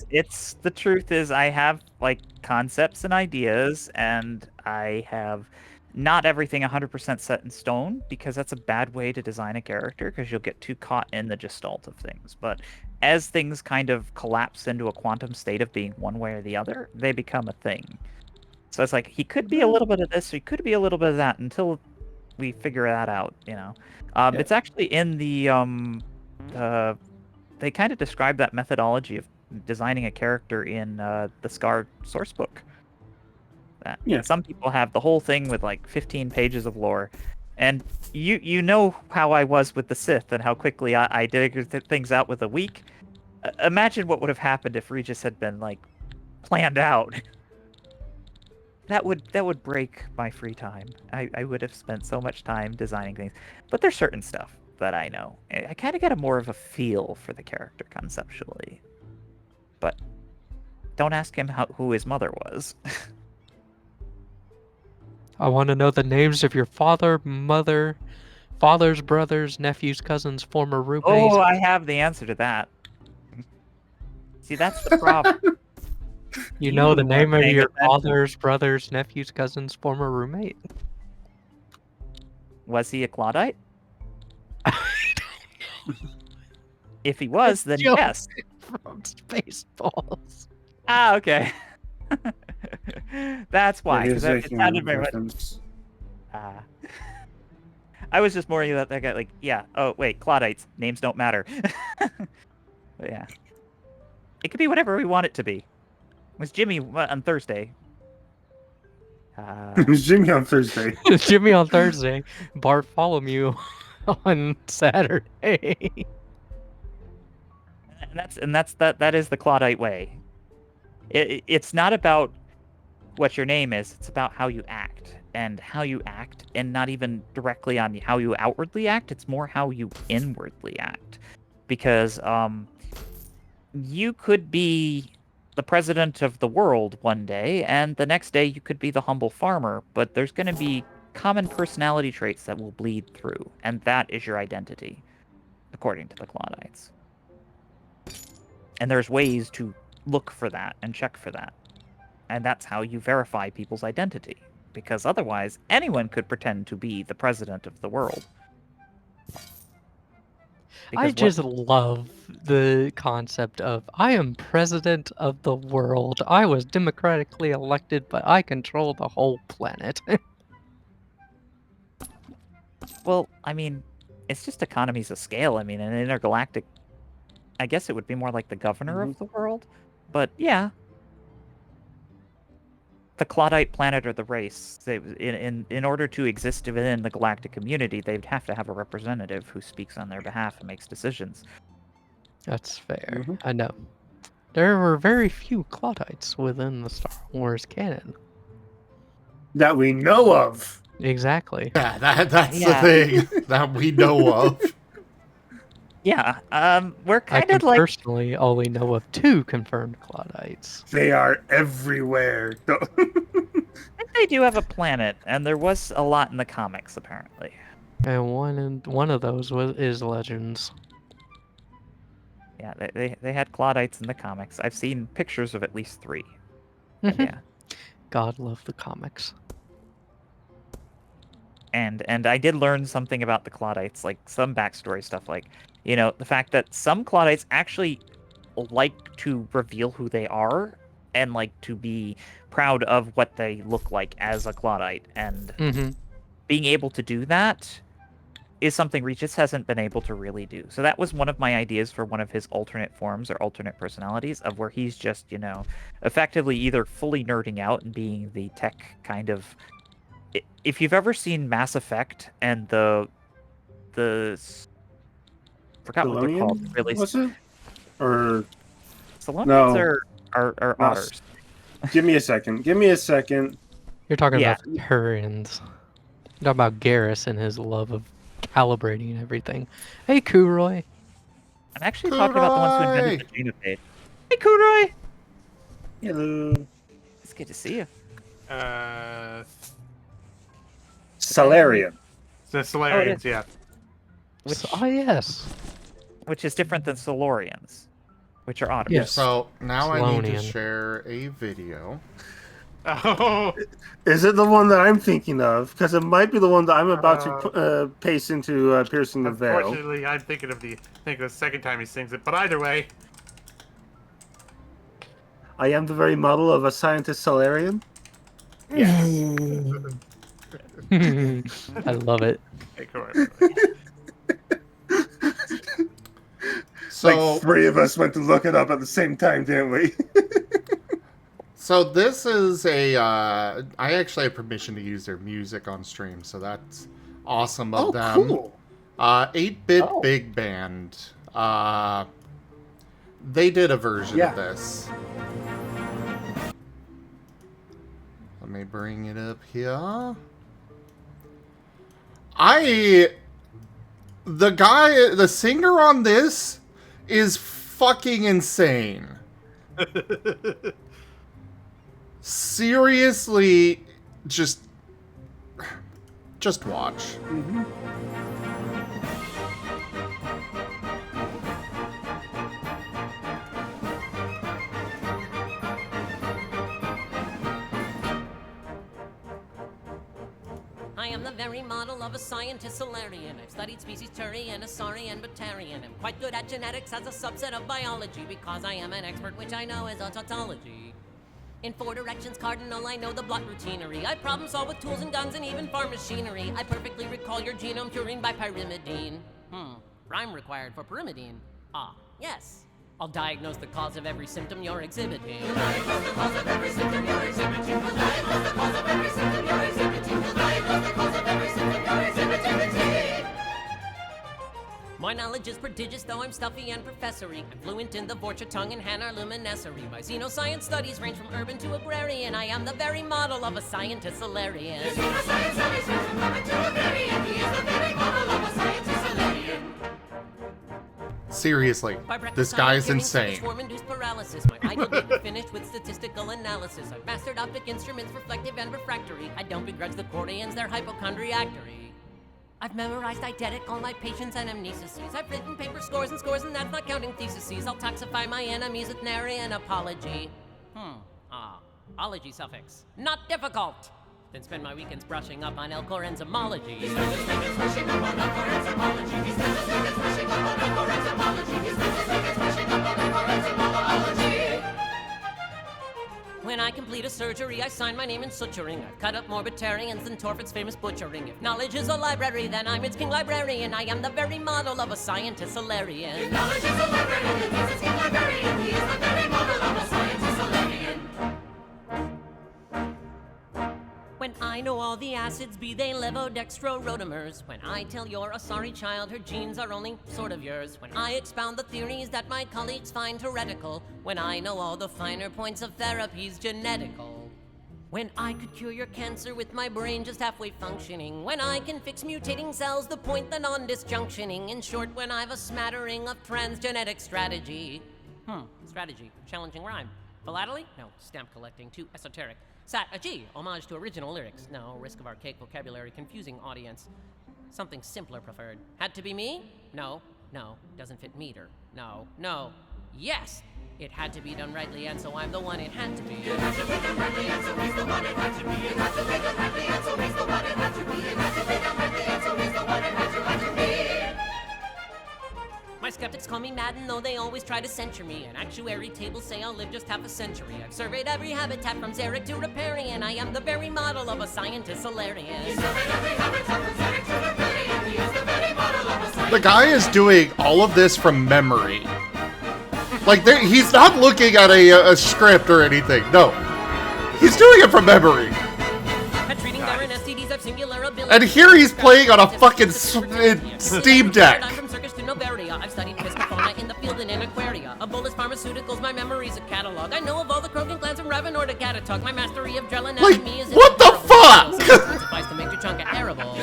It's the truth is I have like concepts and ideas, and I have not everything 100% set in stone, because that's a bad way to design a character, because you'll get too caught in the gestalt of things. But as things kind of collapse into a quantum state of being one way or the other, they become a thing. So it's like, he could be a little bit of this, or he could be a little bit of that, until we figure that out, you know. It's actually in the they kind of describe that methodology of designing a character in the Scar sourcebook. Some people have the whole thing with like 15 pages of lore, and you know how I was with the Sith and how quickly I did things out with a week. Imagine what would have happened if Regis had been like planned out. That would break my free time. I would have spent so much time designing things. But there's certain stuff that I know. I kind of get more of a feel for the character conceptually. But don't ask him who his mother was. I want to know the names of your father, mother, father's brothers, nephews, cousins, former roommates. Oh, I have the answer to that. See, that's the problem. You know the name of your father's brothers, nephews, cousins, former roommate? Was he a Claudite? I don't know. If he was, then yes. From Spaceballs. Ah, okay. That's why. Because it sounded very much. I was just more that guy, like, yeah. Oh, wait, Claudites. Names don't matter. But yeah. It could be whatever we want it to be. was Jimmy on Thursday. It was Jimmy on Thursday. Jimmy on Thursday, Bartholomew on Saturday. And that is the Claudite way. It's not about what your name is, it's about how you act. And how you act, and not even directly on how you outwardly act, it's more how you inwardly act. Because you could be the president of the world one day, and the next day you could be the humble farmer, but there's going to be common personality traits that will bleed through, and that is your identity, according to the Claudites. And there's ways to look for that and check for that. And that's how you verify people's identity. Because otherwise, anyone could pretend to be the president of the world. I just love the concept of, I am president of the world. I was democratically elected, but I control the whole planet. Well, I mean, it's just economies of scale. I mean, an intergalactic... I guess it would be more like the governor of the world. But, yeah. The Claudite planet or the race, in order to exist within the galactic community, they'd have to have a representative who speaks on their behalf and makes decisions. That's fair. I know. There were very few Claudites within the Star Wars canon. That we know of. Exactly. Yeah, that's the thing that we know of. Yeah, we're I kind can of like... personally only know of 2 confirmed Claudites. They are everywhere. I think they do have a planet, and there was a lot in the comics, apparently. And one of those is Legends. Yeah, they had Claudites in the comics. I've seen pictures of at least 3. Yeah. God love the comics. And I did learn something about the Claudites, like some backstory stuff, like, you know, the fact that some Claudites actually like to reveal who they are and like to be proud of what they look like as a Claudite. And being able to do that is something Regis hasn't been able to really do. So that was one of my ideas for one of his alternate forms or alternate personalities, of where he's just, you know, effectively either fully nerding out and being the tech kind of... If you've ever seen Mass Effect and the forgot what they're called. Really, was it? Or Salonians are otters. Give me a second. Give me a second. You're talking about Turians. You're talking about Garrus and his love of calibrating everything. Hey, Kuroy. I'm actually talking about the ones who invented the genocide. Hey, Kuroy. Hello. It's good to see you. Salarian. The Solarians, yeah. Yes. Which is different than Solorians, which are otters. Yes. So now I need to Salonian. share a video. Oh, Is it the one that I'm thinking of? Because it might be the one that I'm about to paste into Piercing the Veil. unfortunately, I'm thinking of the second time he sings it. But either way, I am the very model of a scientist Salarian. I love it. So Like 3 of us went to look it up at the same time, didn't we? So this is a, I actually have permission to use their music on stream, so that's awesome of them. Cool. 8-Bit Big Band. They did a version of this. Let me bring it up here. The singer on this is fucking insane. Seriously, just watch. I am the very model of a scientist Solarian. I've studied species Turian, Asari, and Batarian. I'm quite good at genetics as a subset of biology because I am an expert, which I know is a tautology. In 4 directions cardinal, I know the blot routinary. I problem solve with tools and guns and even farm machinery. I perfectly recall your genome purine by pyrimidine. Rhyme required for pyrimidine. Ah, yes. I'll diagnose the cause of every symptom you're exhibiting. My knowledge is prodigious, though I'm stuffy and professory. I'm fluent in the Vorcha tongue and Hanar luminescery. My xenoscience studies range from urban to agrarian. I am the very model of a scientist Solarian. Xenoscience studies range from urban to agrarian. He is the very model of a scientist Solarian. Seriously, this guy is insane. Swarm-induced paralysis. My ideal data finished with statistical analysis. I've mastered optic instruments, reflective and refractory. I don't begrudge the Chordians their hypochondriactory. I've memorized eidetic all my patients and amnesises. I've written paper scores, and that's not counting theses. I'll toxify my enemies with nary an apology. Ology suffix. Not difficult. Then spend my weekends brushing up on Elcor enzymology. When I complete a surgery, I sign my name in suturing. I've cut up more Batarians than Torford's famous butchering. If knowledge is a library, then I'm its king librarian. I am the very model of a scientist Solarian. If knowledge is a library, then he's its king librarian. He is the very model of a scientist Solarian. When I know all the acids, be they levodextrorodimers. When I tell you're a sorry child, her genes are only sort of yours. When I expound the theories that my colleagues find heretical. When I know all the finer points of therapies genetical. When I could cure your cancer with my brain just halfway functioning. When I can fix mutating cells, the point the non-disjunctioning. In short, when I've a smattering of transgenetic strategy. Strategy. Challenging rhyme. Philately? No. Stamp collecting. Too esoteric. Sat a G, homage to original lyrics. No, risk of archaic vocabulary, confusing audience. Something simpler preferred. Had to be me? No, doesn't fit meter. No, yes! It had to be done rightly, and so I'm the one it had to be. It had to be done rightly, and so he's the one it had to be. It had to be done rightly, and so he's the one it had to be. It had to be done rightly, and so he's the one it had to be. My skeptics call me Marten, though they always try to censure me. And actuary tables say I'll live just half a century. I've surveyed every habitat from xeric to riparian. I am the very model of a scientist Solarian. He surveyed every habitat from xeric to riparian. He is the very model of a scientist. The guy is doing all of this from memory. Like, he's not looking at a script or anything. No. He's doing it from memory. And here he's playing on a fucking Steam Deck. I've studied piscofauna in the field and in aquaria. A bolus pharmaceuticals, my memory's a catalog. I know of all the croaking glands from Ravenor to Gatatog. My mastery of gel anatomy is what the fuck? Suffice to make your chunk arable.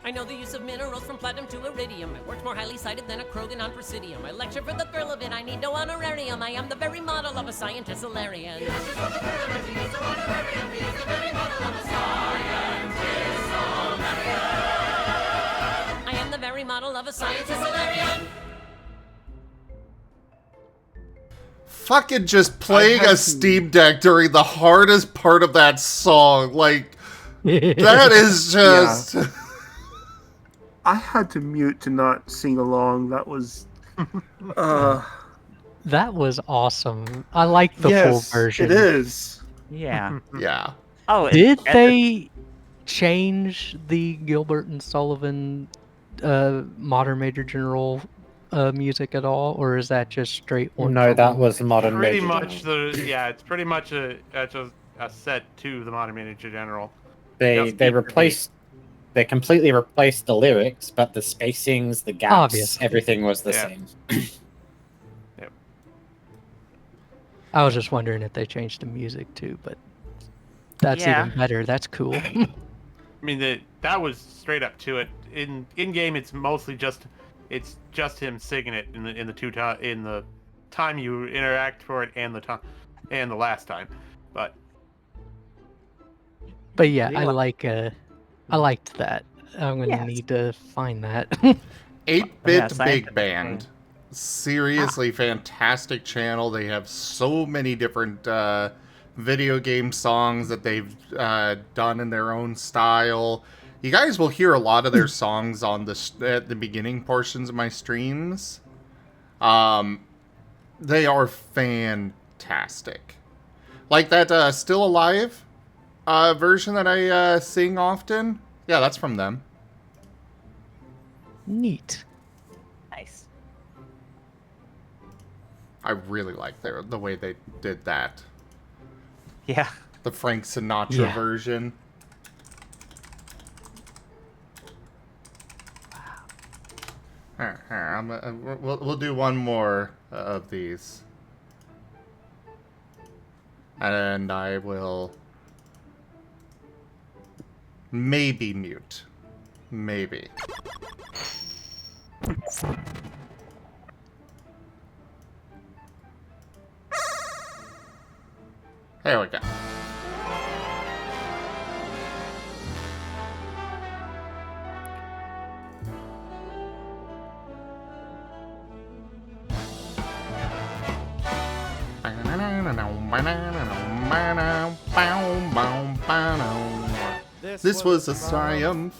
I know the use of minerals from platinum to iridium. My work's more highly cited than a Krogan on Presidium. I lecture for the thrill of it, I need no honorarium. I am the very model of a scientist Solarian. I am the very model of a scientist Solarian. Fucking just playing a Steam Deck during the hardest part of that song. Like, that is just... Yeah. I had to mute to not sing along. That was... That was awesome. I like the full version. It is. Yeah. Yeah. Oh, did they change the Gilbert and Sullivan Modern Major General music at all, or is that just straight one? No, that was Modern pretty Major much General. it's pretty much a set to the Modern Major General. They completely replaced the lyrics, but the spacings, the gaps, Obviously. everything was the same. Yep. I was just wondering if they changed the music too, but that's even better. That's cool. I mean, that was straight up to it. In game, it's mostly just him singing it in the time you interact for it and the last time, but yeah, I liked that. I'm gonna need to find that. 8-Bit Big Band. Seriously fantastic channel. They have so many different video game songs that they've done in their own style. You guys will hear a lot of their songs on at the beginning portions of my streams. They are fantastic. Like that Still Alive version that I sing often. Yeah, that's from them. Neat. Nice. I really like the way they did that. Yeah. The Frank Sinatra Yeah. version. Here, we'll do one more of these. And I will maybe mute. Maybe. There we go. This was a triumph.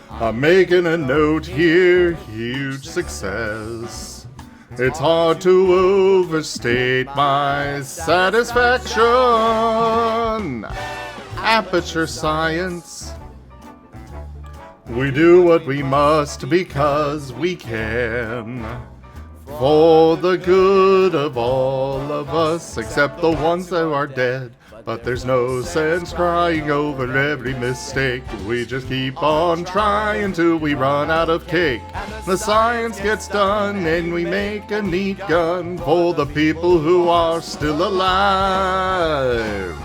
I'm making a note here, huge success. It's hard to overstate my satisfaction. Aperture science. We do what we must because we can. For the good of all of us, except the ones that are dead. But there's no sense crying over every mistake. We just keep on trying till we run out of cake. The science gets done and we make a neat gun for the people who are still alive.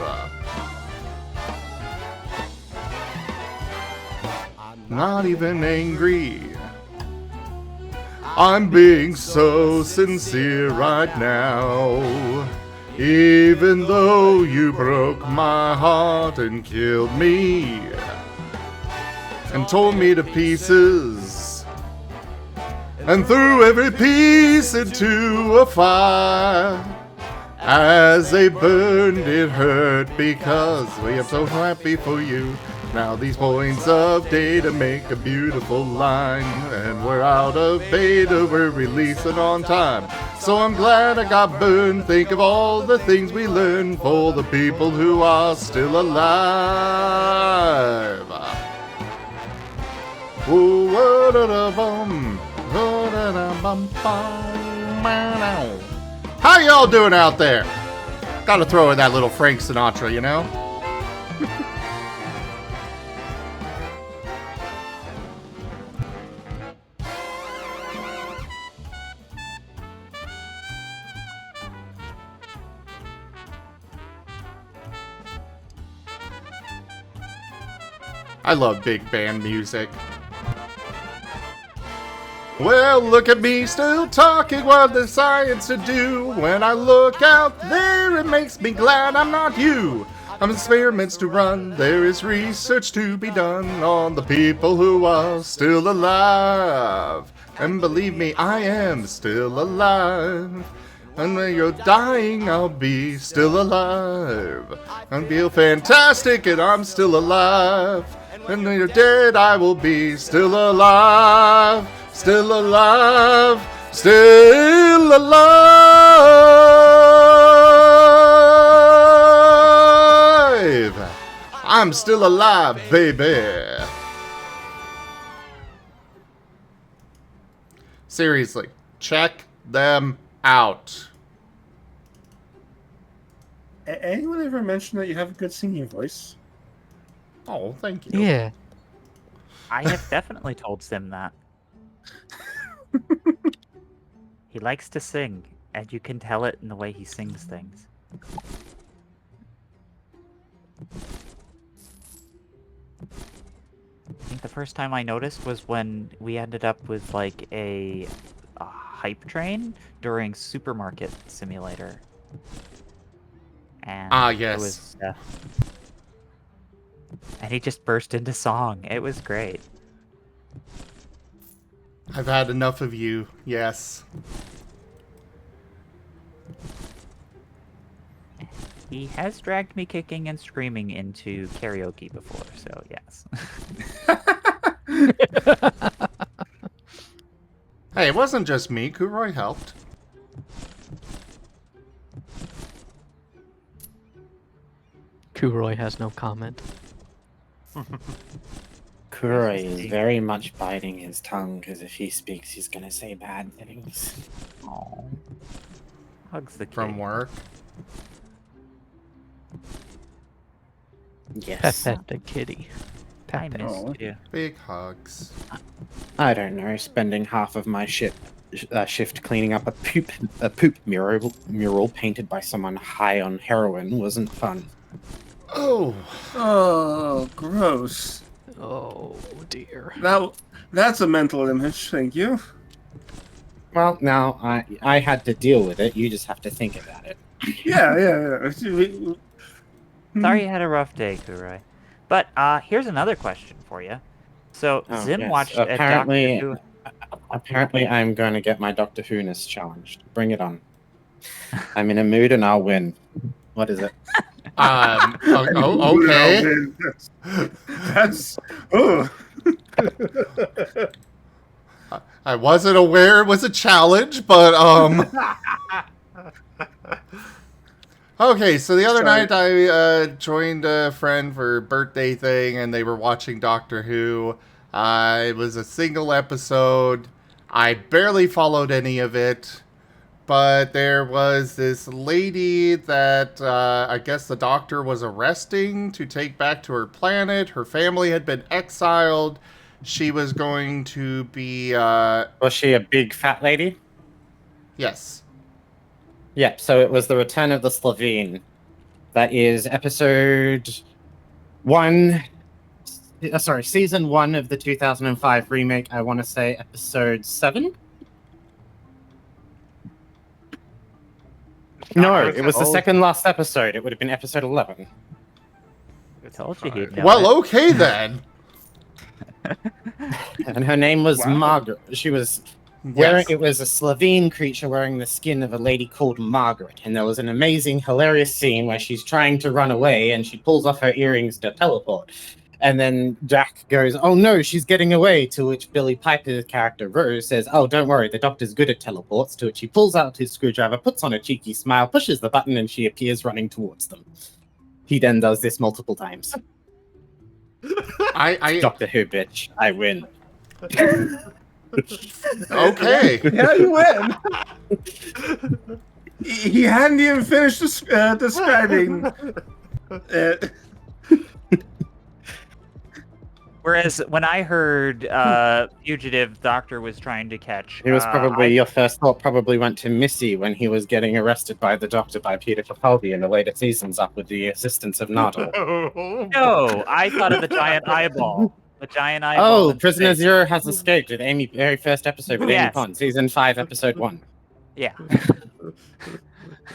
Not even angry. I'm being so sincere right now. Even though you broke my heart and killed me and tore me to pieces and threw every piece into a fire. As they burned, it hurt because we are so happy for you. Now these points of data make a beautiful line, and we're out of beta, we're releasing on time. So I'm glad I got burned. Think of all the things we learned for the people who are still alive. How y'all doing out there? Gotta throw in that little Frank Sinatra, you know? I love big band music. Well, look at me still talking what there's science to do. When I look out there, it makes me glad I'm not you. I'm experiments to run, there is research to be done on the people who are still alive. And believe me, I am still alive. And when you're dying, I'll be still alive. I feel fantastic and I'm still alive. And when you're dead, I will be still alive. Still alive. Still alive. I'm still alive, baby. Seriously, check them out. Anyone ever mention that you have a good singing voice? Oh, thank you. Yeah. I have definitely told Sim that. He likes to sing, and you can tell it in the way he sings things. I think the first time I noticed was when we ended up with like a hype train during Supermarket Simulator. And yes. It was, and he just burst into song. It was great. I've had enough of you, yes. He has dragged me kicking and screaming into karaoke before, so yes. Hey, it wasn't just me. Kuroi helped. Kuroy has no comment. Kuroi is very much biting his tongue because if he speaks, he's gonna say bad things. Aw. Hugs the kid. From work. Yes. Pet the kitty. I Pet. missed you. Big hugs. I don't know. Spending half of my shift cleaning up a poop mural painted by someone high on heroin wasn't fun. Oh. Oh, gross. Oh dear. That's a mental image. Thank you. Well, now I had to deal with it. You just have to think about it. Yeah. Sorry you had a rough day, Kurai. But here's another question for you. So Zim yes. watched Apparently, Doctor apparently I'm going to get my Doctor Who-ness challenged. Bring it on. I'm in a mood and I'll win. What is it? Okay. That's. Oh. I wasn't aware it was a challenge, but Okay, so the other night I joined a friend for a birthday thing, and they were watching Doctor Who. It was a single episode. I barely followed any of it, but there was this lady that I guess the Doctor was arresting to take back to her planet. Her family had been exiled. She was going to be... Was she a big fat lady? Yes. Yep, so it was The Return of the Slovene. That is episode 1... sorry, season 1 of the 2005 remake. I want to say episode 7? No, it was the second last episode. It would have been episode 11. I told you he'd know Well, it. okay then. And her name was Margaret. She was wearing, it was a Slovene creature wearing the skin of a lady called Margaret. And there was an amazing, hilarious scene where she's trying to run away and she pulls off her earrings to teleport. And then Jack goes, "Oh no, she's getting away," to which Billy Piper's character Rose says, "Oh, don't worry, the Doctor's good at teleports," to which he pulls out his screwdriver, puts on a cheeky smile, pushes the button, and she appears running towards them. He then does this multiple times. Doctor Who, bitch. I win. Okay. Yeah, you win. He hadn't even finished describing. Whereas when I heard Fugitive Doctor was trying to catch... It was probably, your first thought probably went to Missy when he was getting arrested by the Doctor by Peter Capaldi in the later seasons up with the assistance of Nardole. No, I thought of the giant eyeball. The giant eyeball. Oh, Prisoner Zero has escaped with Amy, very first episode with Amy Pond, season 5, episode 1. Yeah.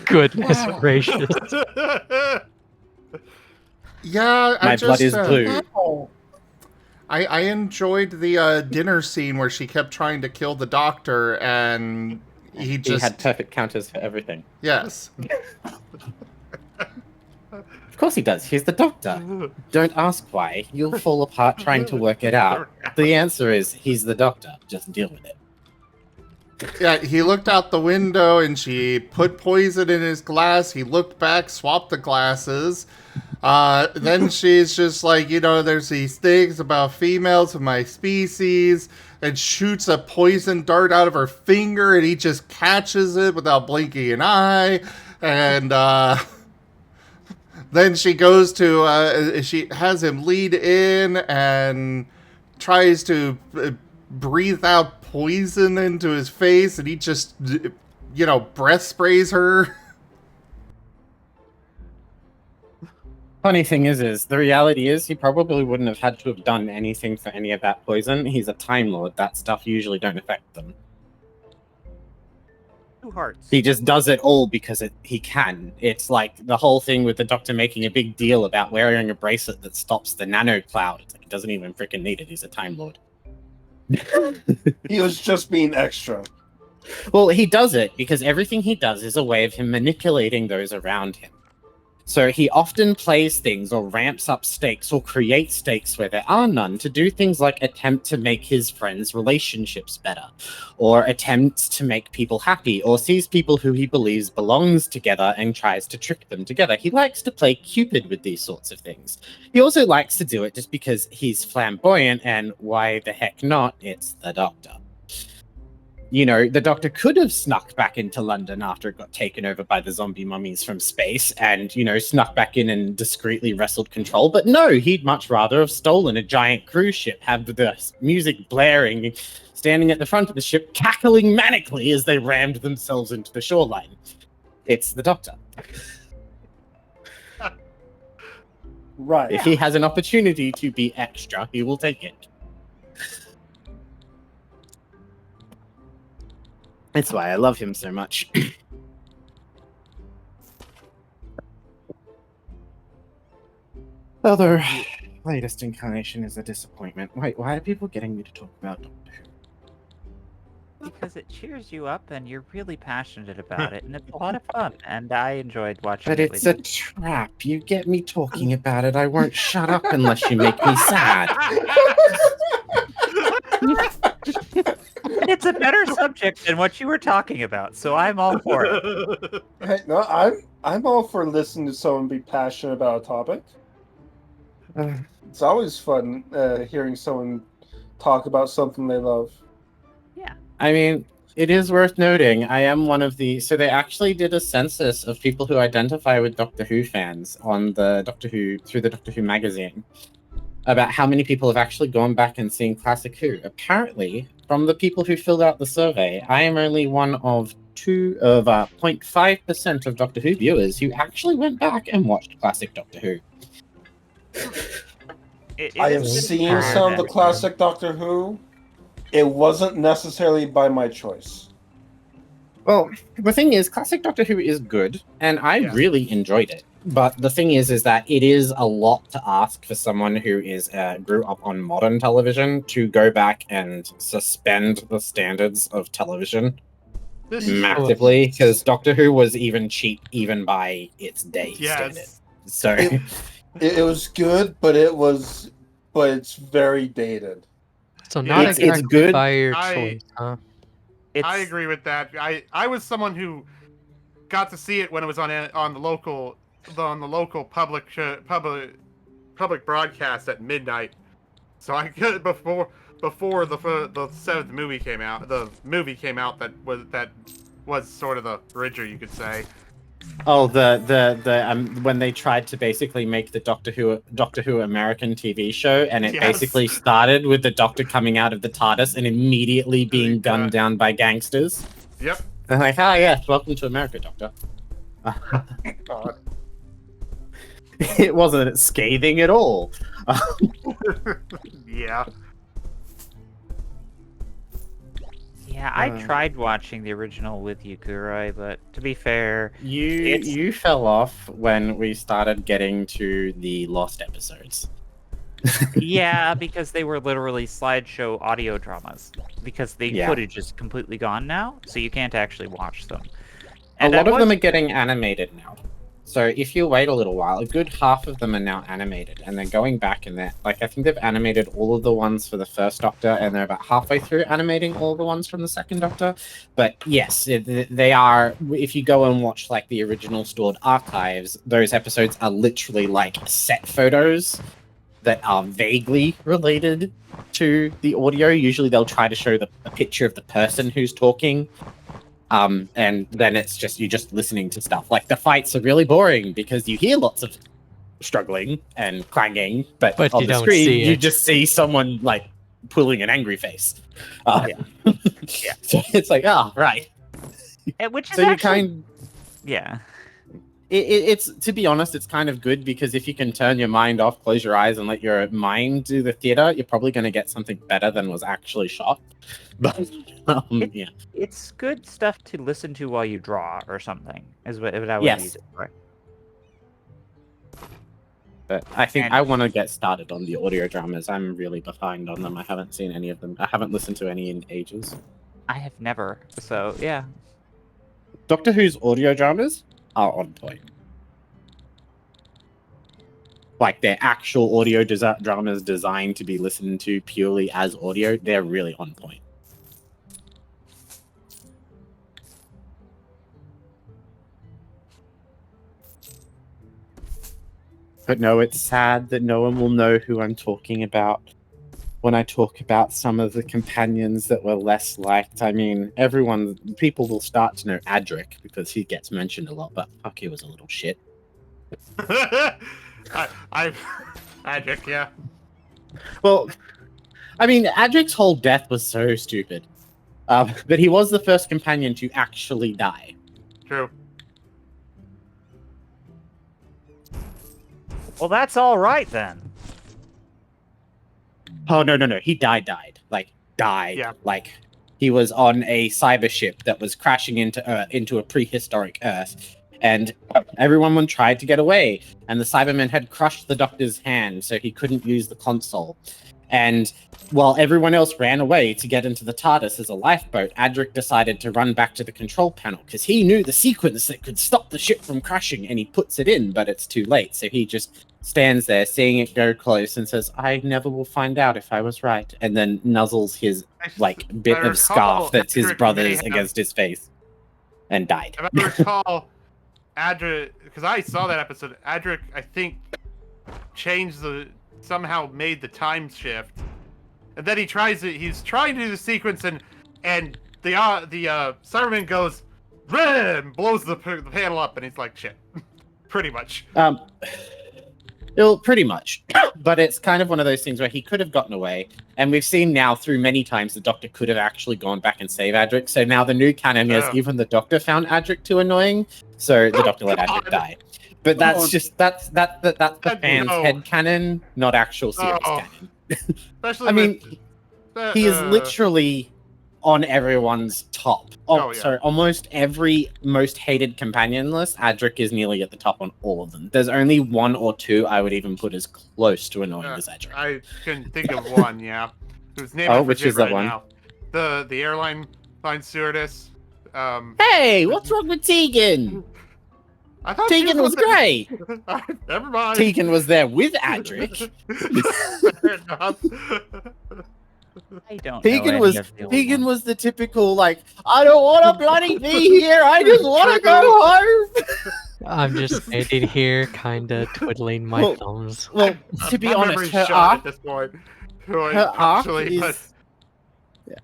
Goodness gracious. Yeah, My blood is blue. I enjoyed the dinner scene where she kept trying to kill the Doctor, and he had perfect counters for everything. Yes. Of course he does. He's the Doctor. Don't ask why. You'll fall apart trying to work it out. The answer is he's the Doctor. Just deal with it. Yeah, he looked out the window and she put poison in his glass. He looked back, swapped the glasses. Then she's just like, there's these things about females of my species, and shoots a poison dart out of her finger, and he just catches it without blinking an eye. And then she goes to, she has him lead in and tries to breathe out poison into his face, and he just, breath sprays her. Funny thing is the reality is he probably wouldn't have had to have done anything for any of that poison. He's a Time Lord. That stuff usually don't affect them. 2 hearts. He just does it all because he can. It's like the whole thing with the Doctor making a big deal about wearing a bracelet that stops the nano cloud. It's like he doesn't even freaking need it. He's a Time Lord. He was just being extra. Well, he does it because everything he does is a way of him manipulating those around him. So he often plays things or ramps up stakes or creates stakes where there are none to do things like attempt to make his friends' relationships better, or attempts to make people happy, or sees people who he believes belongs together and tries to trick them together. He likes to play Cupid with these sorts of things. He also likes to do it just because he's flamboyant, and why the heck not? It's the Doctor. You know, the Doctor could have snuck back into London after it got taken over by the zombie mummies from space and, you know, snuck back in and discreetly wrestled control. But no, he'd much rather have stolen a giant cruise ship, have the music blaring, standing at the front of the ship, cackling manically as they rammed themselves into the shoreline. It's the Doctor. Right. If he has an opportunity to be extra, he will take it. That's why I love him so much. Although, latest incarnation is a disappointment. Wait, why are people getting me to talk about Doctor Who? Because it cheers you up and you're really passionate about it, and it's a lot of fun, and I enjoyed watching But it it's with a trap. You get me talking about it, I won't shut up unless you make me sad. It's a better subject than what you were talking about, so I'm all for it. Hey, no, I'm all for listening to someone be passionate about a topic. It's always fun hearing someone talk about something they love. Yeah. I mean, it is worth noting, I am one of the... So they actually did a census of people who identify with Doctor Who fans on the Doctor Who, through the Doctor Who magazine, about how many people have actually gone back and seen Classic Who. Apparently, from the people who filled out the survey, I am only one of 0.5% of Doctor Who viewers who actually went back and watched classic Doctor Who. I have seen some of the classic Doctor Who. It wasn't necessarily by my choice. Well, the thing is, classic Doctor Who is good, and I really enjoyed it. But the thing is that it is a lot to ask for someone who is grew up on modern television to go back and suspend the standards of television massively, because Doctor Who was even cheap even by its day standard. So it was good, but it's very dated. So not it's exactly good by your choice, huh? I agree with that. I was someone who got to see it when it was on the local public broadcast at midnight. So I could before the seventh movie came out. The movie came out that was sort of the bridger, you could say. Oh, the when they tried to basically make the Doctor Who American TV show, and it basically started with the Doctor coming out of the TARDIS and immediately being gunned down by gangsters. Yep. They're like, oh yes, welcome to America, Doctor. God. It wasn't scathing at all. Yeah. Yeah, I tried watching the original with you, Kurai, but to be fair, you fell off when we started getting to the lost episodes. Yeah, because they were literally slideshow audio dramas. Because the footage is completely gone now, so you can't actually watch them. And a lot of them are getting animated now. So if you wait a little while, a good half of them are now animated, and they're going back and they're like, I think they've animated all of the ones for the first Doctor, and they're about halfway through animating all the ones from the second Doctor. But yes, they are. If you go and watch like the original stored archives, those episodes are literally like set photos that are vaguely related to the audio. Usually they'll try to show a picture of the person who's talking. And then it's just you're just listening to stuff. Like the fights are really boring because you hear lots of struggling and clanging, but on you the don't screen see you it. just see someone like pulling an angry face. Yeah. So it's like, right. Which is so actually... Yeah. It's to be honest, it's kind of good because if you can turn your mind off, close your eyes, and let your mind do the theater, you're probably going to get something better than was actually shot. But yeah, it's good stuff to listen to while you draw or something. Is what I would use it for. But I think I want to get started on the audio dramas. I'm really behind on them. I haven't seen any of them. I haven't listened to any in ages. I have never. So yeah. Doctor Who's audio dramas are on point. like their actual audio dramas designed to be listened to purely as audio, they're really on point. But no, it's sad that no one will know who I'm talking about when I talk about some of the companions that were less liked. I mean, people will start to know Adric because he gets mentioned a lot, but fuck, he was a little shit. Adric, yeah. Well, I mean, Adric's whole death was so stupid. But he was the first companion to actually die. True. Well, that's all right then. Oh, no. He died. Like, died. Yeah. Like, he was on a cyber ship that was crashing into a prehistoric Earth. And everyone tried to get away. And the Cybermen had crushed the Doctor's hand, so he couldn't use the console. And while everyone else ran away to get into the TARDIS as a lifeboat, Adric decided to run back to the control panel because he knew the sequence that could stop the ship from crashing, and he puts it in, but it's too late. So he just stands there, seeing it go close, and says, "I never will find out if I was right," and then nuzzles his bit of scarf that's his brother's against his face, and died. If I recall, Adric, because I saw that episode, Adric, I think, somehow made the time shift, and then he's trying to do the sequence, and the Cyberman goes, "Red!" blows the panel up, and he's like, "Shit," pretty much. Well, pretty much, but it's kind of one of those things where he could have gotten away, and we've seen now through many times the Doctor could have actually gone back and saved Adric. So now the new canon is even the Doctor found Adric too annoying, so the Doctor let Adric die. But that's that's the fans' head canon, not actual series canon. Especially I mean, he is literally on everyone's top. So almost every most hated companion list, Adric is nearly at the top on all of them. There's only one or two I would even put as close to annoying as Adric. I can think of one, yeah. Whose name which is that one? Now. The airline stewardess. Hey, what's wrong with Tegan? I thought Tegan was great. Never mind. Tegan was there with Adric. I don't Tegan know Tegan was the typical, like, I don't want to bloody be here. I just want to go home. I'm just standing here, kind of twiddling my thumbs. Well, to be honest,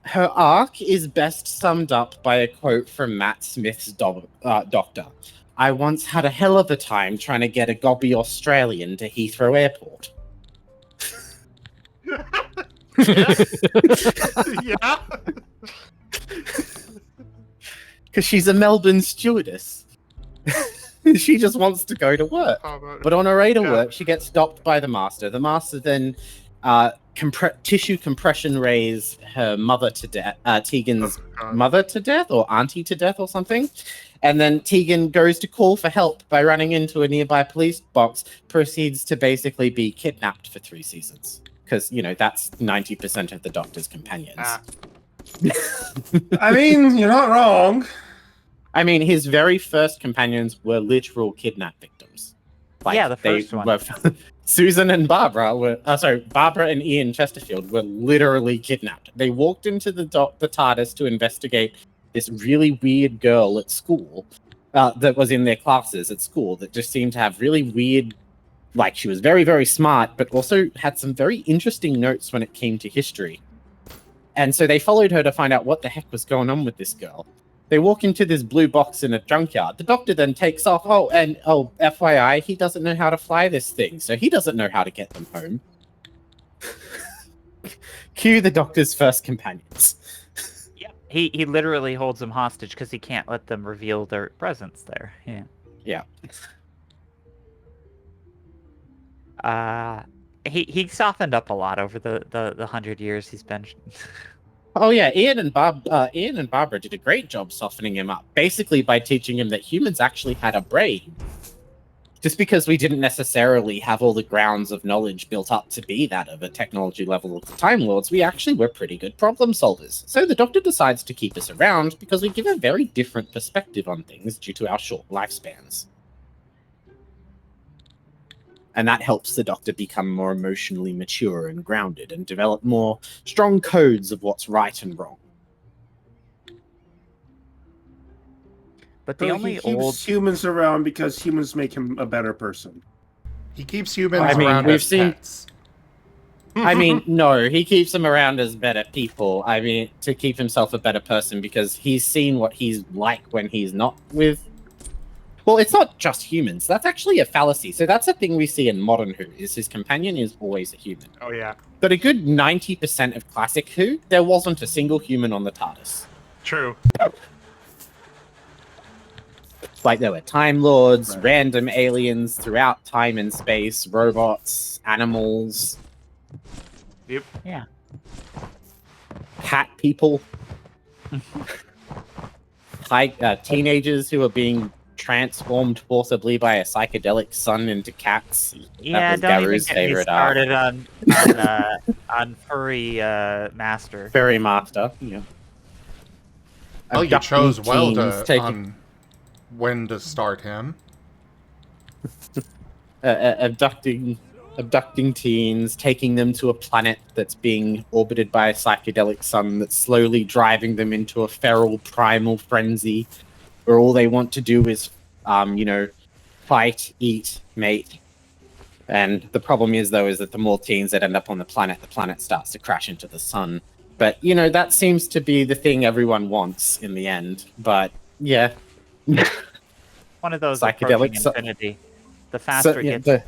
her arc is best summed up by a quote from Matt Smith's Doctor. "I once had a hell of a time trying to get a gobby Australian to Heathrow Airport." Yeah. Because she's a Melbourne stewardess. She just wants to go to work. But on her way to work, she gets stopped by the Master. The Master then tissue compression rays her mother to death, Tegan's mother to death, or auntie to death, or something. And then Tegan goes to call for help by running into a nearby police box, proceeds to basically be kidnapped for 3 seasons. Because, that's 90% of the Doctor's companions. I mean, you're not wrong. I mean, his very first companions were literal kidnap victims. The first one. Susan and Barbara Barbara and Ian Chesterfield were literally kidnapped. They walked into the TARDIS to investigate this really weird girl at school that was in their classes at school that just seemed to have really weird, like, she was very, very smart, but also had some very interesting notes when it came to history. And so they followed her to find out what the heck was going on with this girl. They walk into this blue box in a junkyard. The Doctor then takes off. FYI, he doesn't know how to fly this thing, so he doesn't know how to get them home. Cue the Doctor's first companions. Yep. He literally holds them hostage because he can't let them reveal their presence there. Yeah. He softened up a lot over the 100 years he's been. Oh yeah, Ian and Barbara did a great job softening him up, basically by teaching him that humans actually had a brain. Just because we didn't necessarily have all the grounds of knowledge built up to be that of a technology level of the Time Lords, we actually were pretty good problem solvers. So the Doctor decides to keep us around because we give a very different perspective on things due to our short lifespans. And that helps the Doctor become more emotionally mature and grounded and develop more strong codes of what's right and wrong. But the So only he keeps old humans around because humans make him a better person. He keeps humans I mean, around we've as seen- pets. I mean, no, he keeps them around as better people. I mean, to keep himself a better person because he's seen what he's like when he's not with. Well, it's not just humans. That's actually a fallacy. So that's a thing we see in modern Who, is his companion is always a human. Oh yeah, But a good 90% of classic Who, there wasn't a single human on the TARDIS. true. Like, there were Time Lords, Right. random aliens throughout time and space, robots, animals, Yep. Yeah. cat people, teenagers who are being transformed forcibly by a psychedelic sun into cats. Yeah, was don't even Garu's get me favorite started on Furry Master. Fairy Master. Yeah. Oh, you Abducting chose well teens, to on when to start him. abducting teens, taking them to a planet that's being orbited by a psychedelic sun that's slowly driving them into a feral primal frenzy where all they want to do is, fight, eat, mate. And the problem is, though, is that the more teens that end up on the planet starts to crash into the sun. But, that seems to be the thing everyone wants in the end. But, yeah. One of those Psychedelic approaching infinity. The faster it gets.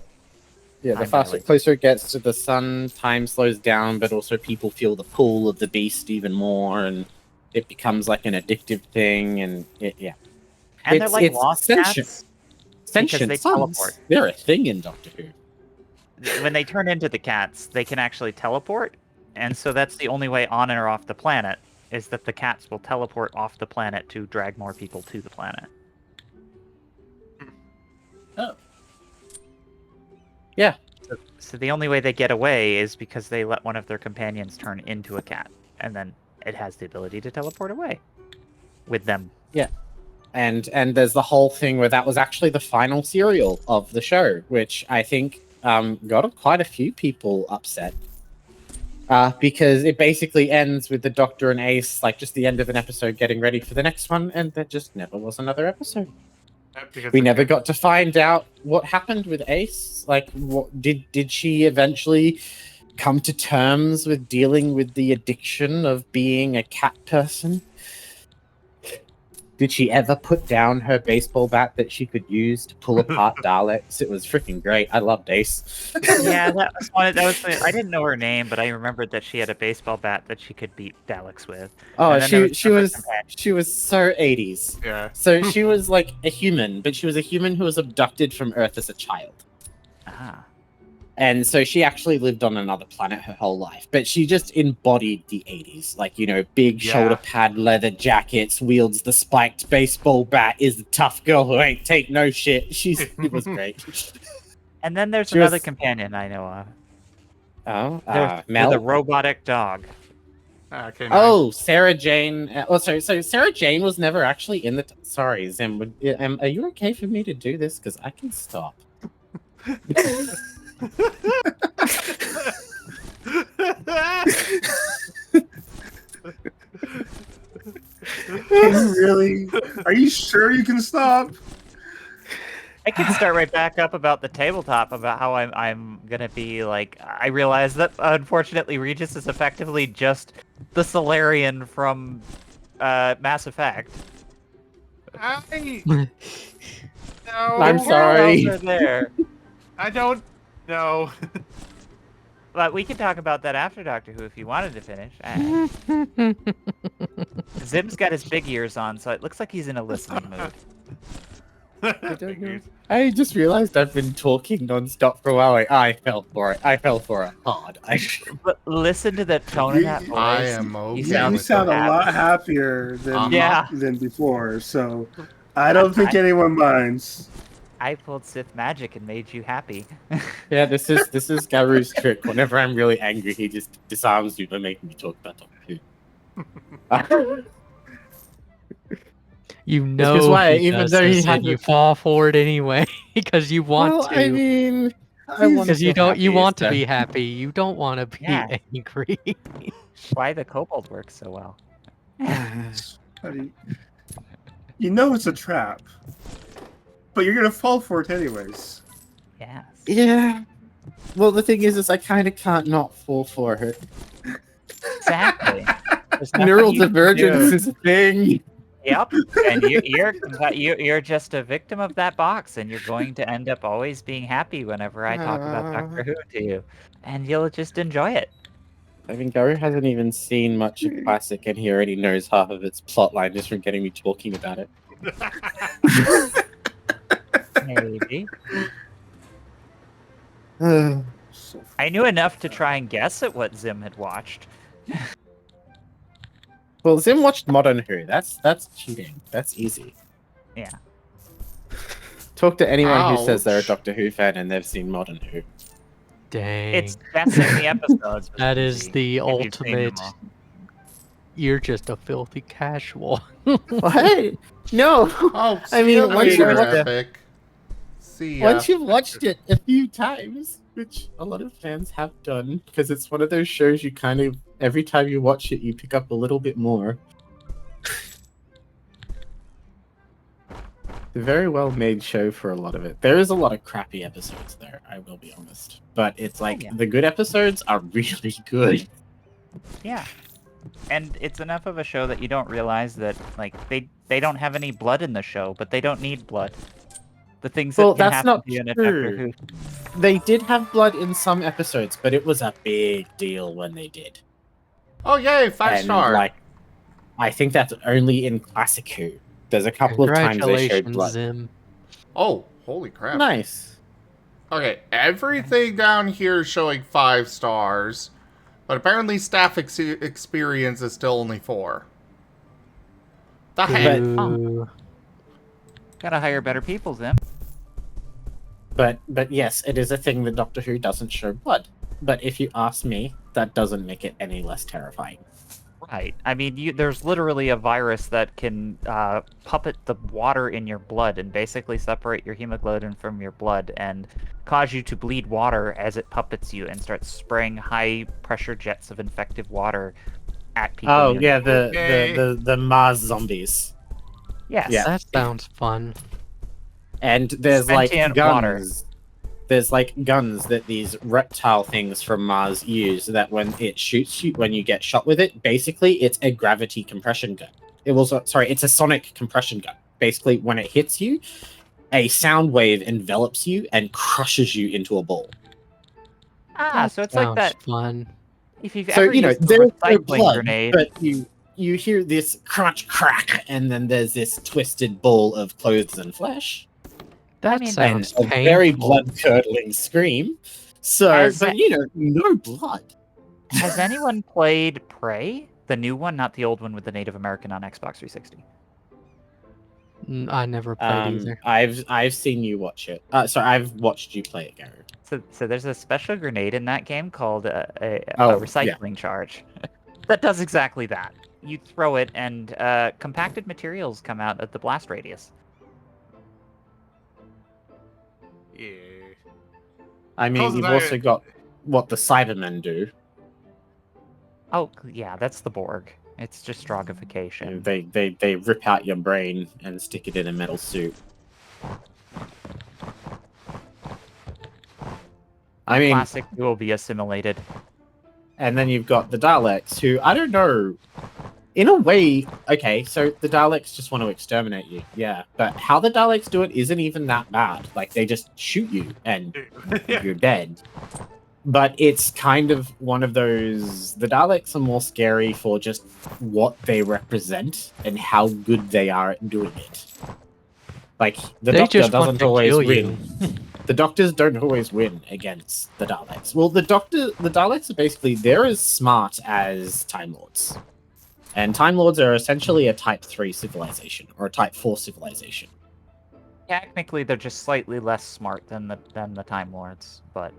The closer it gets to the sun, time slows down, but also people feel the pull of the beast even more, and it becomes like an addictive thing, and And they're like lost cats. Sentient they suns. teleport. They're a thing in Doctor Who. When they turn into the cats, they can actually teleport, and so that's the only way on or off the planet, is that the cats will teleport off the planet to drag more people to the planet. Oh. Yeah. So the only way they get away is because they let one of their companions turn into a cat, and then it has the ability to teleport away with them. Yeah. And there's the whole thing where that was actually the final serial of the show, which I think got quite a few people upset. Because it basically ends with the Doctor and Ace, like just the end of an episode getting ready for the next one, and there just never was another episode. We never got to find out what happened with Ace. Like, what did she eventually come to terms with dealing with the addiction of being a cat person? Did she ever put down her baseball bat that she could use to pull apart Daleks? It was freaking great. I loved Ace. Yeah, that was one. I didn't know her name, but I remembered that she had a baseball bat that she could beat Daleks with. Oh, she was so 80s. Yeah. So she was like a human, but she was a human who was abducted from Earth as a child. Ah. And so she actually lived on another planet her whole life, but she just embodied the 80s. Like, big shoulder pad leather jackets, wields the spiked baseball bat, is the tough girl who ain't take no shit. It was great. And then there's another companion I know of. Oh, Mel? The robotic dog. Okay, nice. Oh, Sarah Jane. So Sarah Jane was never actually in the... Sorry, Zim, are you okay for me to do this? Because I can stop. Really? Are you sure you can stop? I can start right back up about the tabletop, about how I'm gonna be like. I realize that unfortunately Regis is effectively just the Solarian from Mass Effect. No, I'm sorry. There. I don't know. But we can talk about that after Doctor Who if you wanted to finish. Zim's got his big ears on, so it looks like he's in a listening mood. I just realized I've been talking non-stop for a while. I fell for it. I fell for it hard. But listen to the tone of that voice. I am okay. You sound a lot happier than before, so I don't think anyone minds. I pulled Sith magic and made you happy. Yeah, this is Garu's trick. Whenever I'm really angry, he just disarms you by making me talk about Doctor Who. Even though he had you fall for it anyway, because you want to. I mean, Because you want to be happy. You don't want to be Yeah. angry. Why the kobold works so well. You know it's a trap, but you're gonna fall for it anyways. Yes. Yeah. Well, the thing is I kind of can't not fall for it. Exactly. Neural divergence is a thing. Yep, and you're just a victim of that box, and you're going to end up always being happy whenever I talk about Doctor Who to you, and you'll just enjoy it. I mean, Gary hasn't even seen much of Classic, and he already knows half of its plotline just from getting me talking about it. Maybe. I knew enough to try and guess at what Zim had watched. Well, Zim watched Modern Who. That's cheating. That's easy. Yeah. Talk to anyone who says they're a Ouch. Doctor Who fan and they've seen Modern Who. Dang. It's guessing the episodes. That is the if you've seen them ultimate. all. You're just a filthy casual. What? No. Oh, I mean, see once you you later, watch it, Epic. See ya. once you've watched it a few times, which a lot of fans have done, because it's one of those shows you kind of every time you watch it, you pick up a little bit more. It's a very well made show for a lot of it. There is a lot of crappy episodes there, I will be honest. But it's like the good episodes are really good. Yeah. And it's enough of a show that you don't realize that like they don't have any blood in the show, but they don't need blood. The things that Well, can that's happen not to you in a Doctor true. Who. They did have blood in some episodes, but it was a big deal when they did. Oh, yay, 5-star. Like, I think that's only in Classic Who. There's a couple of times they showed Congratulations, blood. Zim. Oh, holy crap. Nice. Okay, everything down here is showing 5 stars, but apparently staff experience is still only 4. The heck? Boo. Gotta hire better people, Zim. But yes, it is a thing that Doctor Who doesn't show blood. But if you ask me, that doesn't make it any less terrifying. Right. I mean, there's literally a virus that can puppet the water in your blood and basically separate your hemoglobin from your blood and cause you to bleed water as it puppets you and starts spraying high-pressure jets of infective water at people. Oh yeah, the Mars zombies. Yes. Yeah. That sounds fun. And there's like Sentient guns. water. There's like guns that these reptile things from Mars use that when it shoots you, when you get shot with it, basically it's a gravity compression gun. It's a sonic compression gun. Basically, when it hits you, a sound wave envelops you and crushes you into a ball. So it's like Sounds that. fun. If you've So ever you know used a there's no recycling blood, grenade, but you hear this crunch crack, and then there's this twisted ball of clothes and flesh. That mean, And sounds a very painful. blood-curdling scream. So, but you know, no blood. has anyone played Prey? The new one, not the old one with the Native American on Xbox 360. I never played either. I've seen you watch it. I've watched you play it, Gary. So there's a special grenade in that game called a Oh, recycling charge that does exactly that. You throw it, and compacted materials come out at the blast radius. Yeah. I mean, Causes you've I- also got what the Cybermen do. Oh, yeah, that's the Borg. It's just drogification. They rip out your brain and stick it in a metal suit. I mean, Classic will be assimilated. and then you've got the Daleks, who I don't know. In a way, okay, so the Daleks just want to exterminate you, yeah. But how the Daleks do it isn't even that bad. Like, they just shoot you and you're dead. But it's kind of one of those... The Daleks are more scary for just what they represent and how good they are at doing it. Like, the They Doctor just want doesn't to always kill win. you. The Doctors don't always win against the Daleks. Well, the Daleks are basically... They're as smart as Time Lords. And Time Lords are essentially a Type 3 civilization, or a Type 4 civilization. Technically, they're just slightly less smart than the Time Lords, but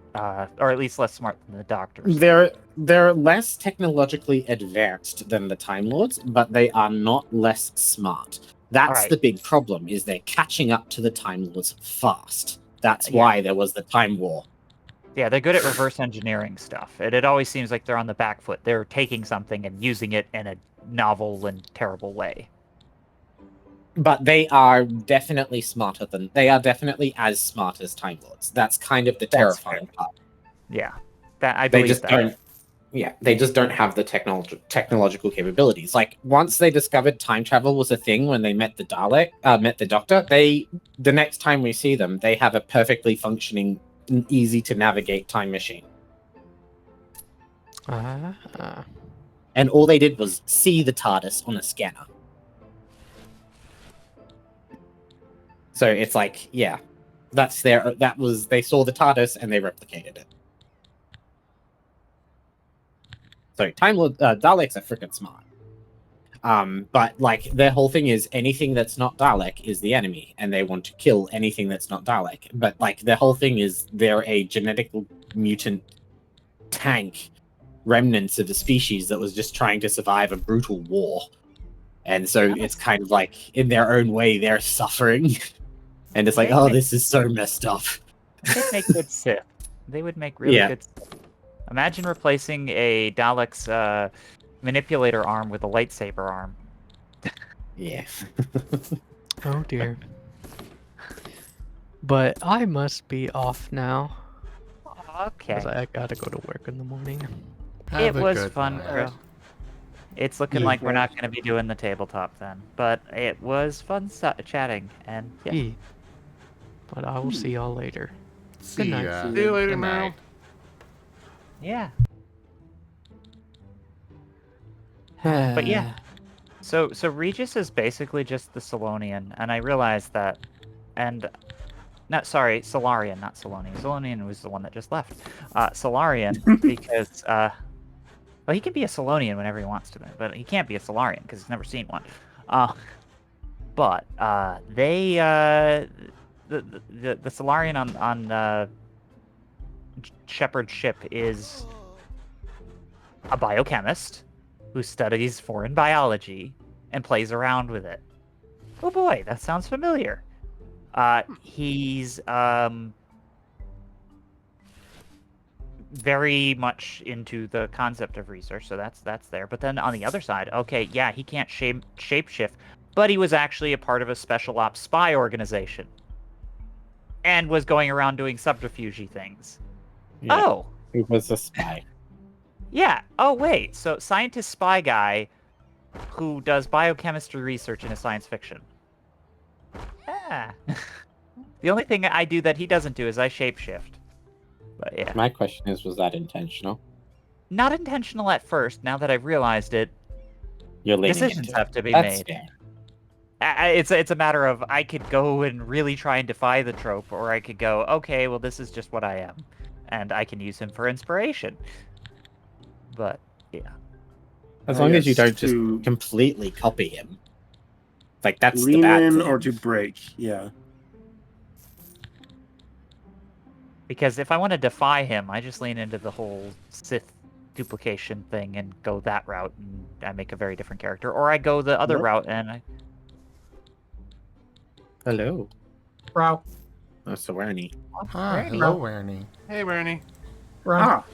or at least less smart than the Doctors. They're less technologically advanced than the Time Lords, but they are not less smart. That's Alright. the big problem, is they're catching up to the Time Lords fast. That's why there was the Time War. Yeah, they're good at reverse engineering stuff. It always seems like they're on the back foot. They're taking something and using it in a novel and terrible way. But they are definitely smarter than they are definitely as smart as Time Lords. That's kind of the terrifying part. Yeah, that I They believe just that. don't. Yeah, they just don't have the technological capabilities. Like once they discovered time travel was a thing when they met the Doctor. The next time we see them, they have a perfectly functioning, easy to navigate time machine. And all they did was see the TARDIS on a scanner. So it's like, yeah, they saw the TARDIS and they replicated it. So Time Lord Daleks are freaking smart. But like their whole thing is anything that's not Dalek is the enemy, and they want to kill anything that's not Dalek. But like their whole thing is they're a genetic mutant tank, remnants of a species that was just trying to survive a brutal war. And so it's kind of like in their own way they're suffering. And it's like, oh, this is so messed up. They'd make good Sith. They would make really good Sith. Imagine replacing a Dalek's manipulator arm with a lightsaber arm. Yeah. Oh dear. But I must be off now. Okay. Because I gotta go to work in the morning. It was fun, bro. It's looking like we're not going to be doing the tabletop then. But it was fun chatting, and yeah. But I will see y'all later. See Good night. See you later, Meryl. Yeah. But yeah. So Regis is basically just the Solonian, and I realized that. And Solarian, not Solonian. Solonian was the one that just left. Solarian, because well, he can be a Solonian whenever he wants to, but he can't be a Solarian because he's never seen one. But the Solarian on Shepard's ship is a biochemist who studies foreign biology and plays around with it. Oh boy, that sounds familiar. He's very much into the concept of research, so that's there. But then on the other side, okay, yeah, he can't shapeshift, but he was actually a part of a special ops spy organization and was going around doing subterfuge things. Yeah, oh, he was a spy. Yeah. Oh wait, so scientist spy guy who does biochemistry research in a science fiction. Yeah. The only thing I do that he doesn't do is I shapeshift. But yeah. My question is, was that intentional? Not intentional at first. Now that I've realized it, decisions have to be made. It's a matter of I could go and really try and defy the trope, or I could go, okay, well, this is just what I am, and I can use him for inspiration. But yeah, as long as you don't just completely copy him, like that's lean the bad in thing. or to break. Yeah. Because if I want to defy him, I just lean into the whole Sith duplication thing and go that route, and I make a very different character. Or I go the other route and I... Hello. Bro. Oh, so Wernie. Hi, hello, Wernie. Hey, Wernie. Ah.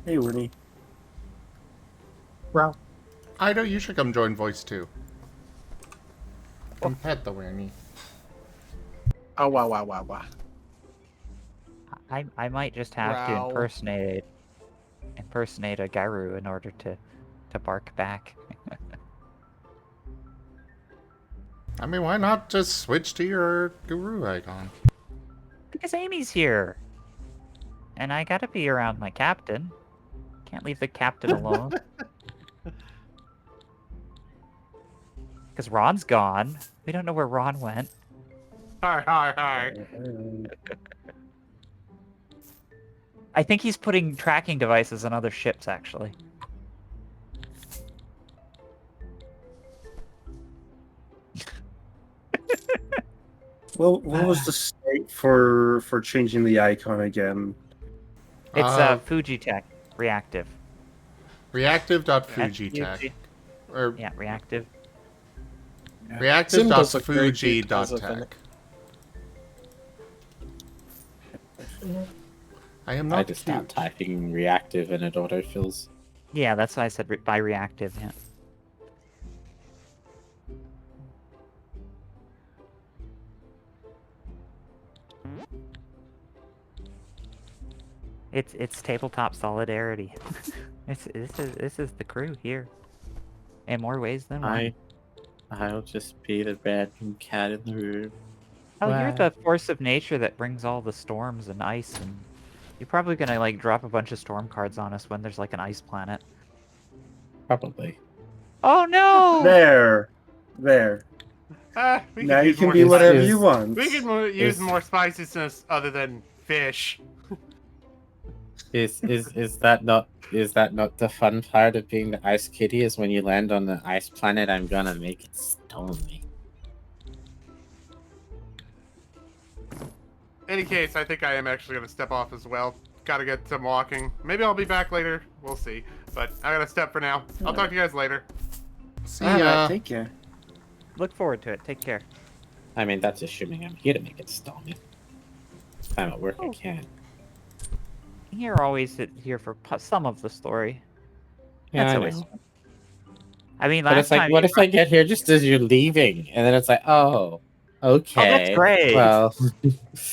Hey, Wernie. Bro. Ido, you should come join Voice too. Come pet the Wernie. Oh, wow. I might just have to impersonate a Garu in order to bark back. I mean, why not just switch to your guru icon? Because Amy's here. And I gotta be around my captain. Can't leave the captain alone. Because Ron's gone. We don't know where Ron went. Hi. I think he's putting tracking devices on other ships, actually. Well, what was the state for changing the icon again? It's Fujitech reactive. Reactive.fujitech. Or yeah, reactive. Reactive.fuji.tech. I am I not just cute. start typing reactive and it autofills. Yeah, that's why I said by reactive. Yeah. It's tabletop solidarity. This is the crew here, in more ways than one. I'll just be the random cat in the room. Oh, you're Wow. the force of nature that brings all the storms and ice, and you're probably gonna like drop a bunch of storm cards on us when there's like an ice planet. Probably. Oh no! There. We Now could you use can more be whatever spices. you want. We could use more spiciness other than fish. Is that not the fun part of being the ice kitty? Is when you land on the ice planet, I'm gonna make it stormy. Any case, I think I am actually going to step off as well. Gotta get some walking. Maybe I'll be back later. We'll see. But I gotta step for now. I'll talk to you guys later. See ya. Alright, take care. Look forward to it. Take care. I mean, that's assuming I'm here to make it stormy. If I'm at work, I Oh. can't. You're always here for some of the story. Yeah, That's I always know. fun. I mean, But last it's like, time what you if I get here just as you're leaving, and then it's like, oh, okay. great. Well,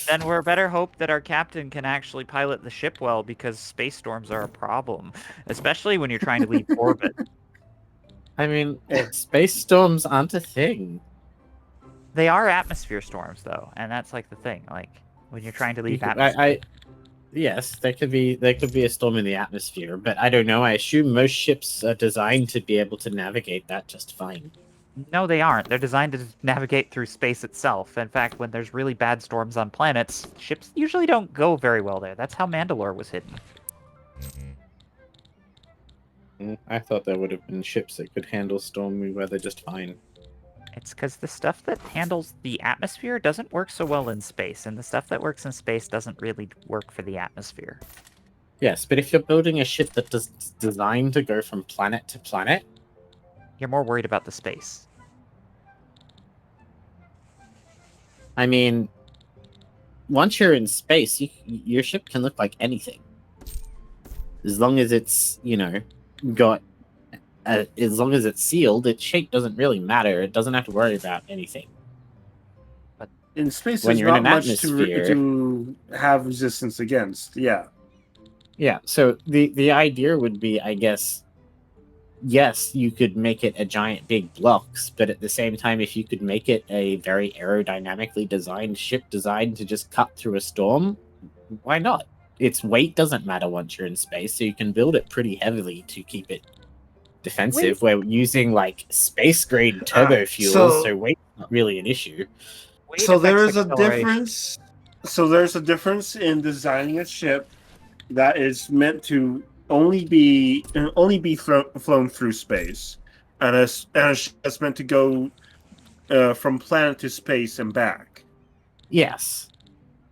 Then we're better hope that our captain can actually pilot the ship well, because space storms are a problem, especially when you're trying to leave orbit. I mean, space storms aren't a thing. They are atmosphere storms, though, and that's like the thing. Like when you're trying to leave atmosphere. Yes, there could be a storm in the atmosphere, but I don't know. I assume most ships are designed to be able to navigate that just fine. No, they aren't. They're designed to navigate through space itself. In fact, when there's really bad storms on planets, ships usually don't go very well there. That's how Mandalore was hidden. I thought there would have been ships that could handle stormy weather just fine. It's because the stuff that handles the atmosphere doesn't work so well in space, and the stuff that works in space doesn't really work for the atmosphere. Yes, but if you're building a ship that is designed to go from planet to planet, You're more worried about the space. I mean, once you're in space, your ship can look like anything. As long as it's, got... as long as it's sealed, its shape doesn't really matter. It doesn't have to worry about anything. But in space, when there's you're in not an much atmosphere, to have resistance against. Yeah. Yeah, so the idea would be, I guess, yes, you could make it a giant big blocks, but at the same time, if you could make it a very aerodynamically designed ship designed to just cut through a storm, why not? Its weight doesn't matter once you're in space, so you can build it pretty heavily to keep it defensive. We're using like space grade turbo fuels, so weight's not really an issue. So there is a difference. So there's a difference in designing a ship that is meant to only be flown through space, and a ship that's meant to go from planet to space and back. Yes,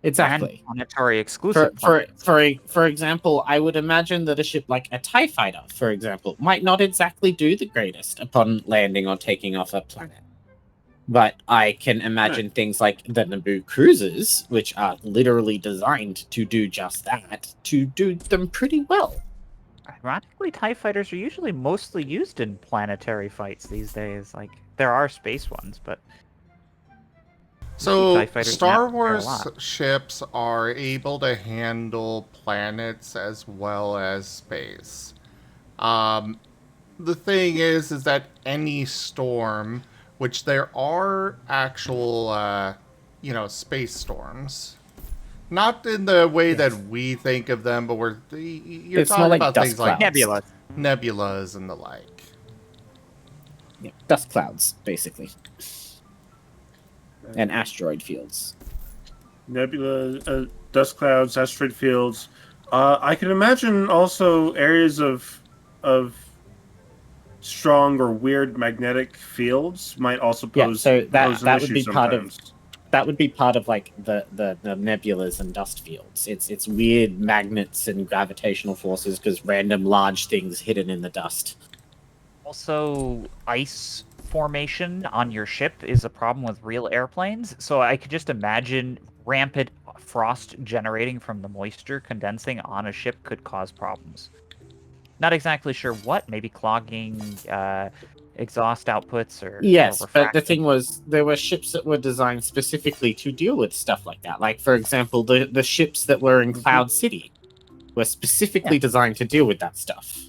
exactly. And planetary exclusive. For example, I would imagine that a ship like a TIE fighter, for example, might not exactly do the greatest upon landing or taking off a planet. But I can imagine things like the Naboo cruisers, which are literally designed to do just that, to do them pretty well. Ironically, TIE fighters are usually mostly used in planetary fights these days. Like, there are space ones, but... So, Star Wars ships are able to handle planets as well as space. The thing is that any storm, which there are actual, space storms. Not in the way that we think of them, but you're It's talking more like about dust things like nebulas. Nebulas and the like. Yeah, dust clouds, basically. And asteroid fields. Nebula, dust clouds, asteroid fields. I can imagine also areas of strong or weird magnetic fields might also pose. Yeah, so pose an that would issue be sometimes. that would be part of like the nebulas and dust fields. It's weird magnets and gravitational forces because random large things hidden in the dust. Also, ice formation on your ship is a problem with real airplanes, so I could just imagine rampant frost generating from the moisture condensing on a ship could cause problems. Not exactly sure what, maybe clogging exhaust outputs or Yes, or but the refraction. thing was, there were ships that were designed specifically to deal with stuff like that. Like, for example, the ships that were in Cloud City were specifically designed to deal with that stuff.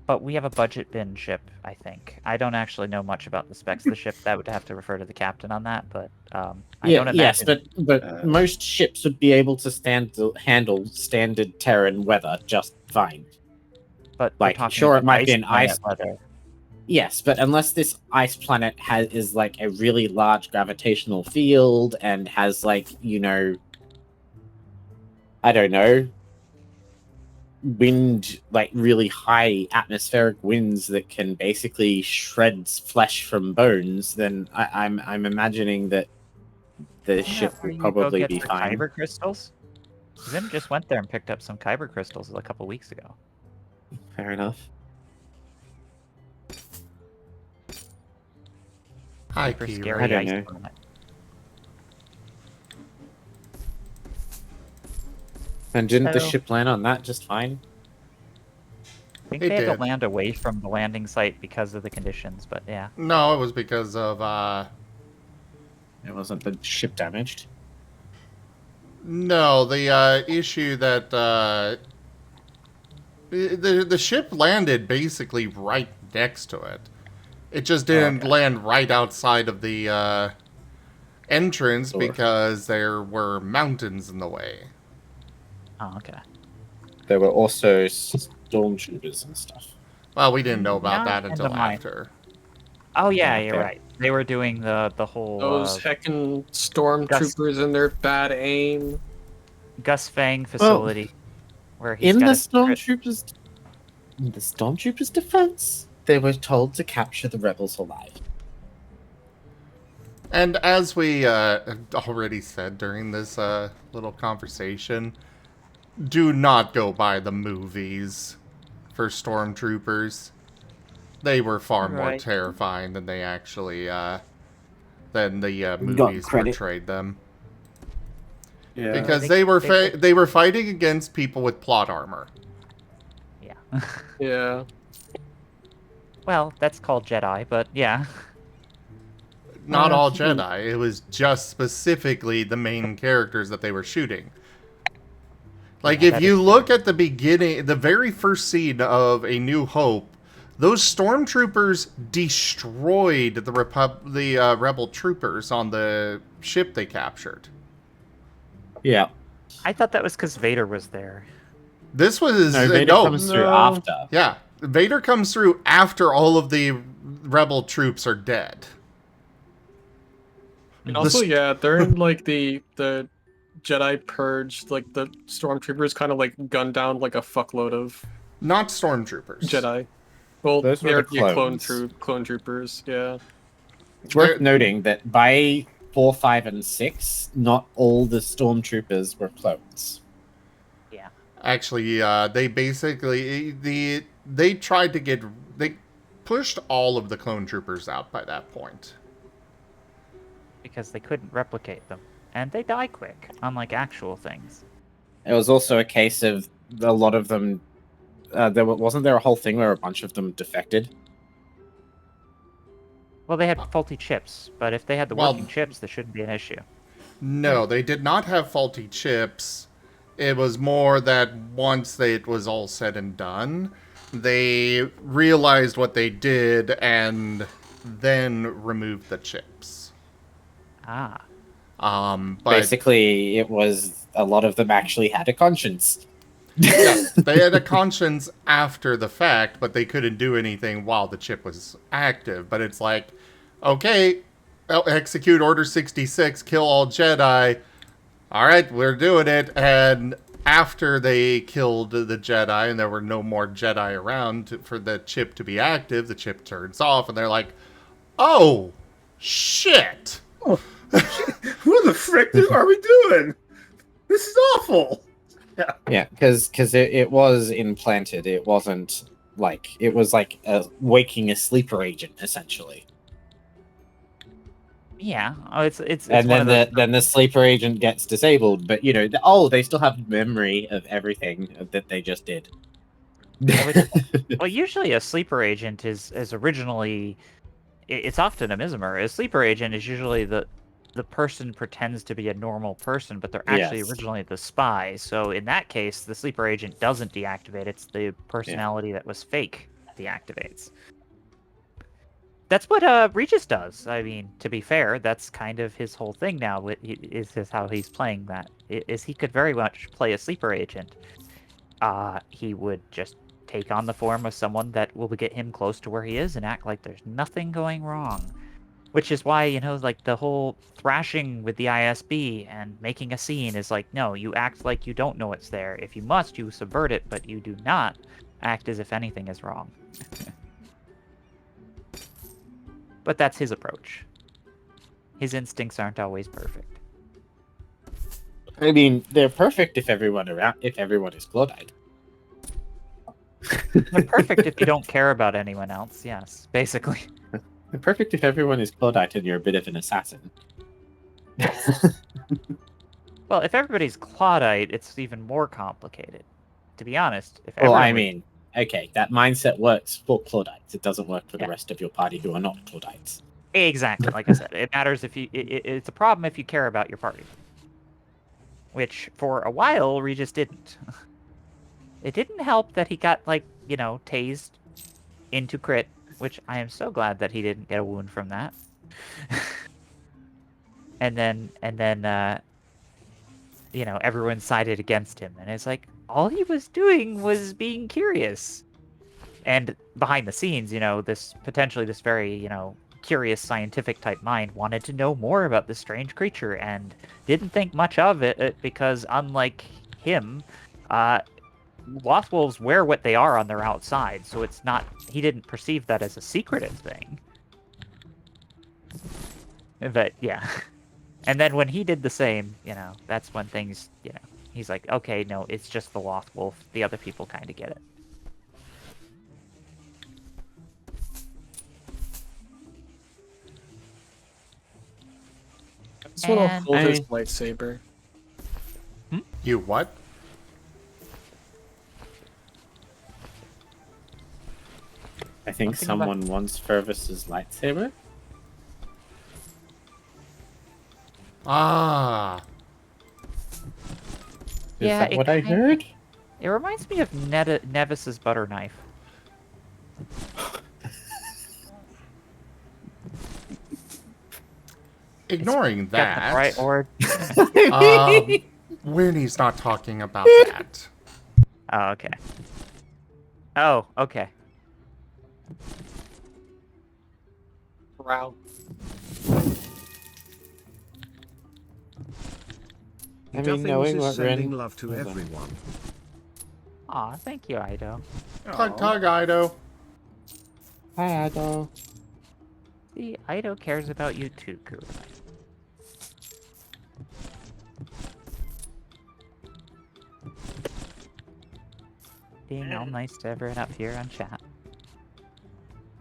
But we have a budget bin ship, I think. I don't actually know much about the specs of the ship. That would have to refer to the captain on that. But I don't Yes, imagine. but most ships would be able to handle standard Terran weather just fine. But like, we're talking sure, it might be ice an ice planet weather. Yes, but unless this ice planet is like a really large gravitational field and has like, I don't know, wind, like really high atmospheric winds that can basically shred flesh from bones, then I'm imagining that the ship Where will you go probably get be the fine. kyber crystals? Zim just went there and picked up some kyber crystals a couple weeks ago. Fair enough. Hi, Super Kira. scary I don't ice know. planet. And didn't the So- ship land on that just fine? I think It they had did. to land away from the landing site because of the conditions, but yeah. No, it was because of It wasn't the ship damaged. no, the issue that the ship landed basically right next to it. It just didn't land right outside of the entrance Door. because there were mountains in the way. Oh, okay. There were also stormtroopers and stuff. Well, we didn't know about Not that in until the mine. after. Oh yeah, Okay. you're right. They were doing the whole Those heckin' stormtroopers and their bad aim. Gus Fang facility where he's In got the his secret- stormtroopers' defense, they were told to capture the rebels alive. And as we already said during this little conversation, do not go by the movies for stormtroopers. They were far more Right. terrifying than they actually than the movies credit. portrayed them. Yeah. Because They- they were fighting against people with plot armor. Yeah. Yeah. Well, that's called Jedi, but yeah. Not all Jedi. It was just specifically the main characters that they were shooting. Like, Yeah, if that you is look at the beginning, the very first scene of A New Hope, those stormtroopers destroyed the rebel troopers on the ship they captured. Yeah. I thought that was because Vader was there. This was No, Vader comes through after. Yeah, Vader comes through after all of the rebel troops are dead. And also, yeah, during like the Jedi purge, like the stormtroopers kind of like gunned down like a fuckload of Not stormtroopers. Jedi. Well, Those were they're the clones. clone troopers. Yeah. It's worth noting that by 4, 5, and 6, not all the stormtroopers were clones. Yeah. Actually, they basically they tried to they pushed all of the clone troopers out by that point. Because they couldn't replicate them. And they die quick, unlike actual things. It was also a case of a lot of them. Wasn't there a whole thing where a bunch of them defected? Well, they had faulty chips, but if they had the Well- working chips, there shouldn't be an issue. No, they did not have faulty chips. It was more that once it was all said and done, they realized what they did and then removed the chips. Ah. But Basically, it was a lot of them actually had a conscience. yeah, they had a conscience after the fact, but they couldn't do anything while the chip was active. But it's like, okay, execute Order 66, kill all Jedi. All right, we're doing it. And after they killed the Jedi and there were no more Jedi around for the chip to be active, the chip turns off and they're like, oh, shit. What the frick are we doing? This is awful. Yeah, because it was implanted. It wasn't like it was like waking a sleeper agent essentially. Yeah. Oh, it's And one then of then the sleeper agent gets disabled, but they still have memory of everything that they just did. well, usually a sleeper agent is originally it's often a mismer. A sleeper agent is usually the person pretends to be a normal person, but they're actually Yes. originally the spy. So in that case, the sleeper agent doesn't deactivate. It's the personality that was fake deactivates. That's what Regis does. I mean, to be fair, that's kind of his whole thing now. Is how he's playing that. Is he could very much play a sleeper agent. He would just take on the form of someone that will get him close to where he is and act like there's nothing going wrong. Which is why, like the whole thrashing with the ISB and making a scene is like, no, you act like you don't know it's there. If you must, you subvert it, but you do not act as if anything is wrong. But that's his approach. His instincts aren't always perfect. I mean, they're perfect if everyone is Claudite. They're perfect if you don't care about anyone else, yes, basically. They're perfect if everyone is Claudite and you're a bit of an assassin. Well, if everybody's Claudite, it's even more complicated. To be honest, if Well, everyone... I mean, okay, that mindset works for Claudites. It doesn't work for the rest of your party who are not Claudites. Exactly, like I said, it matters if you... it's a problem if you care about your party. Which, for a while, Regis didn't. It didn't help that he got, tased into crit, which I am so glad that he didn't get a wound from that. and then, everyone sided against him. And it's like, all he was doing was being curious. And behind the scenes, this very, curious scientific type mind wanted to know more about this strange creature and didn't think much of it because, unlike him, lost wolves wear what they are on their outside, so it's not... He didn't perceive that as a secretive thing. But, yeah. And then when he did the same, that's when things, he's like, okay, no, it's just the lost wolf. The other people kind of get it. I just want to hold his lightsaber. You what? I think someone wants Fervis's lightsaber. Ah. Is that what I heard? It reminds me of Nevis's butter knife. Ignoring that, right, or Winnie's not talking about that. Oh, okay. Oh, okay. Wow. Nothing was sending love to everyone. Aw, thank you, Ido. Tug, Ido. Hi, Ido. See, Ido cares about you too, Kuro. Being all nice to everyone up here on chat.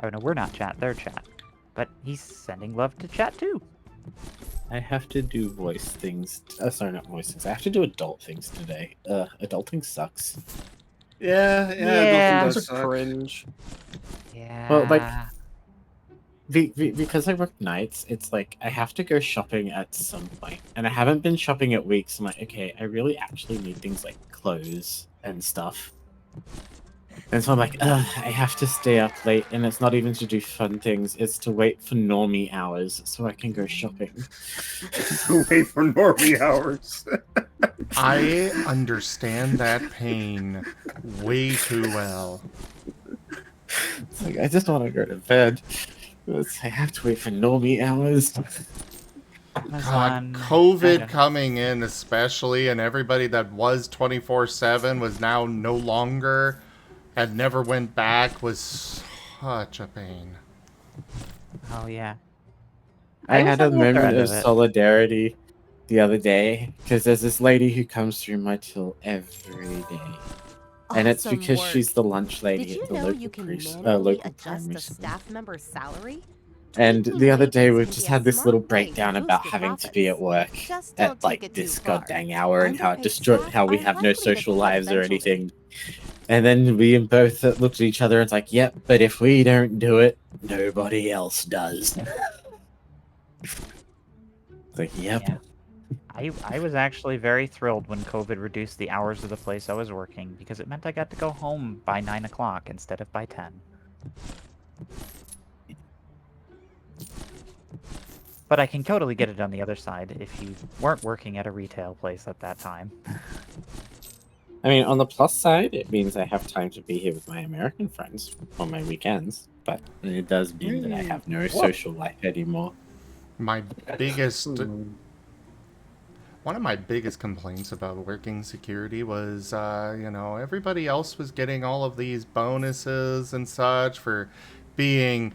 Oh no, we're not chat, they're chat. But he's sending love to chat too. I have to do voice things. Sorry, not voice things. I have to do adult things today. Adulting sucks. Yeah, Yeah. adulting does suck. Cringe. Yeah. Well, because I work nights, it's like I have to go shopping at some point, and I haven't been shopping at weeks. I'm like, okay, I really actually need things like clothes and stuff. And so I'm like, I have to stay up late, and it's not even to do fun things, it's to wait for normie hours so I can go shopping. Wait for normie hours. I understand that pain way too well. It's like, I just want to go to bed. I have to wait for normie hours. God, COVID coming in especially, and everybody that was 24/7 was now no longer, and never went back, was such a pain. Oh yeah. I had a moment of solidarity the other day, because there's this lady who comes through my till every day. And it's because she's the lunch lady at the local local adjust primary a school. staff member's salary? And the other day we just had this little smart way to breakdown boost about your having to be at work Just don't at take like it too this far. goddamn hour and how it Underpaid destroyed staff how we are have no likely to social quit lives or eventually. anything. And then we both looked at each other and it's like, yep, but if we don't do it, nobody else does. It's like, yep. Yeah. I was actually very thrilled when COVID reduced the hours of the place I was working because it meant I got to go home by 9 o'clock instead of by 10. But I can totally get it on the other side if you weren't working at a retail place at that time. I mean, on the plus side, it means I have time to be here with my American friends on my weekends, but it does mean that I have no social life anymore. My biggest... One of my biggest complaints about working security was, you know, everybody else was getting all of these bonuses and such for being,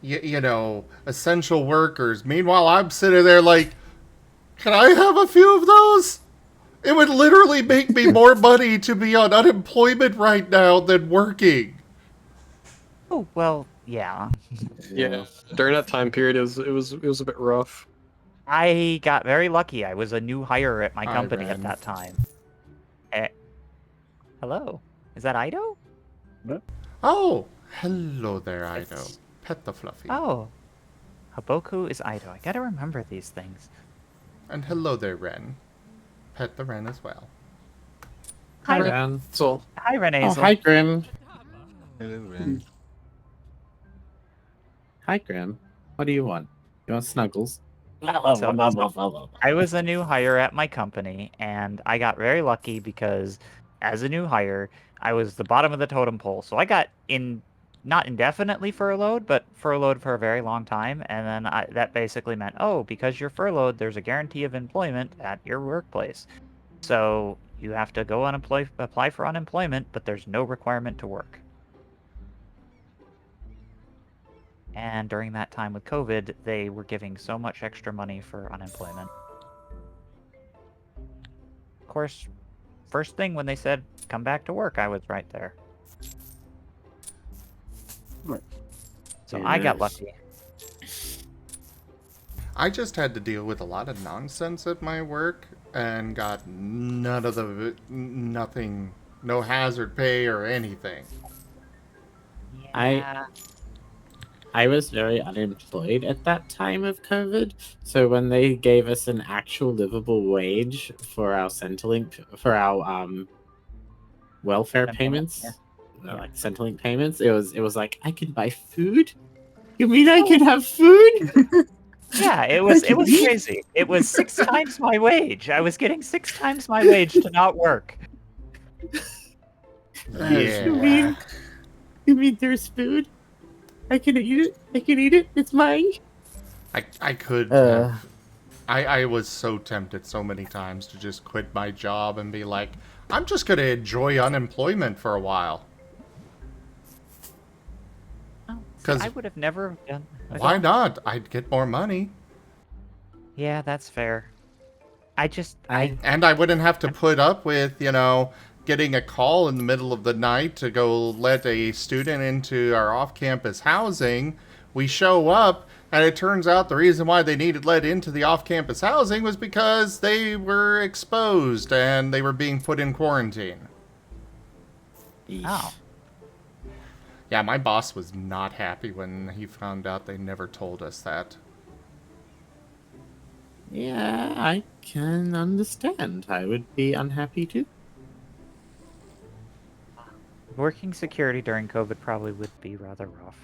you know, essential workers. Meanwhile, I'm sitting there like, can I have a few of those? It would literally make me more money to be on unemployment right now than working. Oh, well, yeah. Yeah, during that time period, it was a bit rough. I got very lucky. I was a new hire at my Hi, company Ren. at that time. Hello? Is that Ido? Oh, hello there, Ido. Pet the Fluffy. Oh. Haboku is Ido. I gotta remember these things. And hello there, Ren. Pet the Ren as well. Hi, Ren. So, Hi, Ren Oh, Hazel. hi, Grim. Hello, Ren. Hi, Grim. What do you want? You want snuggles? So, I was a new hire at my company, and I got very lucky because as a new hire, I was the bottom of the totem pole. So I got not indefinitely furloughed, but furloughed for a very long time. And then that basically meant, oh, because you're furloughed, there's a guarantee of employment at your workplace. So you have to go apply for unemployment, but there's no requirement to work. And during that time with COVID, they were giving so much extra money for unemployment. Of course, first thing when they said, come back to work, I was right there. So I got lucky. I just had to deal with a lot of nonsense at my work and got nothing, no hazard pay or anything. Yeah. I was very unemployed at that time of COVID, so when they gave us an actual livable wage for our Centrelink, for our welfare payments, like Centrelink payments, it was like, I can buy food? You mean I can have food? Yeah, it was crazy. It was 6 times my wage. I was getting 6 times my wage to not work. Yeah. You mean there's food? I can eat it. I can eat it. It's mine. I could have. I was so tempted so many times to just quit my job and be like, I'm just going to enjoy unemployment for a while. Because I would have never done. Why not? I'd get more money. Yeah, that's fair. And I wouldn't have to put up with, you know, getting a call in the middle of the night to go let a student into our off-campus housing. We show up, and it turns out the reason why they needed let into the off-campus housing was because they were exposed and they were being put in quarantine. Oh. Yeah, my boss was not happy when he found out they never told us that. Yeah, I can understand. I would be unhappy too. Working security during COVID probably would be rather rough.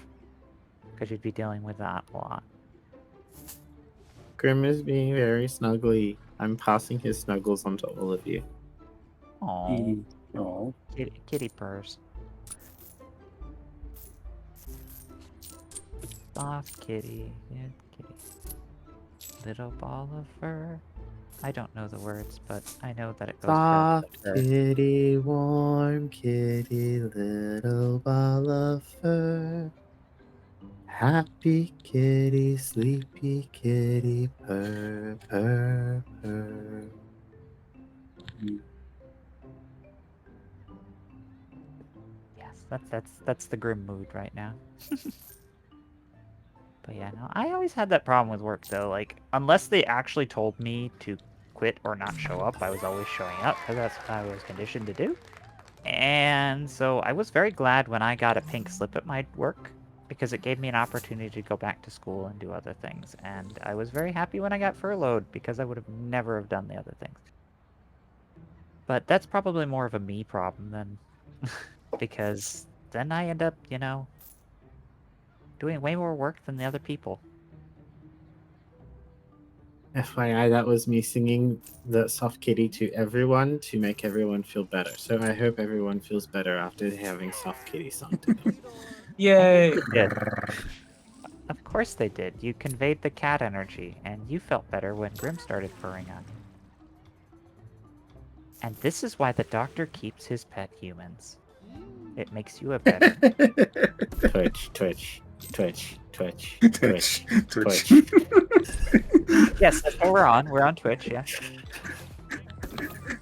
Because you'd be dealing with that a lot. Grim is being very snuggly. I'm passing his snuggles on to all of you. Aww. Kitty purrs. Soft kitty, good kitty. Little ball of fur. I don't know the words, but I know that it goes Soft fur. kitty, warm kitty, little ball of fur. Happy kitty, sleepy kitty, purr, purr, purr. Yes, that's the grim mood right now. But yeah, no, I always had that problem with work though. Like, unless they actually told me to quit or not show up, I was always showing up because that's what I was conditioned to do. And so I was very glad when I got a pink slip at my work because it gave me an opportunity to go back to school and do other things. And I was very happy when I got furloughed because I would have never have done the other things. But that's probably more of a me problem than because then I end up, you know, doing way more work than the other people. FYI, that was me singing the soft kitty to everyone to make everyone feel better. So I hope everyone feels better after having soft kitty sung to them. Yay! Good. Of course they did. You conveyed the cat energy, and you felt better when Grim started furring on you. And this is why the doctor keeps his pet humans. It makes you a better. Twitch, Twitch, Twitch, Twitch, Twitch, Twitch, Twitch. Twitch. Yes, that's what we're on. We're on Twitch, yeah.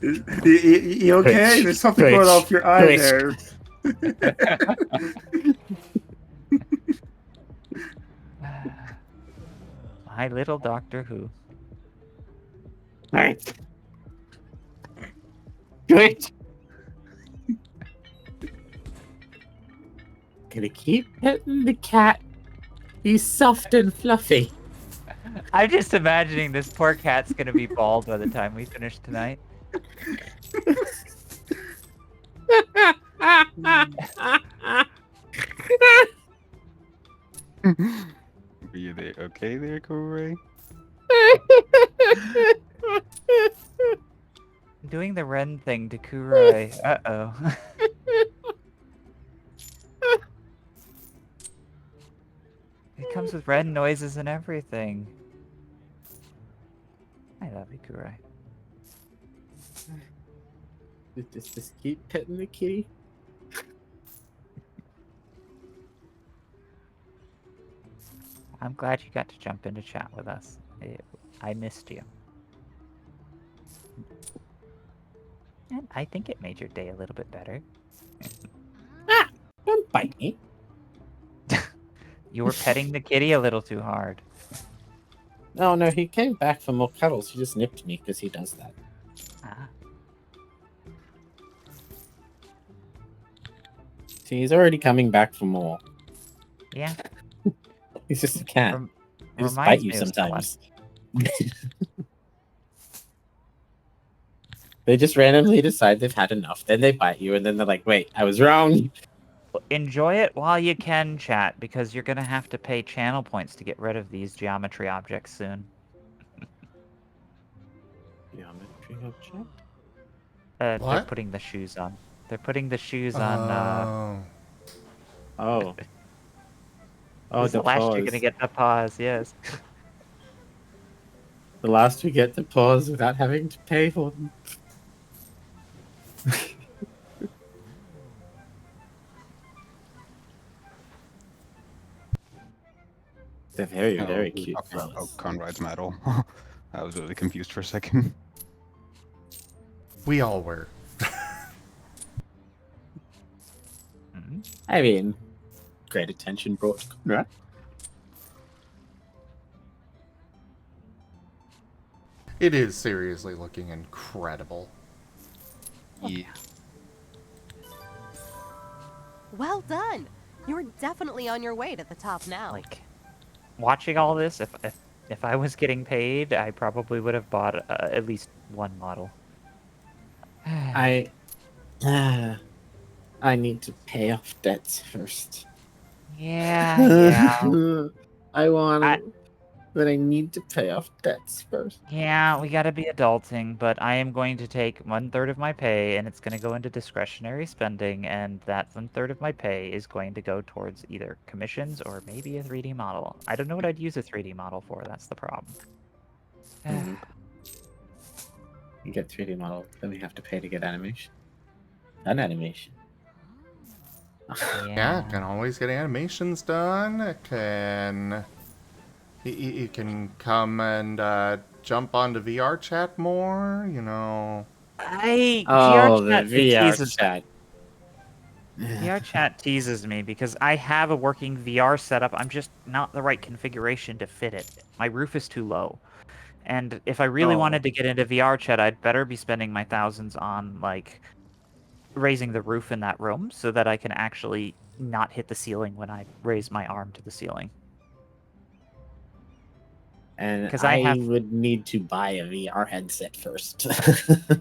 You okay? Twitch, There's something Twitch, going off your eye Twitch. there. My little Doctor Who. Alright. Twitch. Gonna keep petting the cat. He's soft and fluffy. I'm just imagining this poor cat's gonna be bald by the time we finish tonight. Are you there? Okay there, Corey? Doing the Ren thing to Kurai. Uh-oh. It comes with Ren noises and everything. I love you, Kurai. Just keep petting the kitty. I'm glad you got to jump into chat with us. I missed you. And I think it made your day a little bit better. Don't bite me. You were petting the kitty a little too hard. No, he came back for more cuddles. He just nipped me because he does that. Ah. See, he's already coming back for more. Yeah. He's just a cat. He just bite Reminds you me of someone. sometimes. They just randomly decide they've had enough. Then they bite you, and then they're like, wait, I was wrong. Enjoy it while you can, chat, because you're gonna have to pay channel points to get rid of these geometry objects soon. Geometry object? They're What? putting the shoes on. They're putting the shoes on, Oh. Oh, this is the the last you're paws. gonna get the pause, yes. The last we get the paws without having to pay for them. They're very cute. Oh, Conrad's medal. I was really confused for a second. We all were. I mean, great attention brought to Conrad. It is seriously looking incredible. Yeah. Well done. You're definitely on your way to the top now. Like, watching all this, if I was getting paid, I probably would have bought at least one model. I need to pay off debts first. Yeah. I want, but I need to pay off debts first. Yeah, we gotta be adulting, but I am going to take 1/3 of my pay, and it's gonna go into discretionary spending, and that 1/3 of my pay is going to go towards either commissions or maybe a 3D model. I don't know what I'd use a 3D model for, that's the problem. You get 3D model, then we have to pay to get animation. An animation. Yeah, can always get animations done. It can... You can come and jump onto VR chat more, you know. Oh, the VR chat. VR chat teases me because I have a working VR setup. I'm just not the right configuration to fit it. My roof is too low. And if I really wanted to get into VR chat, I'd better be spending my thousands on, like, raising the roof in that room so that I can actually not hit the ceiling when I raise my arm to the ceiling. And 'Cause I would need to buy a VR headset first.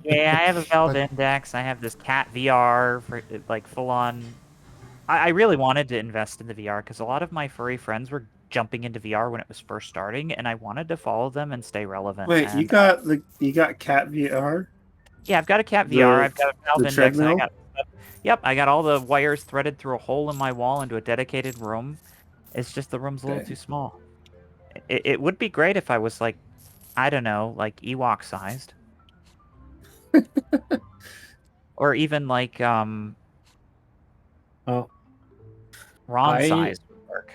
Yeah, I have a Valve Index. I have this Cat VR for like full on. I really wanted to invest in the VR because a lot of my furry friends were jumping into VR when it was first starting, and I wanted to follow them and stay relevant. Wait, and, you got Cat VR? Yeah, I've got a Cat VR. I've got a Valve the Index. And treadmill? Yep, I got all the wires threaded through a hole in my wall into a dedicated room. It's just the room's a little Okay. too small. It would be great if I was like, I don't know, like Ewok sized. Or even like Well, Ron sized would work.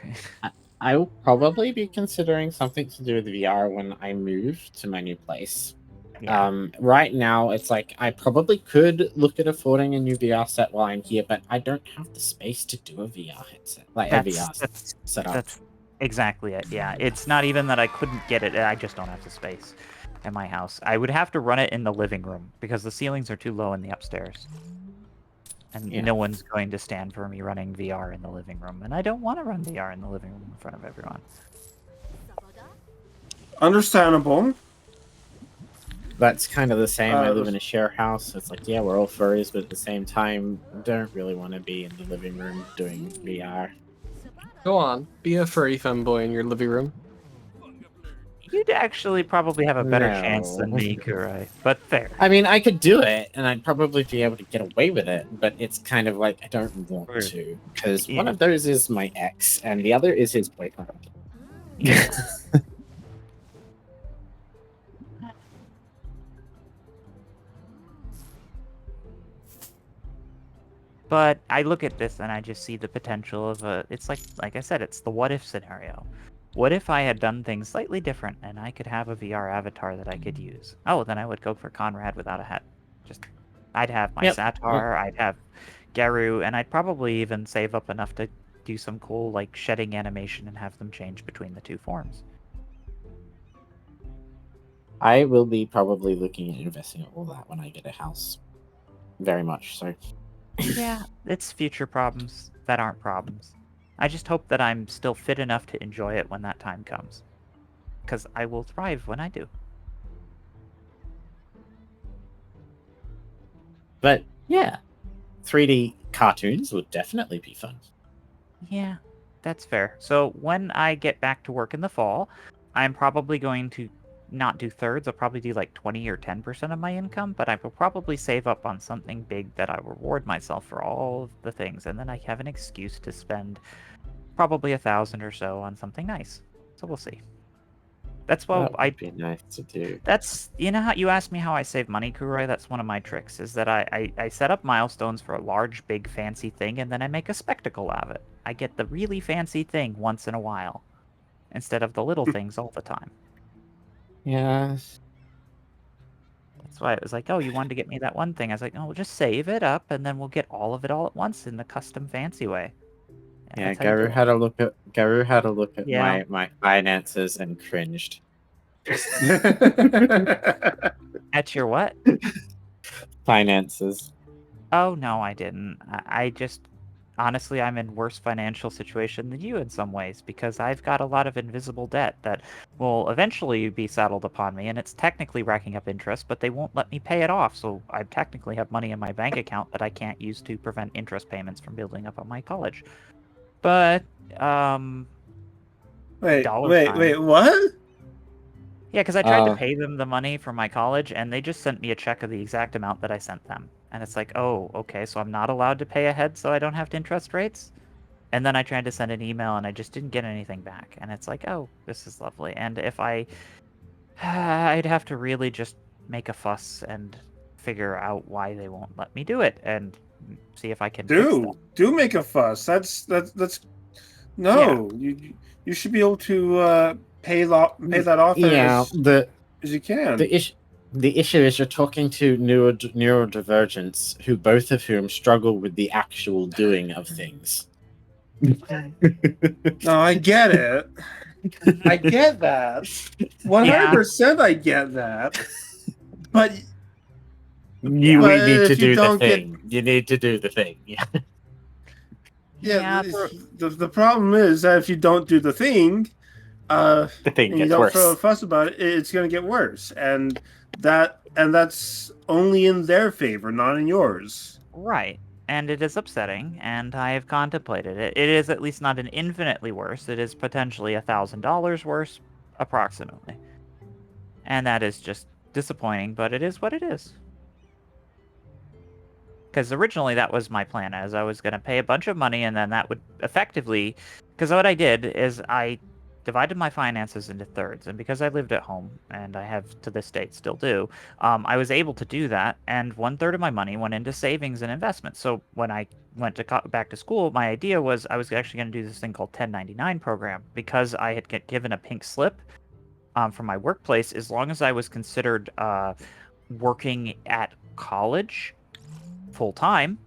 I will probably be considering something to do with VR when I move to my new place. Yeah. Right now, it's like I probably could look at affording a new VR set while I'm here, but I don't have the space to do a VR headset, like a VR setup. That's exactly it. Yeah, it's not even that I couldn't get it. I just don't have the space in my house. I would have to run it in the living room because the ceilings are too low in the upstairs. And no one's going to stand for me running VR in the living room. And I don't want to run VR in the living room in front of everyone. Understandable. That's kind of the same. I live in a share house. It's like, yeah, we're all furries, but at the same time, don't really want to be in the living room doing VR. Go on, be a furry femboy in your living room. You'd actually probably have a better chance than me, Kurai. But fair. I mean, I could do it, and I'd probably be able to get away with it, but it's kind of like, I don't want to. Because one of those is my ex, and the other is his boyfriend. Yeah. But I look at this and I just see the potential of it's like I said, it's the what if scenario. What if I had done things slightly different and I could have a VR avatar that I could use? Oh, then I would go for Conrad without a hat. I'd have my Satar, I'd have Garu, and I'd probably even save up enough to do some cool, like, shedding animation and have them change between the two forms. I will be probably looking at investing in all that when I get a house. Very much so. Yeah, it's future problems that aren't problems. I just hope that I'm still fit enough to enjoy it when that time comes. Because I will thrive when I do. But, yeah, 3D cartoons would definitely be fun. Yeah, that's fair. So when I get back to work in the fall, I'm probably going to not do thirds. I'll probably do like 20 or 10% of my income, but I will probably save up on something big that I reward myself for all of the things, and then I have an excuse to spend probably 1,000 or so on something nice. So we'll see. That's what that would be nice to do. That's, you know how you asked me how I save money, Kurai? That's one of my tricks, is that I set up milestones for a large, big, fancy thing, and then I make a spectacle of it. I get the really fancy thing once in a while, instead of the little things all the time. Yeah. That's why it was like, oh, you wanted to get me that one thing. I was like, oh, we'll just save it up, and then we'll get all of it all at once in the custom fancy way. Yeah, Garu had a look at my finances and cringed. At your what? Finances. Oh, no, I didn't. I just... Honestly, I'm in worse financial situation than you in some ways, because I've got a lot of invisible debt that will eventually be settled upon me, and it's technically racking up interest, but they won't let me pay it off, so I technically have money in my bank account that I can't use to prevent interest payments from building up on my college. But, Wait, what? Yeah, because I tried to pay them the money for my college, and they just sent me a check of the exact amount that I sent them. And it's like, oh, okay, so I'm not allowed to pay ahead so I don't have to interest rates? And then I tried to send an email, and I just didn't get anything back. And it's like, oh, this is lovely. And if I'd have to really just make a fuss and figure out why they won't let me do it, and see if I can fix that. Do make a fuss. That's no. Yeah. You should be able to pay that off as you can. The issue is you're talking to neurodivergents who both of whom struggle with the actual doing of things. No, I get it. I get that. 100% I get that. But we but need to if you do the don't get thing. You need to do the thing. Yeah. yeah, the problem is that if you don't do the thing, The thing and you gets don't worse. throw a fuss about it, it's going to get worse, and that's only in their favor, not in yours. Right. And it is upsetting, and I have contemplated it. It is at least not an infinitely worse. It is potentially $1,000 worse, approximately. And that is just disappointing, but it is what it is. Because originally that was my plan, as I was going to pay a bunch of money, and then that would effectively... Because what I did is I divided my finances into thirds, and because I lived at home, and I have to this date still do, I was able to do that, and 1/3 of my money went into savings and investments. So when I went to back to school, my idea was I was actually going to do this thing called 1099 program, because I had given a pink slip from my workplace. As long as I was considered working at college full-time,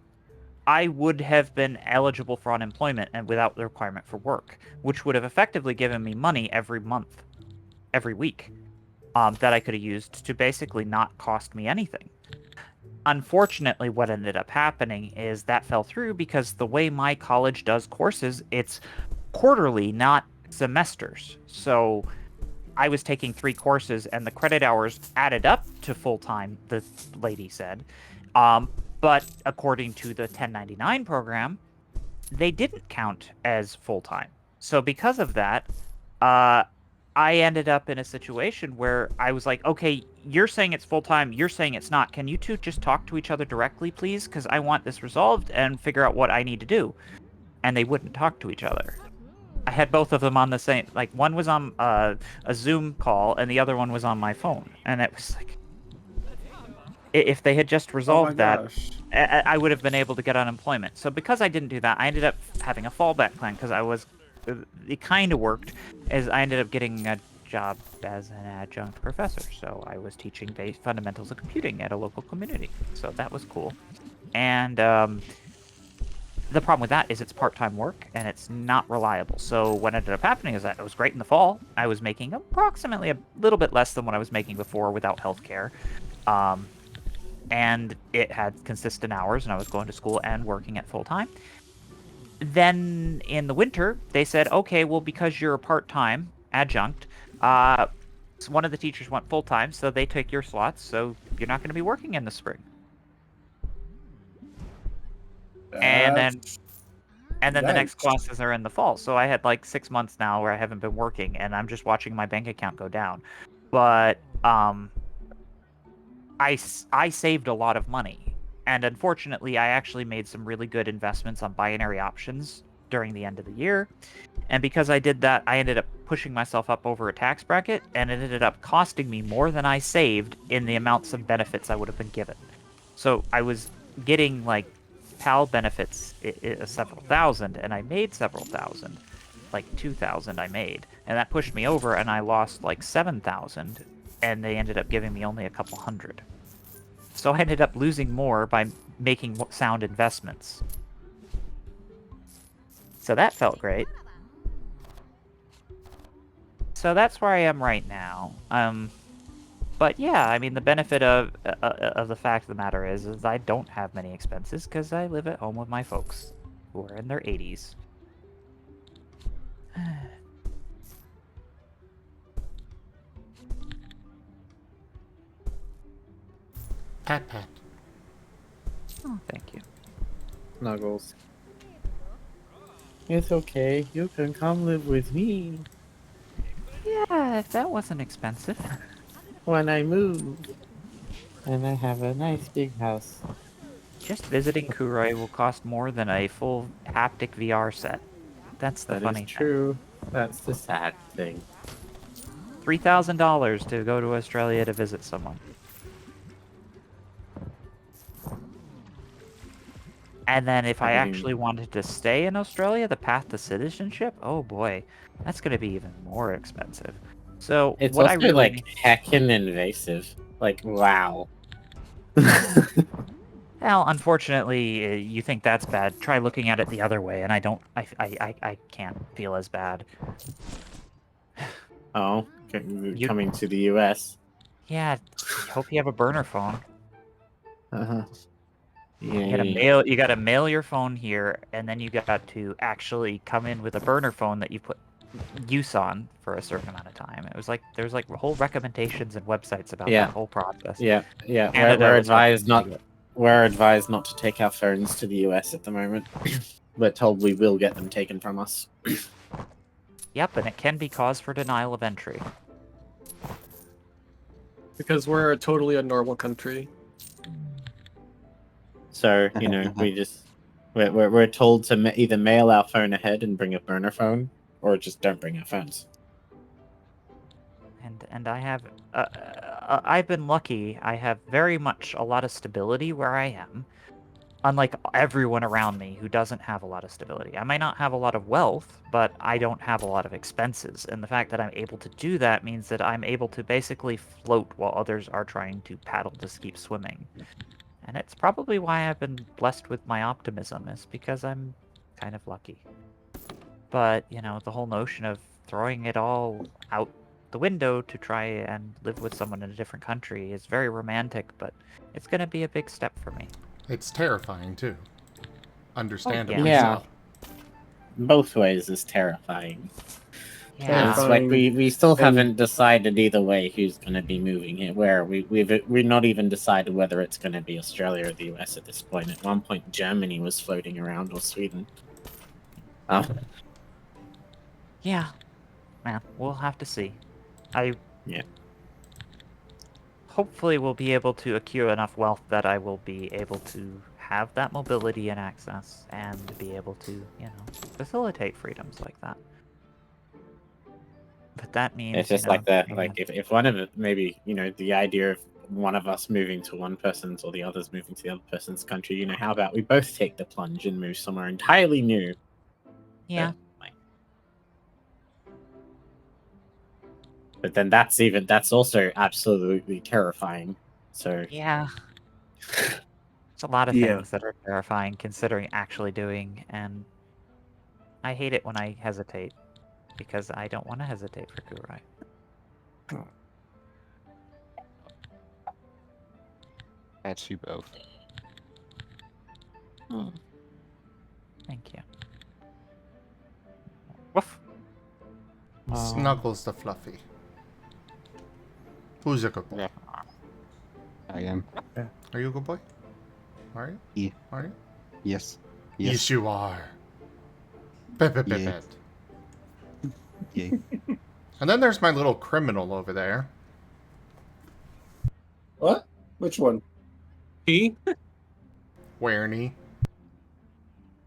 I would have been eligible for unemployment and without the requirement for work, which would have effectively given me money every month, every week, that I could have used to basically not cost me anything. Unfortunately, what ended up happening is that fell through because the way my college does courses, it's quarterly, not semesters. So I was taking 3 courses, and the credit hours added up to full-time, the lady said. But according to the 1099 program, they didn't count as full-time. So because of that, I ended up in a situation where I was like, okay, you're saying it's full-time, you're saying it's not. Can you two just talk to each other directly, please? Because I want this resolved and figure out what I need to do. And they wouldn't talk to each other. I had both of them on the same... Like, one was on a Zoom call, and the other one was on my phone. And it was like... If they had just resolved that, I would have been able to get unemployment. So because I didn't do that, I ended up having a fallback plan, because I was... It kind of worked, as I ended up getting a job as an adjunct professor. So I was teaching basic fundamentals of computing at a local community. So that was cool. And the problem with that is it's part-time work, and it's not reliable. So what ended up happening is that it was great in the fall. I was making approximately a little bit less than what I was making before without healthcare. And it had consistent hours, and I was going to school and working at full-time. Then in the winter, they said, okay, well, because you're a part-time adjunct, one of the teachers went full-time, so they took your slots, so you're not going to be working in the spring. And then the next classes are in the fall. So I had like 6 months now where I haven't been working, and I'm just watching my bank account go down. But I saved a lot of money, and unfortunately I actually made some really good investments on binary options during the end of the year. And because I did that, I ended up pushing myself up over a tax bracket, and it ended up costing me more than I saved in the amounts of benefits I would have been given. So I was getting like PAL benefits several thousand, and I made several thousand, like 2,000 I made, and that pushed me over, and I lost like 7,000, and they ended up giving me only a couple hundred. So I ended up losing more by making sound investments. So that felt great. So that's where I am right now. But yeah, I mean, the benefit of the fact of the matter is I don't have many expenses because I live at home with my folks who are in their 80s. Pat, pat. Oh, thank you. Snuggles. It's okay. You can come live with me. Yeah, if that wasn't expensive. When I move. And I have a nice big house. Just visiting Kuroi will cost more than a full haptic VR set. That's the funny thing. That is true. That's the sad thing. $3,000 to go to Australia to visit someone. And then if I actually wanted to stay in Australia, the path to citizenship, oh boy, that's going to be even more expensive. So it's what also I really like heckin' invasive. Like, wow. Well, unfortunately, you think that's bad. Try looking at it the other way, and I can't feel as bad. Oh, coming to the US. Yeah, hope you have a burner phone. Uh-huh. You gotta mail your phone here, and then you got to actually come in with a burner phone that you put use on for a certain amount of time. It was like there's like whole recommendations and websites about that whole process. Yeah. Canada We're was advised helping not. me. We're advised not to take our phones to the US at the moment. We're told we will get them taken from us. Yep, and it can be cause for denial of entry. Because we're totally a normal country. So we're told to either mail our phone ahead and bring a burner phone, or just don't bring our phones. And I have I've been lucky. I have very much a lot of stability where I am, unlike everyone around me who doesn't have a lot of stability. I might not have a lot of wealth, but I don't have a lot of expenses, and the fact that I'm able to do that means that I'm able to basically float while others are trying to paddle to keep swimming. And it's probably why I've been blessed with my optimism, is because I'm kind of lucky. But, the whole notion of throwing it all out the window to try and live with someone in a different country is very romantic, but it's going to be a big step for me. It's terrifying, too. Understandably Yeah. so. Both ways is terrifying. Yeah. It's like we still haven't decided either way who's going to be moving here. We've not even decided whether it's going to be Australia or the US at this point. At one point, Germany was floating around, or Sweden. Yeah. Man, we'll have to see. Hopefully we'll be able to accrue enough wealth that I will be able to have that mobility and access, and be able to, facilitate freedoms like that. But that means It's just like that. Like if one of it, maybe the idea of one of us moving to one person's or the others moving to the other person's country. How about we both take the plunge and move somewhere entirely new? Yeah. But then that's also absolutely terrifying. So yeah, it's a lot of things that are terrifying considering actually doing, and I hate it when I hesitate, because I don't want to hesitate for Kurai. That's you both. Thank you. Woof. Snuggles the fluffy. Who's a good boy? I am. Are you a good boy? Are you? Yeah. Are you? Yes. Yes, you are. Bet. Yeah. And then there's my little criminal over there. What? Which one? He? Werny.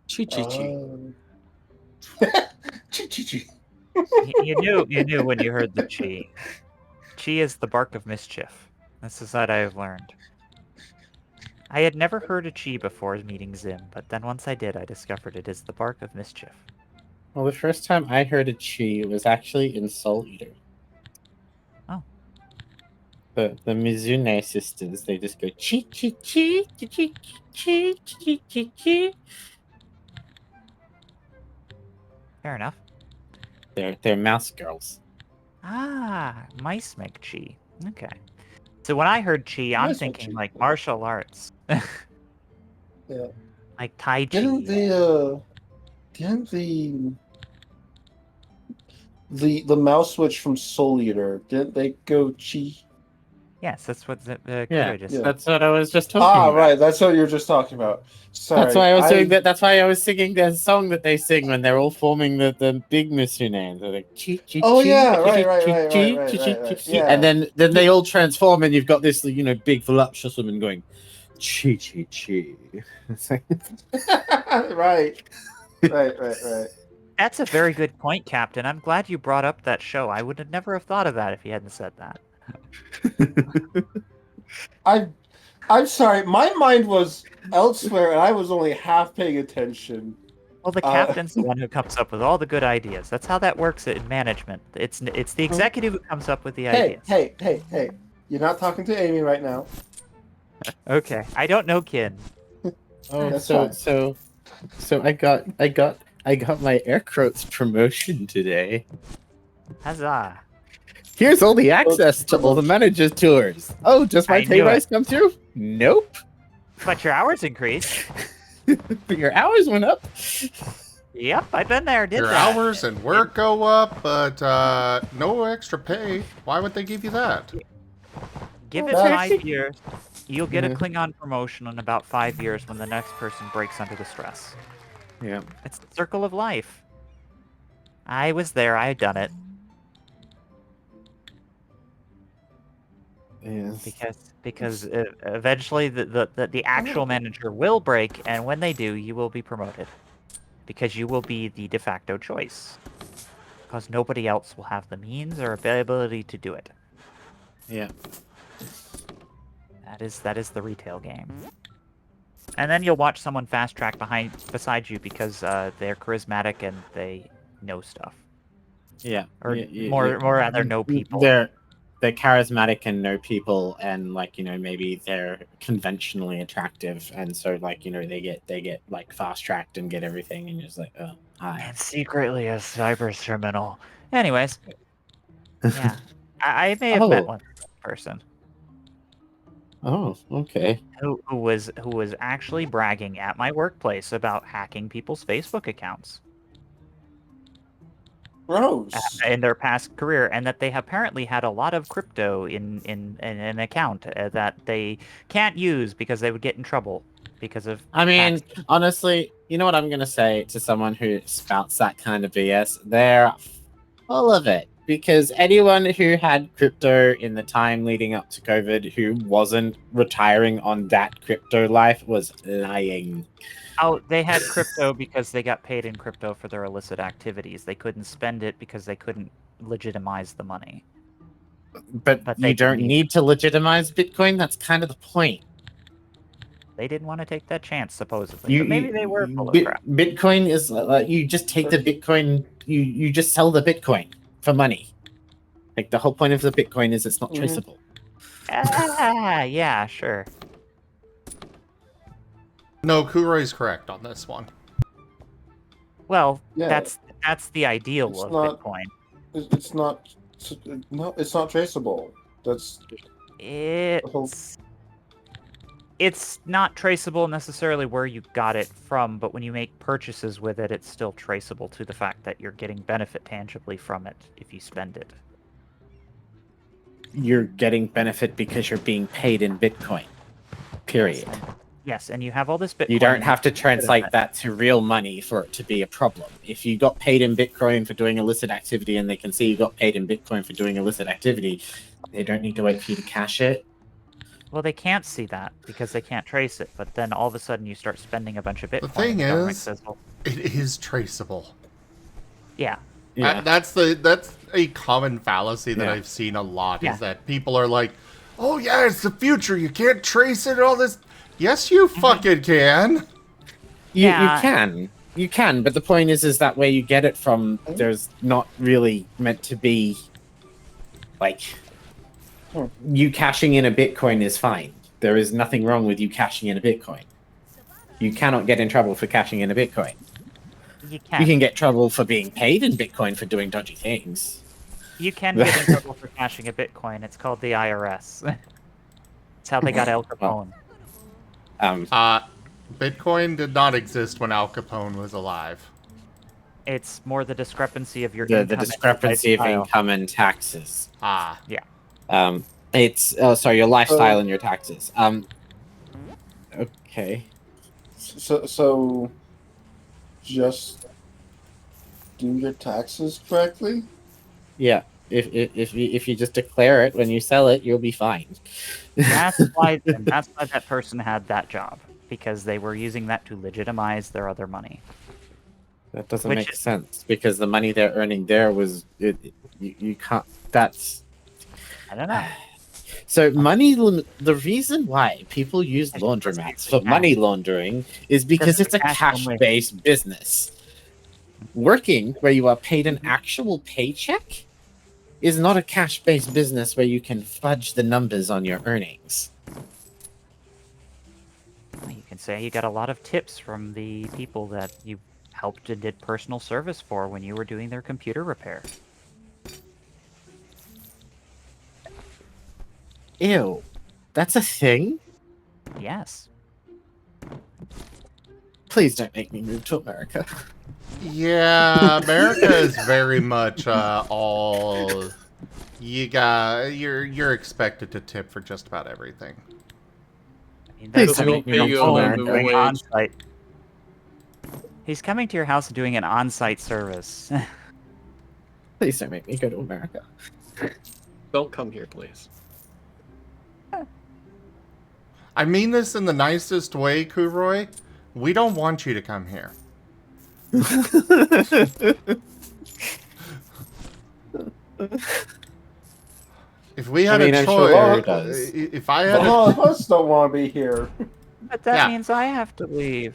Chi. Chi. You knew when you heard the chi. Chi is the bark of mischief. This is what I have learned. I had never heard a chi before meeting Zim, but then once I did, I discovered it is the bark of mischief. Well, the first time I heard a chi was actually in Soul Eater. Oh. The Mizune sisters, they just go chi chi chi chi chi chi chi chi. Fair enough. They're mouse girls. Ah, mice make chi. Okay. So when I heard chi, I'm thinking like martial arts. Yeah. Like Tai Chi. Didn't the mouse switch from Soul Eater, didn't they go chi? Yes, that's what the Yeah, just said. that's what I was just talking about. Right, that's what you were just talking about. Sorry. That's why I was doing that. That's why I was singing the song that they sing when they're all forming the big Mizune. They're like chi chi Oh, chi, yeah, chi, right. chi, chi, chi, chi, Right. chi. And then they all transform, and you've got this big voluptuous woman going chi chi chi. It's like- Right. That's a very good point, Captain. I'm glad you brought up that show. I would have never have thought of that if you hadn't said that. I'm sorry. My mind was elsewhere, and I was only half paying attention. Well, the captain's the one who comes up with all the good ideas. That's how that works in management. It's the executive who comes up with the ideas. Hey. You're not talking to Amy right now. Okay, I don't know Kin. Oh, That's so I got my aircraft's promotion today. Huzzah! Here's all the access to all the manager's tours. Oh, does my I pay knew rise it. come through? Nope. But your hours increased. But your hours went up. Yep, I've been there. Did Your that. hours and work go up, but no extra pay. Why would they give you that? Give it That's- 5 years. You'll get a Mhm. Klingon promotion in about 5 years when the next person breaks under the stress. Yeah. It's the circle of life. I was there. I had done it Yes. because eventually the actual manager will break, and when they do, you will be promoted because you will be the de facto choice. Because nobody else will have the means or ability to do it. Yeah. That is the retail game. And then you'll watch someone fast track beside you because they're charismatic and they know stuff. Yeah. Or Yeah, more yeah. rather know people. They're charismatic and know people, and like maybe they're conventionally attractive, and so like they get like fast tracked and get everything, and you're just like, oh hi. And secretly a cyber criminal. Anyways, yeah, I may have met Oh. one person Oh, okay. who was actually bragging at my workplace about hacking people's Facebook accounts Gross. in their past career, and that they apparently had a lot of crypto in an account that they can't use because they would get in trouble because of. I mean, tax. honestly, you know what I'm gonna say to someone who spouts that kind of BS? They're full of it. Because anyone who had crypto in the time leading up to COVID who wasn't retiring on that crypto life was lying. Oh, they had crypto because they got paid in crypto for their illicit activities. They couldn't spend it because they couldn't legitimize the money. But But they you don't can need to legitimize Bitcoin. That's kind of the point. They didn't want to take that chance, supposedly. But maybe they were full of crap. Bitcoin is you just take the Bitcoin. You just sell the Bitcoin for money. Like the whole point of the Bitcoin is it's not traceable. Yeah, sure. No, Kuroi's correct on this one. Well, Yeah. that's the ideal It's of not- Bitcoin. It's not. No, it's not traceable. That's It's not traceable necessarily where you got it from, but when you make purchases with it, it's still traceable to the fact that you're getting benefit tangibly from it if you spend it. You're getting benefit because you're being paid in Bitcoin. Period. Yes, and you have all this Bitcoin. You don't have to translate that to real money for it to be a problem. If you got paid in Bitcoin for doing illicit activity and they can see you got paid in Bitcoin for doing illicit activity, they don't need to wait for you to cash it. Well, they can't see that because they can't trace it, but then all of a sudden you start spending a bunch of Bitcoin. The thing and the government is, says, well, it is traceable. yeah. That's a common fallacy that I've seen a lot, is that people are like, oh yeah, it's the future, you can't trace it, all this. Yes, you fucking can. You can, but the point is that where you get it from, there's not really meant to be, like, you cashing in a Bitcoin is fine. There is nothing wrong with you cashing in a Bitcoin. You cannot get in trouble for cashing in a Bitcoin. You can. You can get trouble for being paid in Bitcoin for doing dodgy things. You can get in trouble for cashing a Bitcoin. It's called the IRS. It's how they got Al Capone. Bitcoin did not exist when Al Capone was alive. It's more the discrepancy of your The income. discrepancy of lifestyle. income and taxes. Yeah. It's your lifestyle and your taxes. Okay. So just do your taxes correctly. Yeah. If you just declare it when you sell it, you'll be fine. That's why that person had that job, because they were using that to legitimize their other money. That doesn't make sense because the money they're earning there was you can't. That's I don't know. So the reason why people use laundromats for money laundering is because it's a cash-based business. Working where you are paid an actual paycheck is not a cash-based business where you can fudge the numbers on your earnings. You can say you got a lot of tips from the people that you helped and did personal service for when you were doing their computer repair. Ew. That's a thing? Yes. Please don't make me move to America. Yeah, America is very much all you're expected to tip for just about everything. I mean, Please that's don't make me pay move you to a America. living wage. on-site. He's coming to your house and doing an on-site service. Please don't make me go to America. Don't come here, please. I mean this in the nicest way, Kuroy. We don't want you to come here. If we had a I'm choice, sure it does. if I had All of us don't want to be here. But that Yeah. means I have to leave.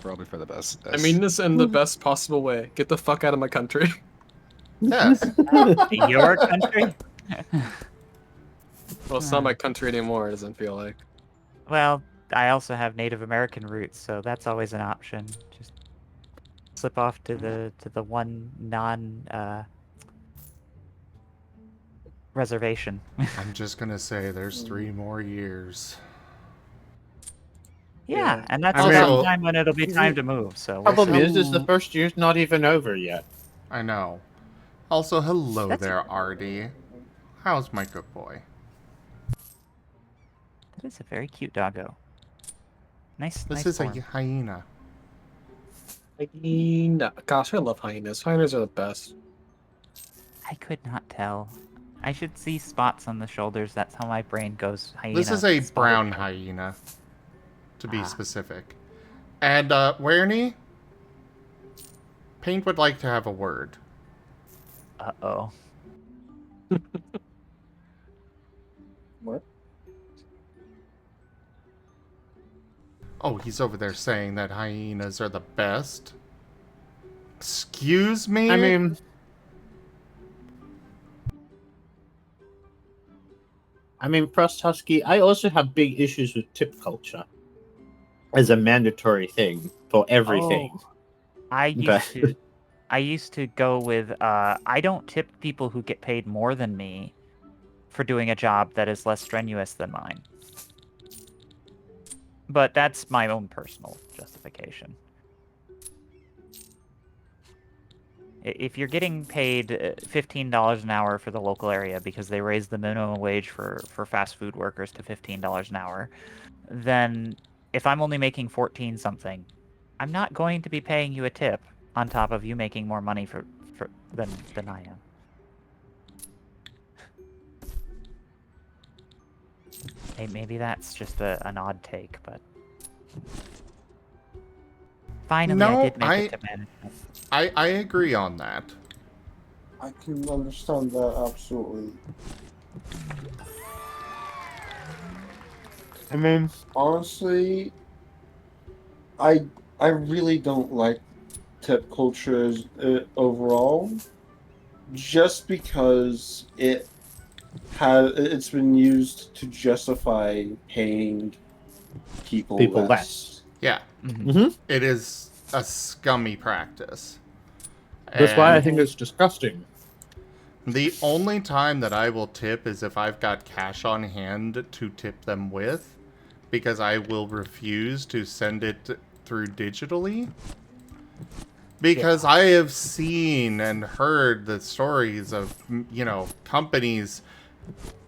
Probably for the best. I mean this in the best possible way. Get the fuck out of my country. yes, Your country? Well, it's not my country anymore, it doesn't feel like. Well, I also have Native American roots, so that's always an option. Just slip off to the one reservation. I'm just gonna say there's 3 more years. Yeah, and that's I about mean- the time when it'll be time to move. So we're Problem still- is the first year's not even over yet. I know. Also, hello That's- there, Artie. How's my good boy? that is a very cute doggo. Nice. This nice is form. a hyena. Hyena. Gosh, I love hyenas. Hyenas are the best. I could not tell. I should see spots on the shoulders. That's how my brain goes. Hyena. This is a spotted brown tail. hyena, to be Ah. specific. And, Wernie? Paint would like to have a word. Uh-oh. What? Oh, he's over there saying that hyenas are the best. Excuse me? I mean, Frost Husky, I also have big issues with tip culture as a mandatory thing for everything. Oh, I used to go with I don't tip people who get paid more than me for doing a job that is less strenuous than mine. But that's my own personal justification. If you're getting paid $15 an hour for the local area because they raised the minimum wage for fast food workers to $15 an hour, then if I'm only making 14 something, I'm not going to be paying you a tip on top of you making more money than I am. Maybe that's just an odd take, but finally I No, did make it to management. I agree on that. I can understand that absolutely. I mean, Honestly, I really don't like tip culture overall, just because it's been used to justify paying people less. Yeah, mhm. it is a scummy practice. That's why I And think it's disgusting. the only time that I will tip is if I've got cash on hand to tip them with, because I will refuse to send it through digitally. Because I have seen and heard the stories of, companies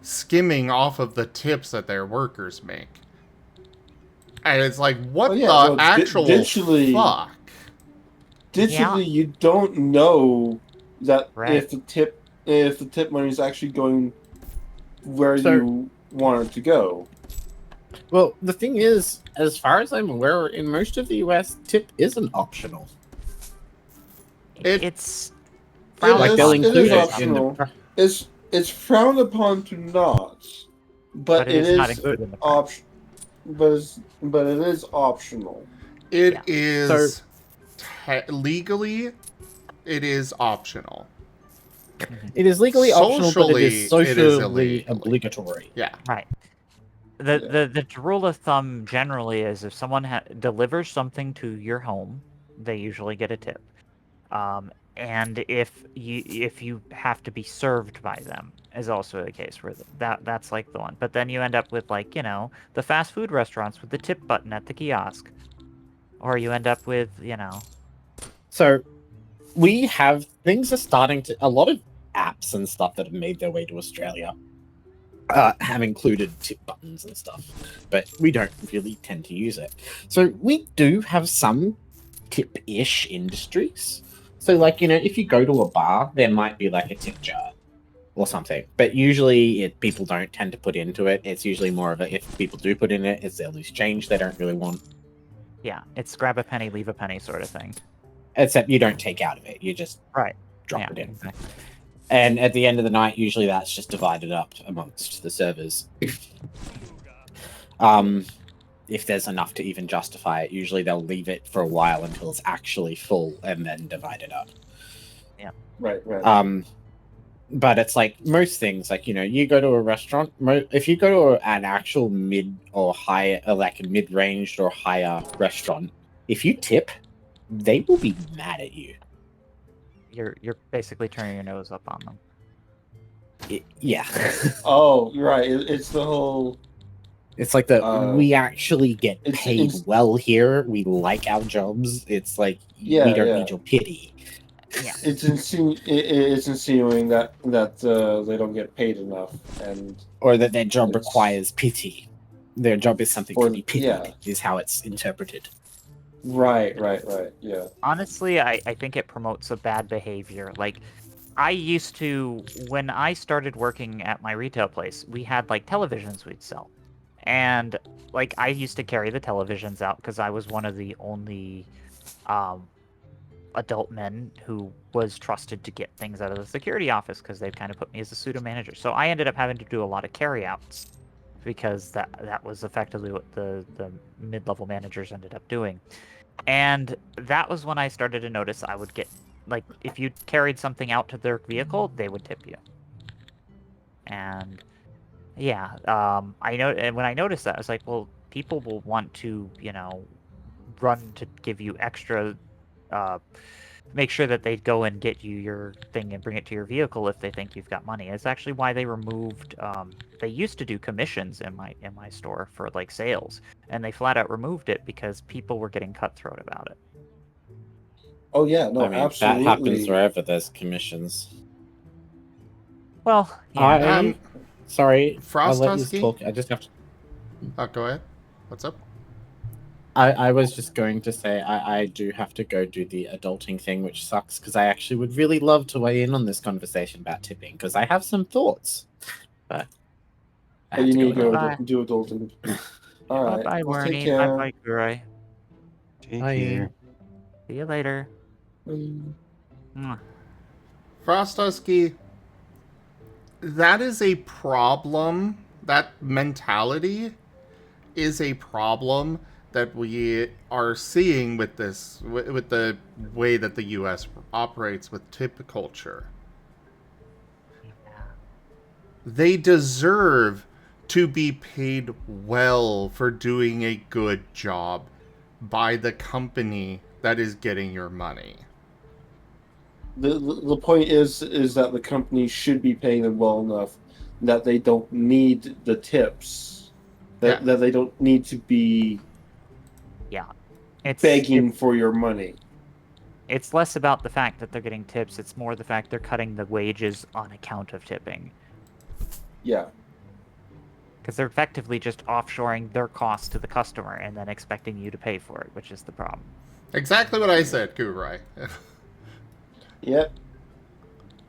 skimming off of the tips that their workers make. And it's like, what the actual fuck? Digitally, you don't know that Right. if the tip money is actually going where So- you want it to go. Well, the thing is, as far as I'm aware, in most of the US, tip isn't optional. It's Like they'll it is include it in optional. the. It's frowned upon to not, but it is not included in the price. option. But it is optional. It Yeah. is legally it is optional. It is legally optional, but it is Socially, it is socially illegal. obligatory. Yeah. Right. The rule of thumb generally is if someone delivers something to your home, they usually get a tip. And if you have to be served by them is also the case where that's like the one. But then you end up with like, you know, the fast food restaurants with the tip button at the kiosk. Or you end up with, you know. So we have things are starting to a lot of apps and stuff that have made their way to Australia have included tip buttons and stuff, but we don't really tend to use it. So we do have some tip-ish industries. So like, you know, if you go to a bar, there might be like a tip jar or something, but usually people don't tend to put into it. It's usually more of a, if people do put in it, it's their loose change they don't really want. Yeah, it's grab a penny, leave a penny sort of thing. Except you don't take out of it, you just drop it in. Exactly. And at the end of the night, usually that's just divided up amongst the servers. If there's enough to even justify it, usually they'll leave it for a while until it's actually full and then divide it up. Yeah. Right. But it's like most things, like, you know, you go to a restaurant, if you go to an actual mid or higher, like a mid-ranged or higher restaurant, if you tip, they will be mad at you. You're basically turning your nose up on them. Yeah. Oh, right. It's the whole. It's like we actually get paid well here. We like our jobs. It's like we don't need your pity. Yeah. It's insinuating that they don't get paid enough, or that their job requires pity. Their job is something to be pitied. Is how it's interpreted. Right, yeah. Honestly, I think it promotes a bad behavior. Like, I used to, when I started working at my retail place, we had, like, televisions we'd sell. And, like, I used to carry the televisions out because I was one of the only adult men who was trusted to get things out of the security office because they've kind of put me as a pseudo-manager. So I ended up having to do a lot of carryouts because that was effectively what the mid-level managers ended up doing. And that was when I started to notice I would get, like, if you carried something out to their vehicle, they would tip you. And yeah, and when I noticed that, I was like, well, people will want to, you know, run to give you extra, make sure that they go and get you your thing and bring it to your vehicle if they think you've got money. It's actually why they removed, they used to do commissions in my store for, like, sales, and they flat out removed it because people were getting cutthroat about it. Oh yeah, no, I mean, absolutely. that happens wherever there's commissions. Well, yeah. Sorry, Frost I'll let Husky? you talk. I just have to... Oh, go ahead. What's up? I was just going to say I do have to go do the adulting thing, which sucks because I actually would really love to weigh in on this conversation about tipping because I have some thoughts. But you need to go do adulting. All right. Bye, Well, take Warnie. care. Bye, Kurai. Take care. See you later. Frost Husky, that is a problem. That mentality is a problem that we are seeing with this, with the way that the U.S. operates with tip culture. They deserve to be paid well for doing a good job by the company that is getting your money. The point is that the company should be paying them well enough that they don't need the tips, that they don't need to be begging for your money. It's less about the fact that they're getting tips, it's more the fact they're cutting the wages on account of tipping. Yeah. Because they're effectively just offshoring their costs to the customer and then expecting you to pay for it, which is the problem. Exactly what I said, Kurai. Yep.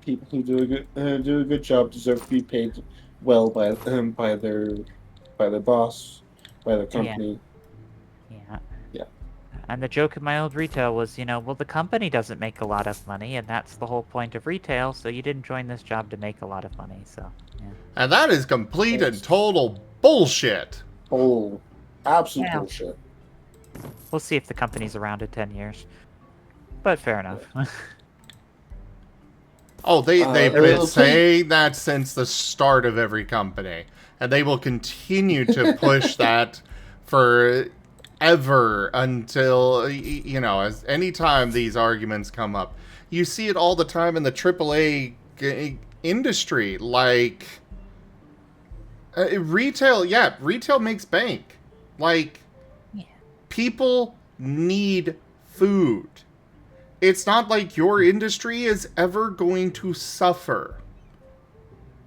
People who do a good job deserve to be paid well by their boss, by their company. Yeah. And the joke of my old retail was, you know, well, the company doesn't make a lot of money, and that's the whole point of retail, so you didn't join this job to make a lot of money, so, yeah. And that is complete and total bullshit. Oh, absolute bullshit. We'll see if the company's around in 10 years. But fair enough. Oh, they've been it'll saying that since the start of every company. And they will continue to push that forever until, as anytime these arguments come up. You see it all the time in the AAA industry. Like, retail makes bank. Like, people need food. It's not like your industry is ever going to suffer.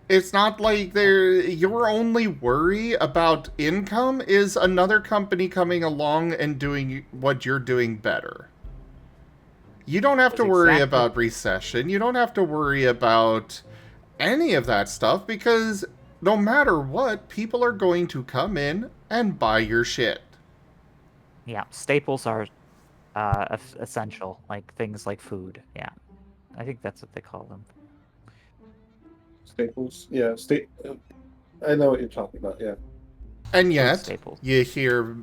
It's not like your only worry about income is another company coming along and doing what you're doing better. You don't have to worry about recession. You don't have to worry about any of that stuff because no matter what, people are going to come in and buy your shit. Yeah, staples are essential, like things like food. Yeah, I think that's what they call them. Staples, yeah. I know what you're talking about. Yeah. And yet, you hear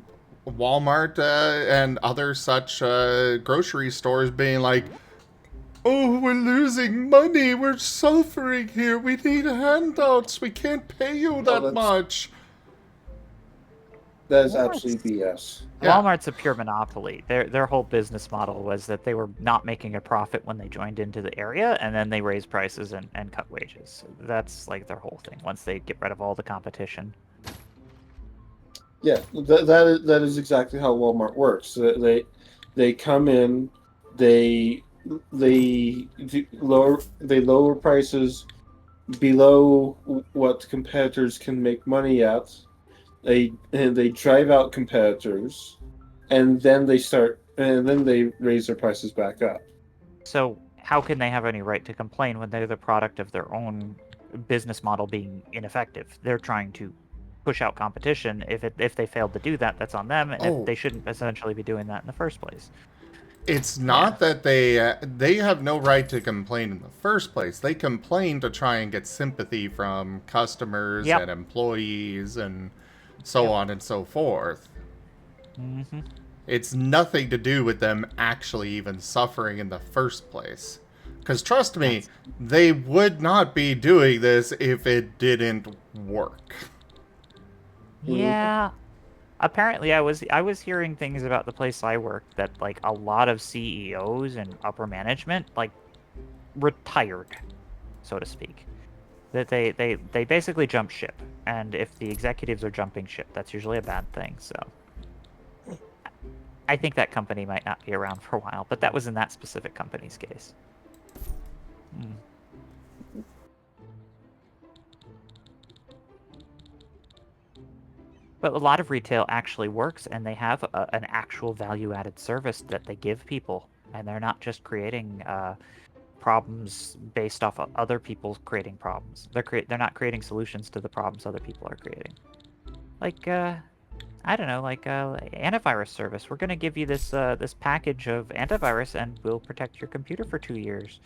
Walmart and other such grocery stores being like, "Oh, we're losing money. We're suffering here. We need handouts. We can't pay you that much." That is absolutely BS. Walmart's a pure monopoly. Their whole business model was that they were not making a profit when they joined into the area, and then they raise prices and cut wages. That's like their whole thing. Once they get rid of all the competition. Yeah, that is exactly how Walmart works. They come in, they lower prices below what competitors can make money at. They drive out competitors, and then they raise their prices back up. So how can they have any right to complain when they're the product of their own business model being ineffective? They're trying to push out competition. If they failed to do that, that's on them, and they shouldn't essentially be doing that in the first place. It's not that they have no right to complain in the first place. They complain to try and get sympathy from customers and employees and so on and so forth. Mm-hmm. It's nothing to do with them actually even suffering in the first place. Because trust me, they would not be doing this if it didn't work. Yeah. Apparently, I was hearing things about the place I worked that like a lot of CEOs and upper management like retired, so to speak. That they basically jump ship, and if the executives are jumping ship, that's usually a bad thing. So I think that company might not be around for a while, but that was in that specific company's case. But a lot of retail actually works, and they have an actual value-added service that they give people, and they're not just creating problems based off of other people creating problems. They're not creating solutions to the problems other people are creating. Like I don't know, like antivirus service. We're gonna give you this this package of antivirus, and we'll protect your computer for 2 years.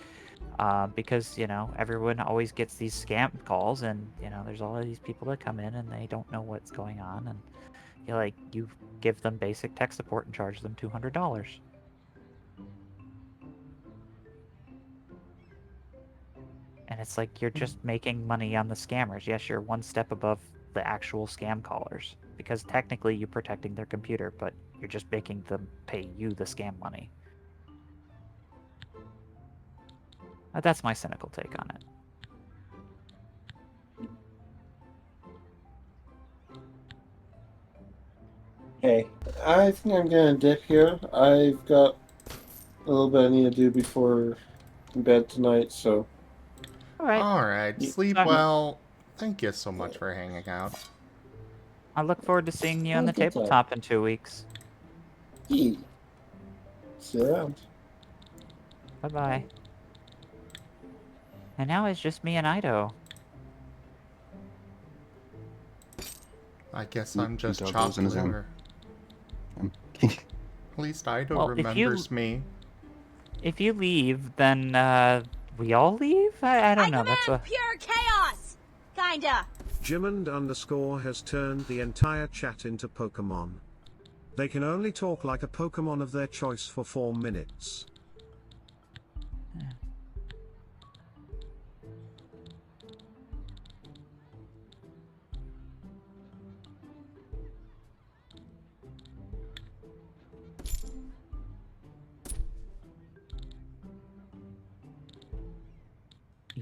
Because everyone always gets these scam calls, and there's all of these people that come in and they don't know what's going on, and you give them basic tech support and charge them $200. And it's like you're just making money on the scammers. Yes, you're one step above the actual scam callers, because technically you're protecting their computer, but you're just making them pay you the scam money. That's my cynical take on it. Hey, I think I'm gonna dip here. I've got a little bit I need to do before bed tonight, so. Alright, sleep well. Thank you so much for hanging out. I look forward to seeing you on the tabletop in 2 weeks. See you around. Bye-bye. And now it's just me and Ido. I guess I'm just Dog chopped goes in his own. liver. At least Ido remembers me. If you leave, then we all leave? I don't know. That's a pure chaos! Kinda. Jimond_ has turned the entire chat into Pokemon. They can only talk like a Pokemon of their choice for 4 minutes.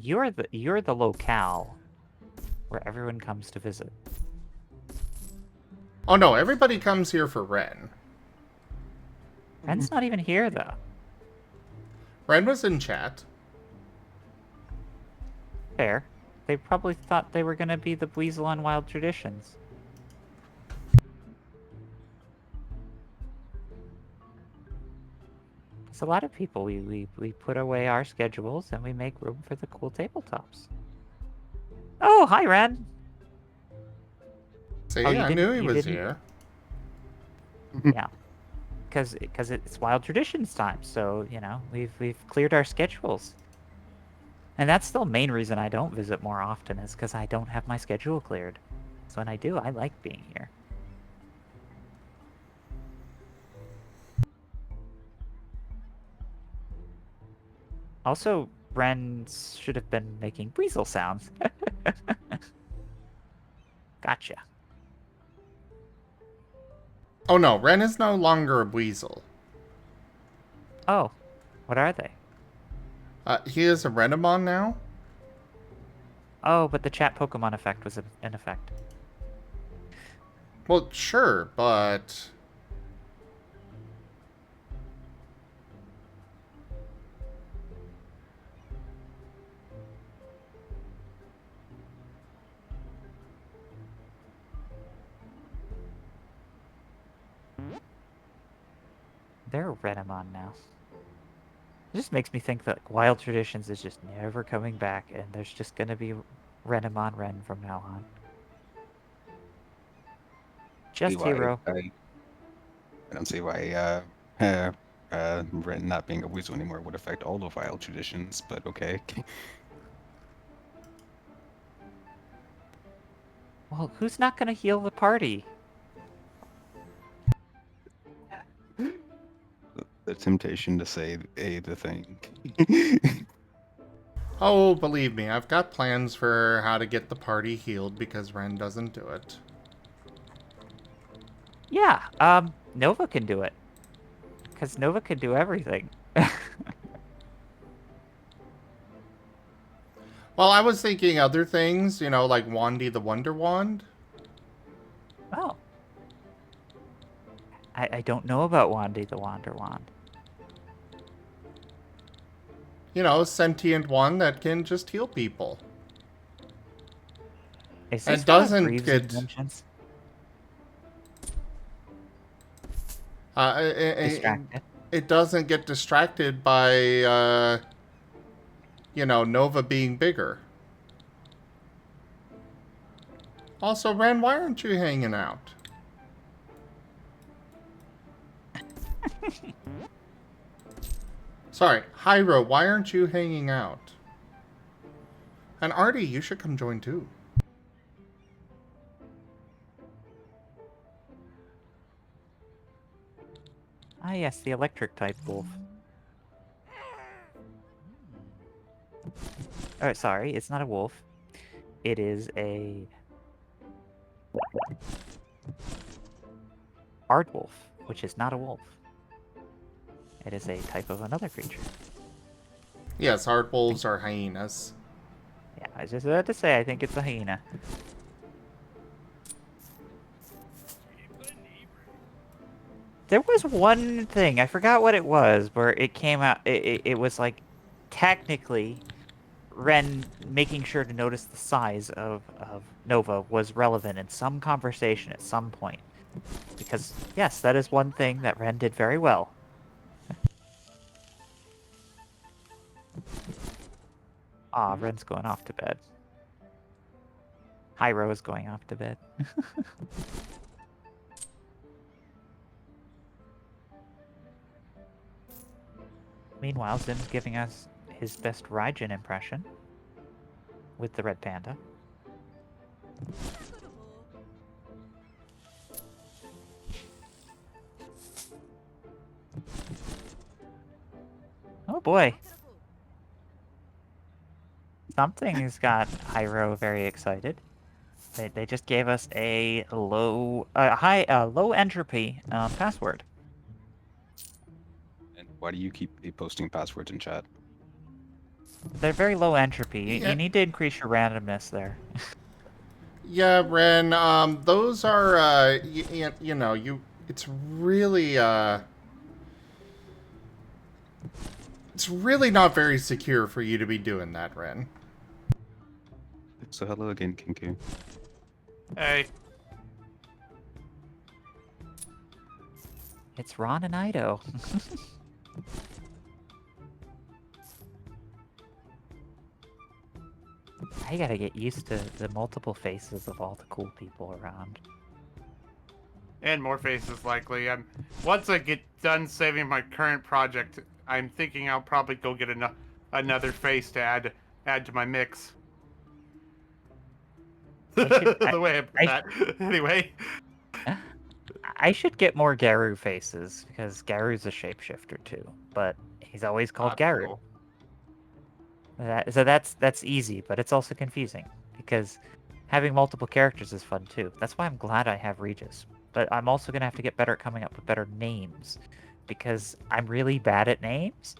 you're the locale where everyone comes to visit. Oh no, everybody comes here for Ren. Ren's not even here though. Ren was in chat. Fair. They probably thought they were gonna be the Weasel on Wild Traditions. It's a lot of people. We put away our schedules and we make room for the cool tabletops. Oh, hi, Ren. See, Oh, you I didn't- knew he you was didn't- here. Yeah, because it's Wild Traditions time. So you know we've cleared our schedules, and that's the main reason I don't visit more often is because I don't have my schedule cleared. So when I do, I like being here. Also, Ren should have been making weasel sounds. Gotcha. Oh no, Ren is no longer a weasel. Oh, what are they? He is a Renamon now. Oh, but the chat Pokemon effect was in effect. Well, sure, but... They're a Renamon now. It just makes me think that Wild Traditions is just never coming back, and there's just gonna be Renamon Ren from now on. Just Hero. I don't see why Ren not being a weasel anymore would affect all of Wild Traditions, but okay. Well, who's not gonna heal the party? The temptation to say the thing. Oh, believe me, I've got plans for how to get the party healed because Ren doesn't do it. Yeah, Nova can do it. Because Nova can do everything. Well, I was thinking other things, you know, like Wandy the Wonder Wand. Oh. I don't know about Wandy the Wander Wand. You know, sentient one that can just heal people. Is And this doesn't Greaves' get... inventions? Distracted. It doesn't get distracted by, you know, Nova being bigger. Also, Ren, why aren't you hanging out? Sorry, Hyro, why aren't you hanging out? And Artie, you should come join too. Ah yes, the electric type wolf. Oh, sorry, it's not a wolf. It is a aardwolf, which is not a wolf. It is a type of another creature. Yes, aardwolves are hyenas. Yeah, I just had to say, I think it's a hyena. There was one thing, I forgot what it was, where it came out, it was like, technically, Ren making sure to notice the size of Nova was relevant in some conversation at some point. Because, yes, that is one thing that Ren did very well. Ah, Ren's going off to bed. Hyro is going off to bed. Meanwhile, Zim's giving us his best Raijin impression with the red panda. Oh boy. Something has got Hyro very excited. They just gave us a low entropy password. And why do you keep posting passwords in chat? They're very low entropy. Yeah. You need to increase your randomness there. Yeah, Ren, those are, you know, it's really, it's really not very secure for you to be doing that, Ren. So hello again, Kinku. Hey. It's Ron and Ido. I gotta get used to the multiple faces of all the cool people around. And more faces, likely. Once I get done saving my current project, I'm thinking I'll probably go get another face to add to my mix. The way I put that. Anyway. I should get more Garu faces, because Garu's a shapeshifter too, but he's always called Garu. Cool. So that's easy, but it's also confusing, because having multiple characters is fun too. That's why I'm glad I have Regis. But I'm also going to have to get better at coming up with better names, because I'm really bad at names,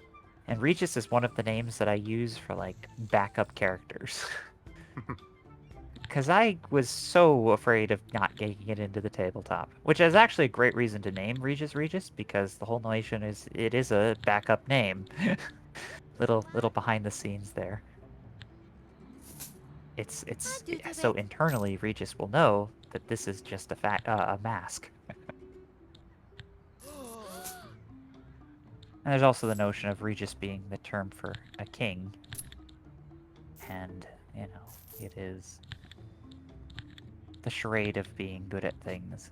and Regis is one of the names that I use for, like, backup characters. Because I was so afraid of not getting it into the tabletop, which is actually a great reason to name Regis, because the whole notion is it is a backup name. little behind the scenes there. It's so internally Regis will know that this is just a mask. And there's also the notion of Regis being the term for a king, and it is the charade of being good at things.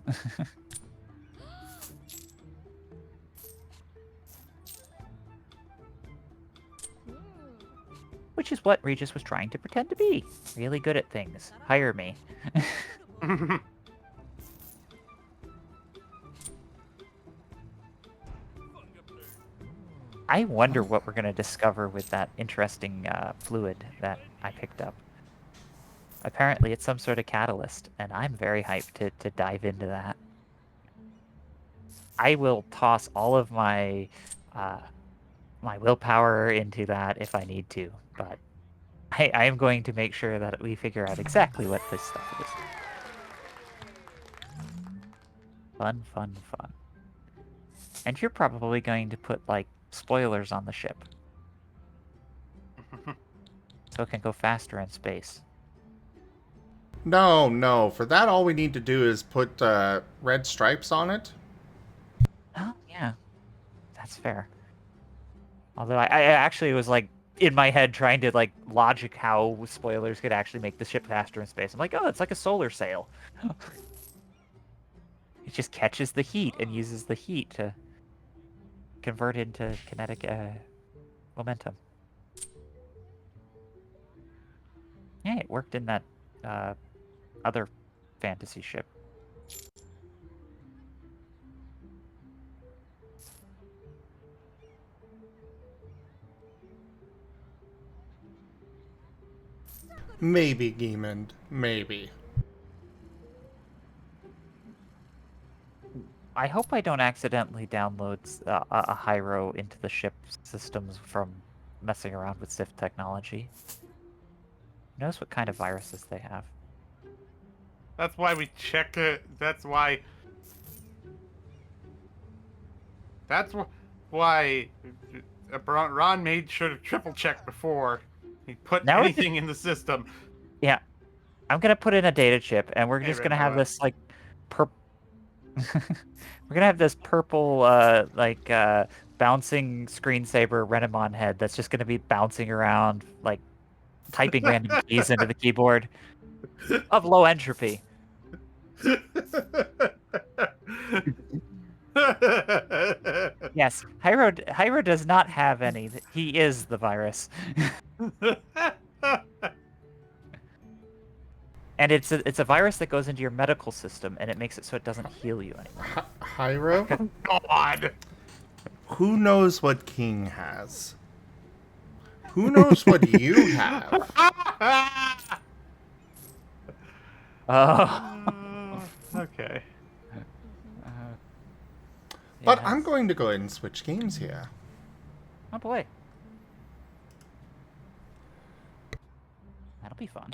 Which is what Regis was trying to pretend to be. Really good at things. Hire me. I wonder what we're going to discover with that interesting fluid that I picked up. Apparently it's some sort of catalyst, and I'm very hyped to dive into that. I will toss all of my my willpower into that if I need to, but I am going to make sure that we figure out exactly what this stuff is. Fun, fun, fun. And you're probably going to put, like, spoilers on the ship. So it can go faster in space. No. For that, all we need to do is put red stripes on it. Oh, yeah. That's fair. Although I actually was, like, in my head trying to, like, logic how spoilers could actually make the ship faster in space. I'm like, oh, it's like a solar sail. It just catches the heat and uses the heat to convert into kinetic momentum. Yeah, it worked in that other fantasy ship. Maybe, Geemond. Maybe. I hope I don't accidentally download a Hyro into the ship systems from messing around with Sif technology. Notice what kind of viruses they have. That's why we check it. That's why Ron made sure to triple check before he put anything in the system. Yeah. I'm going to put in a data chip, and we're just going to have this, like, purple... We're going to have this purple, bouncing screensaver Renamon head that's just going to be bouncing around, like, typing random keys into the keyboard of low entropy. Yes, Hyro does not have any. He is the virus. And it's a virus that goes into your medical system, and it makes it so it doesn't heal you anymore. Hyro? God! Who knows what King has? Who knows what you have? Oh. Okay. But yes. I'm going to go ahead and switch games here. Oh boy. be fun.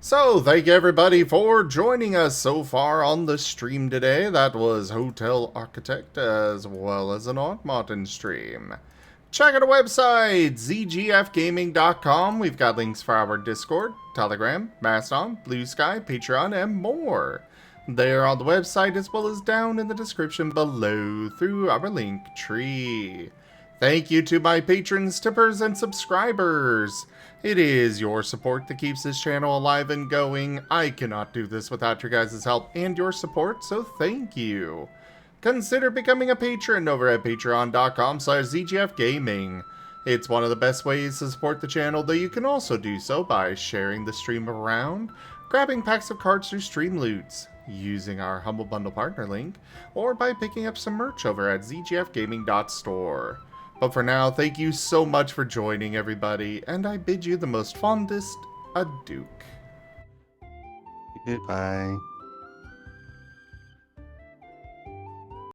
So, thank you everybody for joining us so far on the stream today. That was Hotel Architect as well as an Marten stream. Check out our website, zgfgaming.com. We've got links for our Discord, Telegram, Mastodon, Blue Sky, Patreon, and more. They're on the website as well as down in the description below through our link tree. Thank you to my patrons, tippers, and subscribers. It is your support that keeps this channel alive and going. I cannot do this without your guys' help and your support, so thank you. Consider becoming a patron over at patreon.com/zgfgaming. It's one of the best ways to support the channel, though you can also do so by sharing the stream around, grabbing packs of cards through Stream Loots, using our Humble Bundle partner link, or by picking up some merch over at zgfgaming.store. But for now, thank you so much for joining, everybody, and I bid you the most fondest adieu. Goodbye.